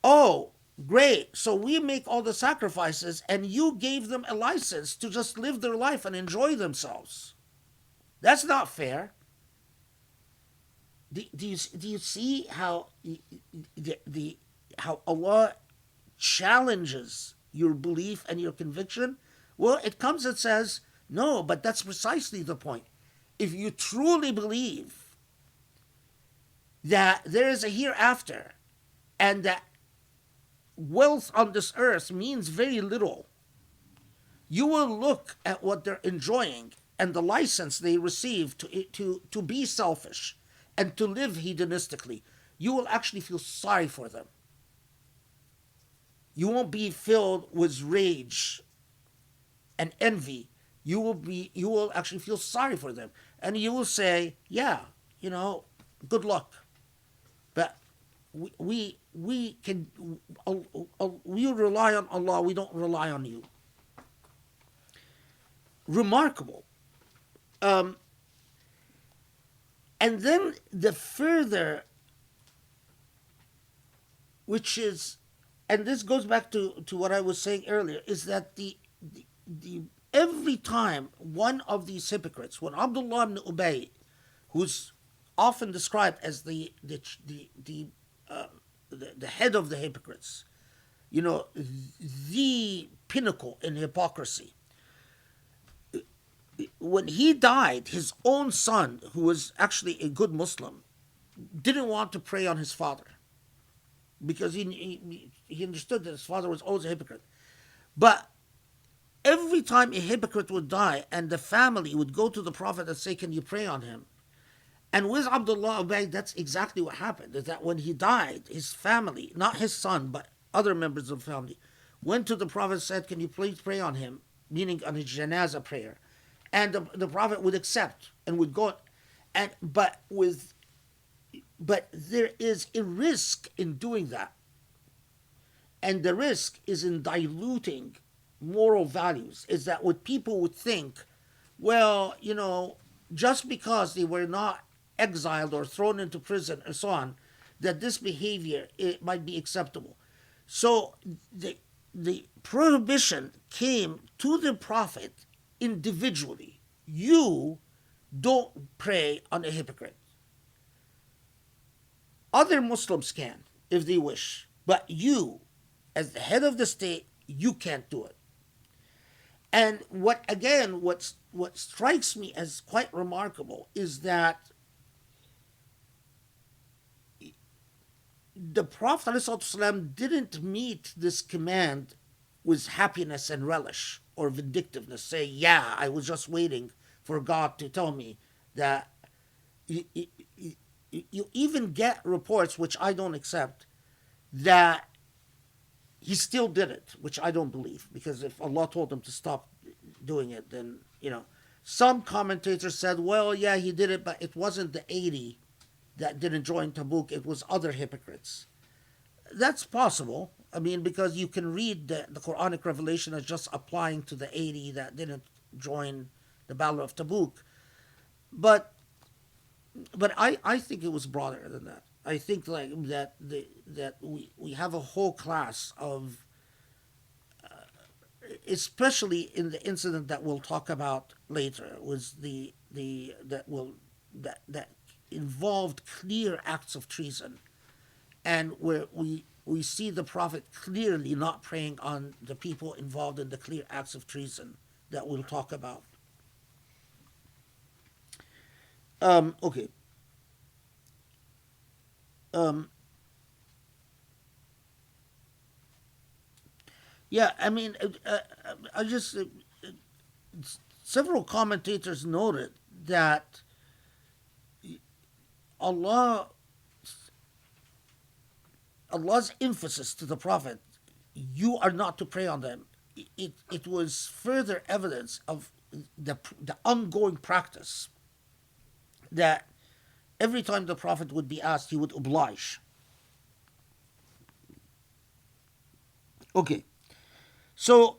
oh, great, so we make all the sacrifices and you gave them a license to just live their life and enjoy themselves. That's not fair. Do you see how how Allah challenges your belief and your conviction? Well, it comes and says, no, but that's precisely the point. If you truly believe that there is a hereafter and that wealth on this earth means very little, you will look at what they're enjoying and the license they receive to be selfish and to live hedonistically. You will actually feel sorry for them. You won't be filled with rage and envy. You will actually feel sorry for them. And you will say, yeah, good luck. But we rely on Allah, we don't rely on you. Remarkable. And then the further, which is, and this goes back to what I was saying earlier, is that the every time one of these hypocrites, when Abdullah ibn Ubay, who's often described as the head of the hypocrites, the pinnacle in hypocrisy, when he died, his own son, who was actually a good Muslim, didn't want to pray on his father because he understood that his father was always a hypocrite. But every time a hypocrite would die and the family would go to the Prophet and say, can you pray on him? And with Abdullah Ubay, that's exactly what happened. Is that when he died, his family, not his son, but other members of the family, went to the Prophet and said, can you please pray on him? Meaning on his janazah prayer. And the Prophet would accept and would go. But there is a risk in doing that. And the risk is in diluting moral values. Is that what people would think, well, just because they were not exiled or thrown into prison and so on, that this behavior it might be acceptable. So the prohibition came to the Prophet individually. You don't pray on a hypocrite. Other Muslims can, if they wish. But you, as the head of the state, you can't do it. And what strikes me as quite remarkable is that the Prophet ﷺ didn't meet this command with happiness and relish or vindictiveness, say, yeah, I was just waiting for God to tell me that. You even get reports, which I don't accept, that he still did it, which I don't believe, because if Allah told him to stop doing it, then, some commentators said, well, yeah, he did it, but it wasn't the 80 that didn't join Tabuk, it was other hypocrites. That's possible. I mean, because you can read the Quranic revelation as just applying to the 80 that didn't join the Battle of Tabuk. But I think it was broader than that. I think like that we have a whole class of, especially in the incident that we'll talk about later, was that involved clear acts of treason, and where we see the Prophet clearly not praying on the people involved in the clear acts of treason that we'll talk about. Okay. Yeah, I mean, I just several commentators noted that Allah's emphasis to the Prophet, you are not to pray on them. It was further evidence of the ongoing practice that every time the Prophet would be asked, he would oblige. Okay, so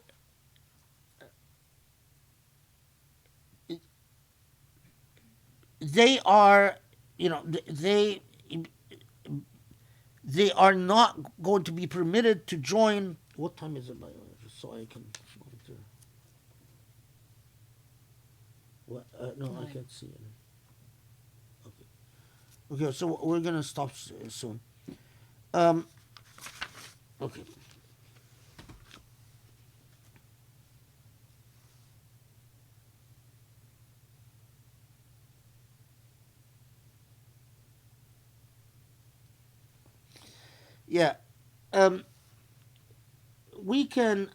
they are, they are not going to be permitted to join. What time is it, by the way? Just so I can monitor. What? No, I can't see it. Okay, so we're gonna stop soon. Okay. Yeah, we can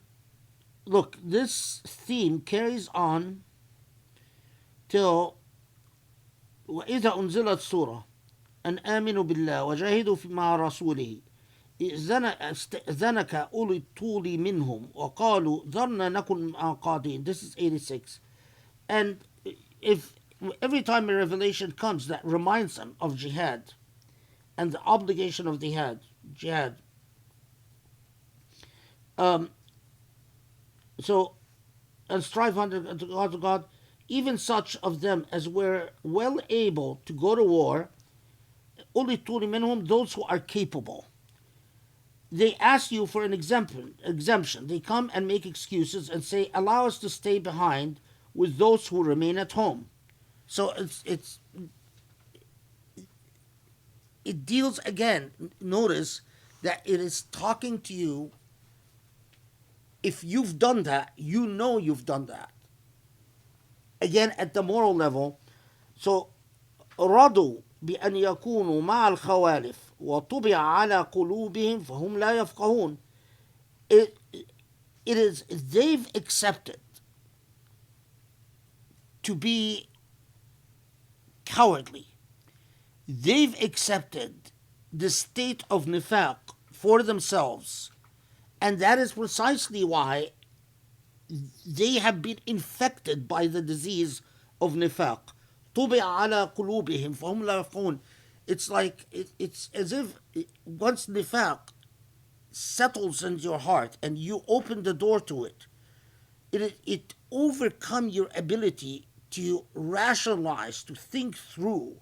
look. This theme carries on till وإذا أنزلت سورة أن آمنوا بالله وجاهدوا مع رسوله استأذنك أولي الطول منهم وقالوا ذرنا نكن مع القاعدين. This is 86. And if every time a revelation comes that reminds them of jihad and the obligation of jihad, so and strive unto God, even such of them as were well able to go to war, أولي الطول منهم, those who are capable. They ask you for an exemption. They come and make excuses and say, allow us to stay behind with those who remain at home. So it deals again, notice that it is talking to you. If you've done that, you know you've done that. Again, at the moral level, so رضوا بأن يكونوا مع الخوالف وطبع على قلوبهم فهم لا يفقهون. they've accepted to be cowardly. They've accepted the state of nifaq for themselves, and that is precisely why they have been infected by the disease of nifaq. طُبِعَ عَلَى قُلُوبِهِمْ فَهُمْ لَا يَفْقَهُونَ. It's like, it's as if once nifaq settles into your heart and you open the door to it, it overcomes your ability to rationalize, to think through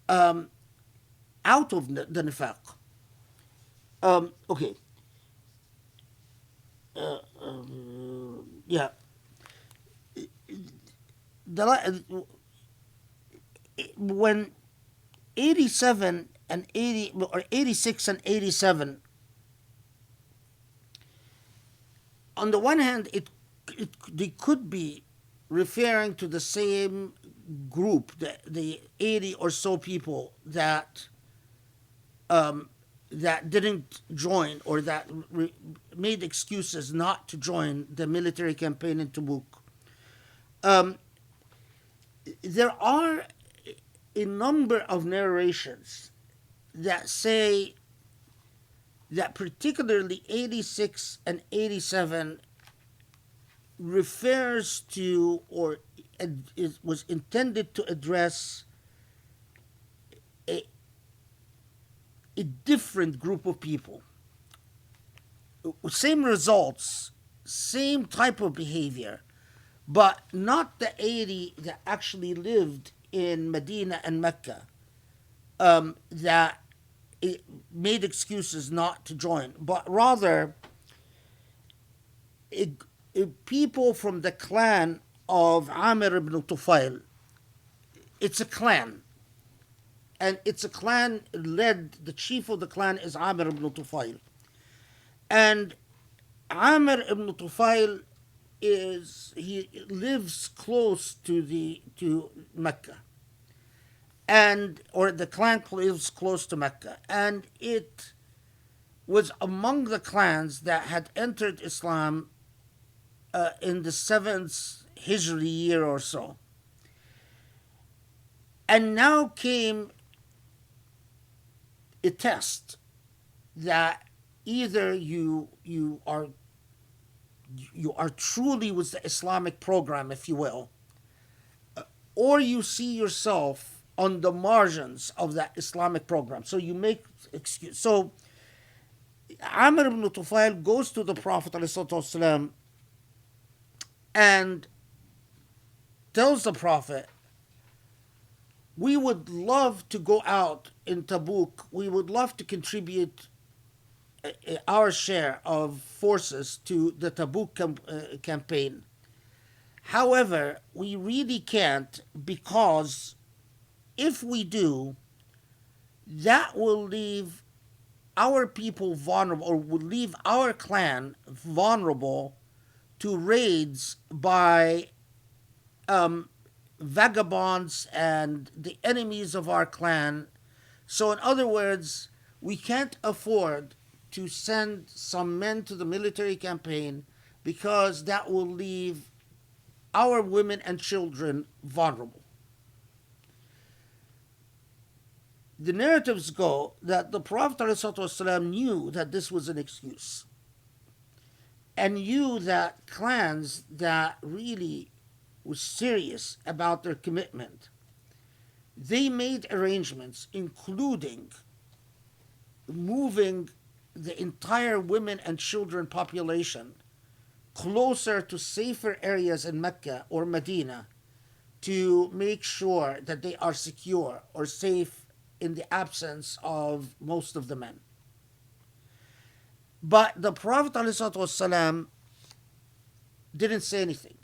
out of the nifaq. Okay. Yeah. When 87 and 80 or 86 and 87, on the one hand, they could be referring to the same group, the 80 or so people that didn't join, or that made excuses not to join the military campaign in Tabuk. There are a number of narrations that say that particularly 86 and 87 refers to, or it was intended to address, a different group of people. Same results, same type of behavior, but not the 80 that actually lived in Medina and Mecca, that made excuses not to join, but rather people from the clan of Amir ibn Tufail. It's a clan, and it's a clan led, the chief of the clan is Amir ibn Tufail. And Amir ibn Tufail he lives close to Mecca, or the clan lives close to Mecca, and it was among the clans that had entered Islam in the 7th Hijri year or so. And now came a test that either you are truly with the Islamic program, if you will, or you see yourself on the margins of that Islamic program. So you make excuse. So Amr ibn Tufail goes to the Prophet ﷺ and tells the Prophet, we would love to go out in Tabuk. We would love to contribute our share of forces to the Tabuk campaign. However, we really can't, because if we do, that will leave our people vulnerable, or will leave our clan vulnerable to raids by vagabonds and the enemies of our clan. So in other words, we can't afford to send some men to the military campaign, because that will leave our women and children vulnerable. The narratives go that the Prophet ﷺ knew that this was an excuse, and knew that clans that really were serious about their commitment, they made arrangements, including moving the entire women and children population closer to safer areas in Mecca or Medina, to make sure that they are secure or safe in the absence of most of the men. But the Prophet ﷺ didn't say anything,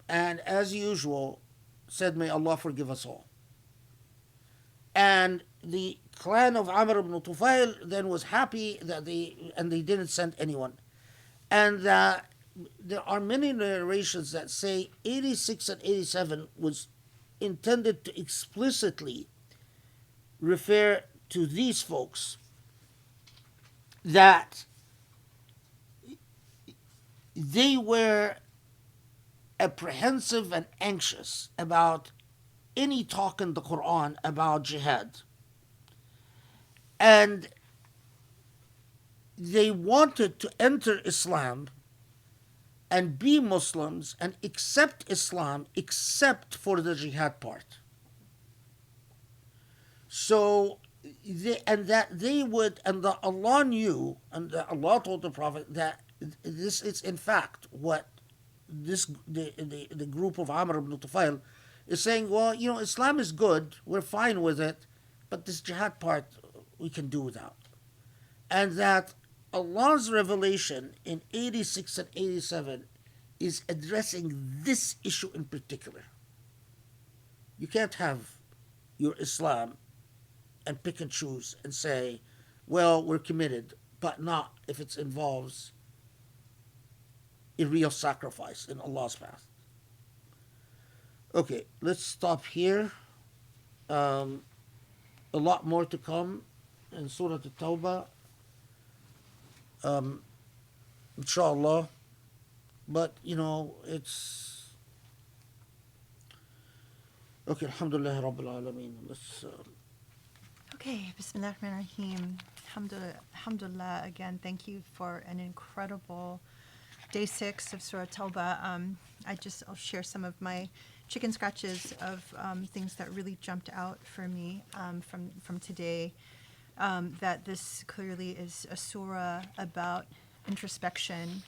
and as usual said, may Allah forgive us all. And the clan of Amr ibn Tufail then was happy that they didn't send anyone. And there are many narrations that say 86 and 87 was intended to explicitly refer to these folks, that they were apprehensive and anxious about any talk in the Quran about jihad. And they wanted to enter Islam and be Muslims and accept Islam except for the jihad part. So they would, and Allah knew, and Allah told the Prophet that this is in fact what the group of Amr ibn Tufail is saying. Well, Islam is good, we're fine with it, but this jihad part we can do without. And that Allah's revelation in 86 and 87 is addressing this issue in particular. You can't have your Islam and pick and choose and say, well, we're committed, but not if it involves a real sacrifice in Allah's path. Okay, let's stop here. A lot more to come in Surah al-Tawbah, inshallah. But, it's... Okay, alhamdulillah rabbil alameen. Let's... Okay, Bismillah ar-Rahman ar-Rahim. Alhamdulillah, again, thank you for an incredible day 6 of Surah Tawbah. I'll share some of my chicken scratches of things that really jumped out for me from today. That this clearly is a surah about introspection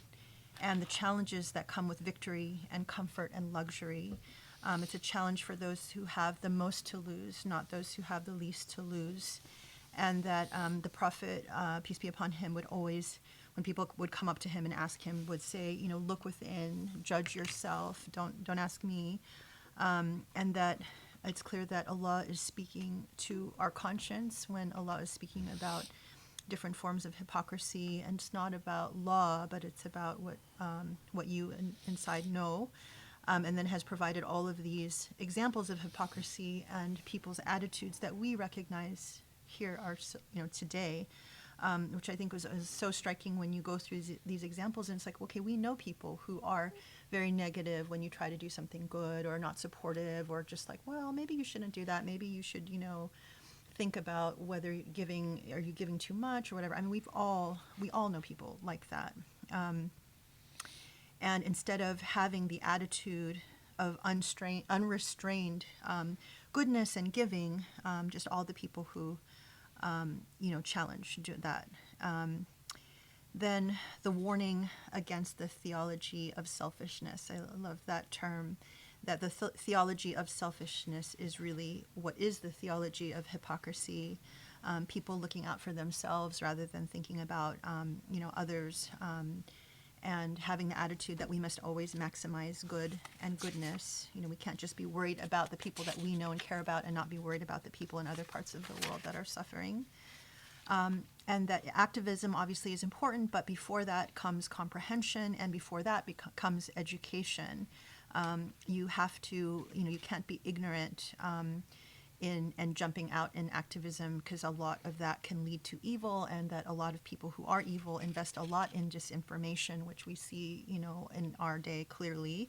and the challenges that come with victory and comfort and luxury. It's a challenge for those who have the most to lose, not those who have the least to lose. And that the Prophet, peace be upon him, would always, when people would come up to him and ask him, would say, look within, judge yourself, don't ask me. And that it's clear that Allah is speaking to our conscience when Allah is speaking about different forms of hypocrisy. And it's not about law, but it's about what you inside know. And then has provided all of these examples of hypocrisy and people's attitudes that we recognize here are today, which I think was so striking when you go through these examples. And it's like, okay, we know people who are very negative when you try to do something good, or not supportive, or just like, well, maybe you shouldn't do that. Maybe you should, think about whether are you giving too much or whatever. I mean, we all know people like that. And instead of having the attitude of unrestrained goodness and giving, just all the people who, challenge that. Then the warning against the theology of selfishness. I love that term, that the theology of selfishness is really what is the theology of hypocrisy. People looking out for themselves rather than thinking about, others. And having the attitude that we must always maximize good and goodness. We can't just be worried about the people that we know and care about and not be worried about the people in other parts of the world that are suffering. And that activism obviously is important, but before that comes comprehension, and before that comes education. You have to, you can't be ignorant and jumping out in activism, because a lot of that can lead to evil, and that a lot of people who are evil invest a lot in disinformation, which we see, in our day clearly.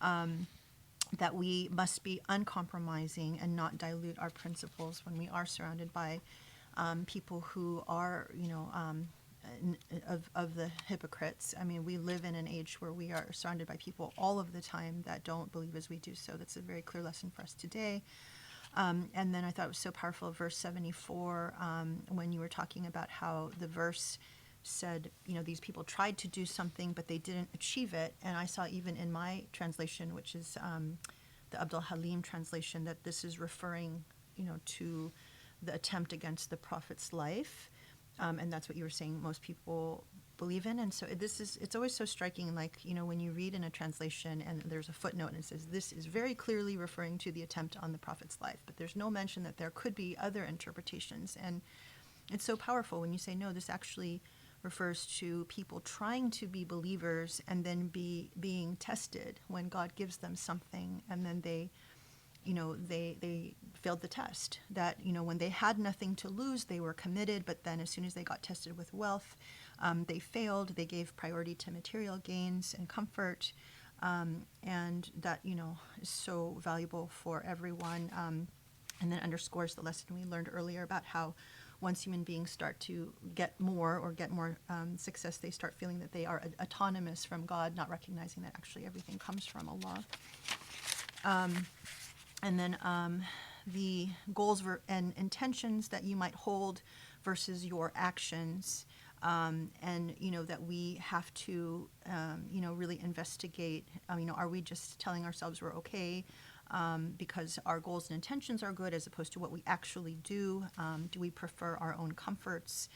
That we must be uncompromising and not dilute our principles when we are surrounded by people who are, of the hypocrites. I mean, we live in an age where we are surrounded by people all of the time that don't believe as we do. So that's a very clear lesson for us today. And then I thought it was so powerful, verse 74, when you were talking about how the verse said, these people tried to do something, but they didn't achieve it. And I saw even in my translation, which is the Abdul Halim translation, that this is referring, to the attempt against the Prophet's life. And that's what you were saying most people believe in. And so it's always so striking, like, when you read in a translation and there's a footnote and it says this is very clearly referring to the attempt on the Prophet's life, but there's no mention that there could be other interpretations. And it's so powerful when you say, no, this actually refers to people trying to be believers and then being tested when God gives them something, and then they failed the test. That, when they had nothing to lose, they were committed, but then as soon as they got tested with wealth, they failed. They gave priority to material gains and comfort, and that, is so valuable for everyone. And then underscores the lesson we learned earlier about how once human beings start to get more success, they start feeling that they are autonomous from God, not recognizing that actually everything comes from Allah. And then the goals and intentions that you might hold versus your actions. And, that we have to, really investigate, are we just telling ourselves we're okay because our goals and intentions are good as opposed to what we actually do? Do we prefer our own comforts?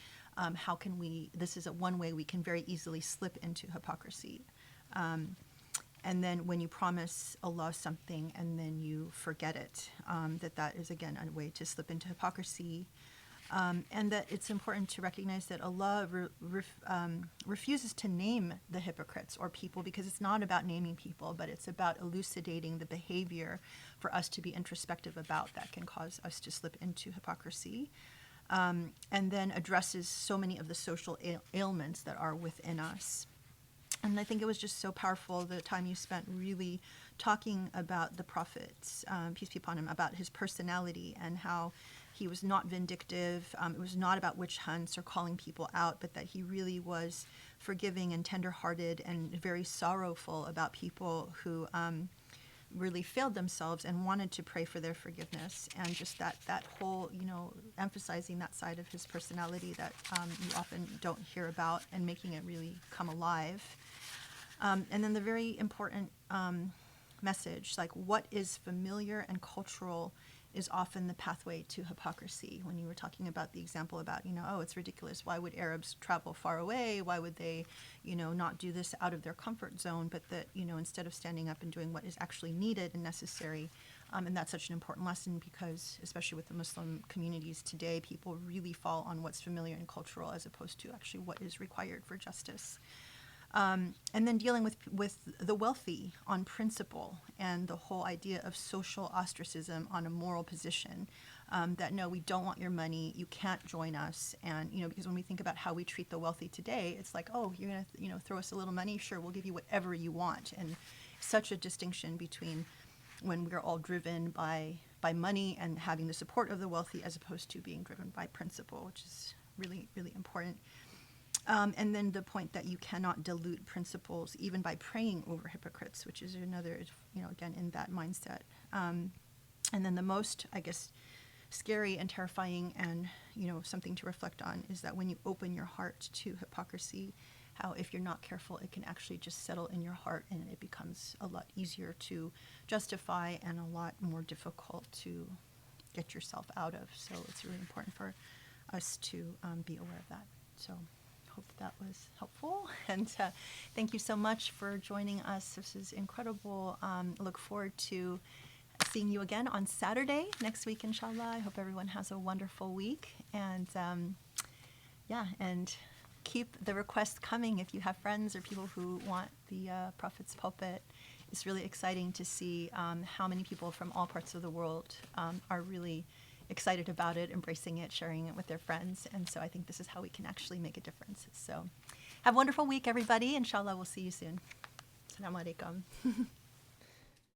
How can we, this is one way we can very easily slip into hypocrisy. And then when you promise Allah something and then you forget it, that is, again, a way to slip into hypocrisy. And that it's important to recognize that Allah refuses to name the hypocrites or people, because it's not about naming people, but it's about elucidating the behavior for us to be introspective about that can cause us to slip into hypocrisy. And then addresses so many of the social ailments that are within us. And I think it was just so powerful, the time you spent really talking about the Prophet, peace be upon him, about his personality and how he was not vindictive. It was not about witch hunts or calling people out, but that he really was forgiving and tenderhearted and very sorrowful about people who really failed themselves and wanted to pray for their forgiveness. And just that whole, emphasizing that side of his personality that you often don't hear about and making it really come alive. And then the very important message, like what is familiar and cultural is often the pathway to hypocrisy. When you were talking about the example about, it's ridiculous. Why would Arabs travel far away? Why would they, not do this out of their comfort zone? But that, instead of standing up and doing what is actually needed and necessary, and that's such an important lesson because, especially with the Muslim communities today, people really fall on what's familiar and cultural as opposed to actually what is required for justice. And then dealing with the wealthy on principle and the whole idea of social ostracism on a moral position, that no, we don't want your money, you can't join us. And, because when we think about how we treat the wealthy today, it's like, oh, you're going to, throw us a little money? Sure, we'll give you whatever you want. And such a distinction between when we're all driven by money and having the support of the wealthy as opposed to being driven by principle, which is really, really important. And then the point that you cannot dilute principles even by praying over hypocrites, which is another, again, in that mindset. And then the most, I guess, scary and terrifying and, something to reflect on is that when you open your heart to hypocrisy, how if you're not careful, it can actually just settle in your heart and it becomes a lot easier to justify and a lot more difficult to get yourself out of. So it's really important for us to be aware of that. So hope that was helpful. And thank you so much for joining us. This is incredible. Look forward to seeing you again on Saturday next week, inshallah. I hope everyone has a wonderful week. And and keep the requests coming if you have friends or people who want the Prophet's pulpit. It's really exciting to see how many people from all parts of the world are really excited about it, embracing it, sharing it with their friends. And so I think this is how we can actually make a difference. So have a wonderful week, everybody. Inshallah, we'll see you soon. Assalamu alaikum.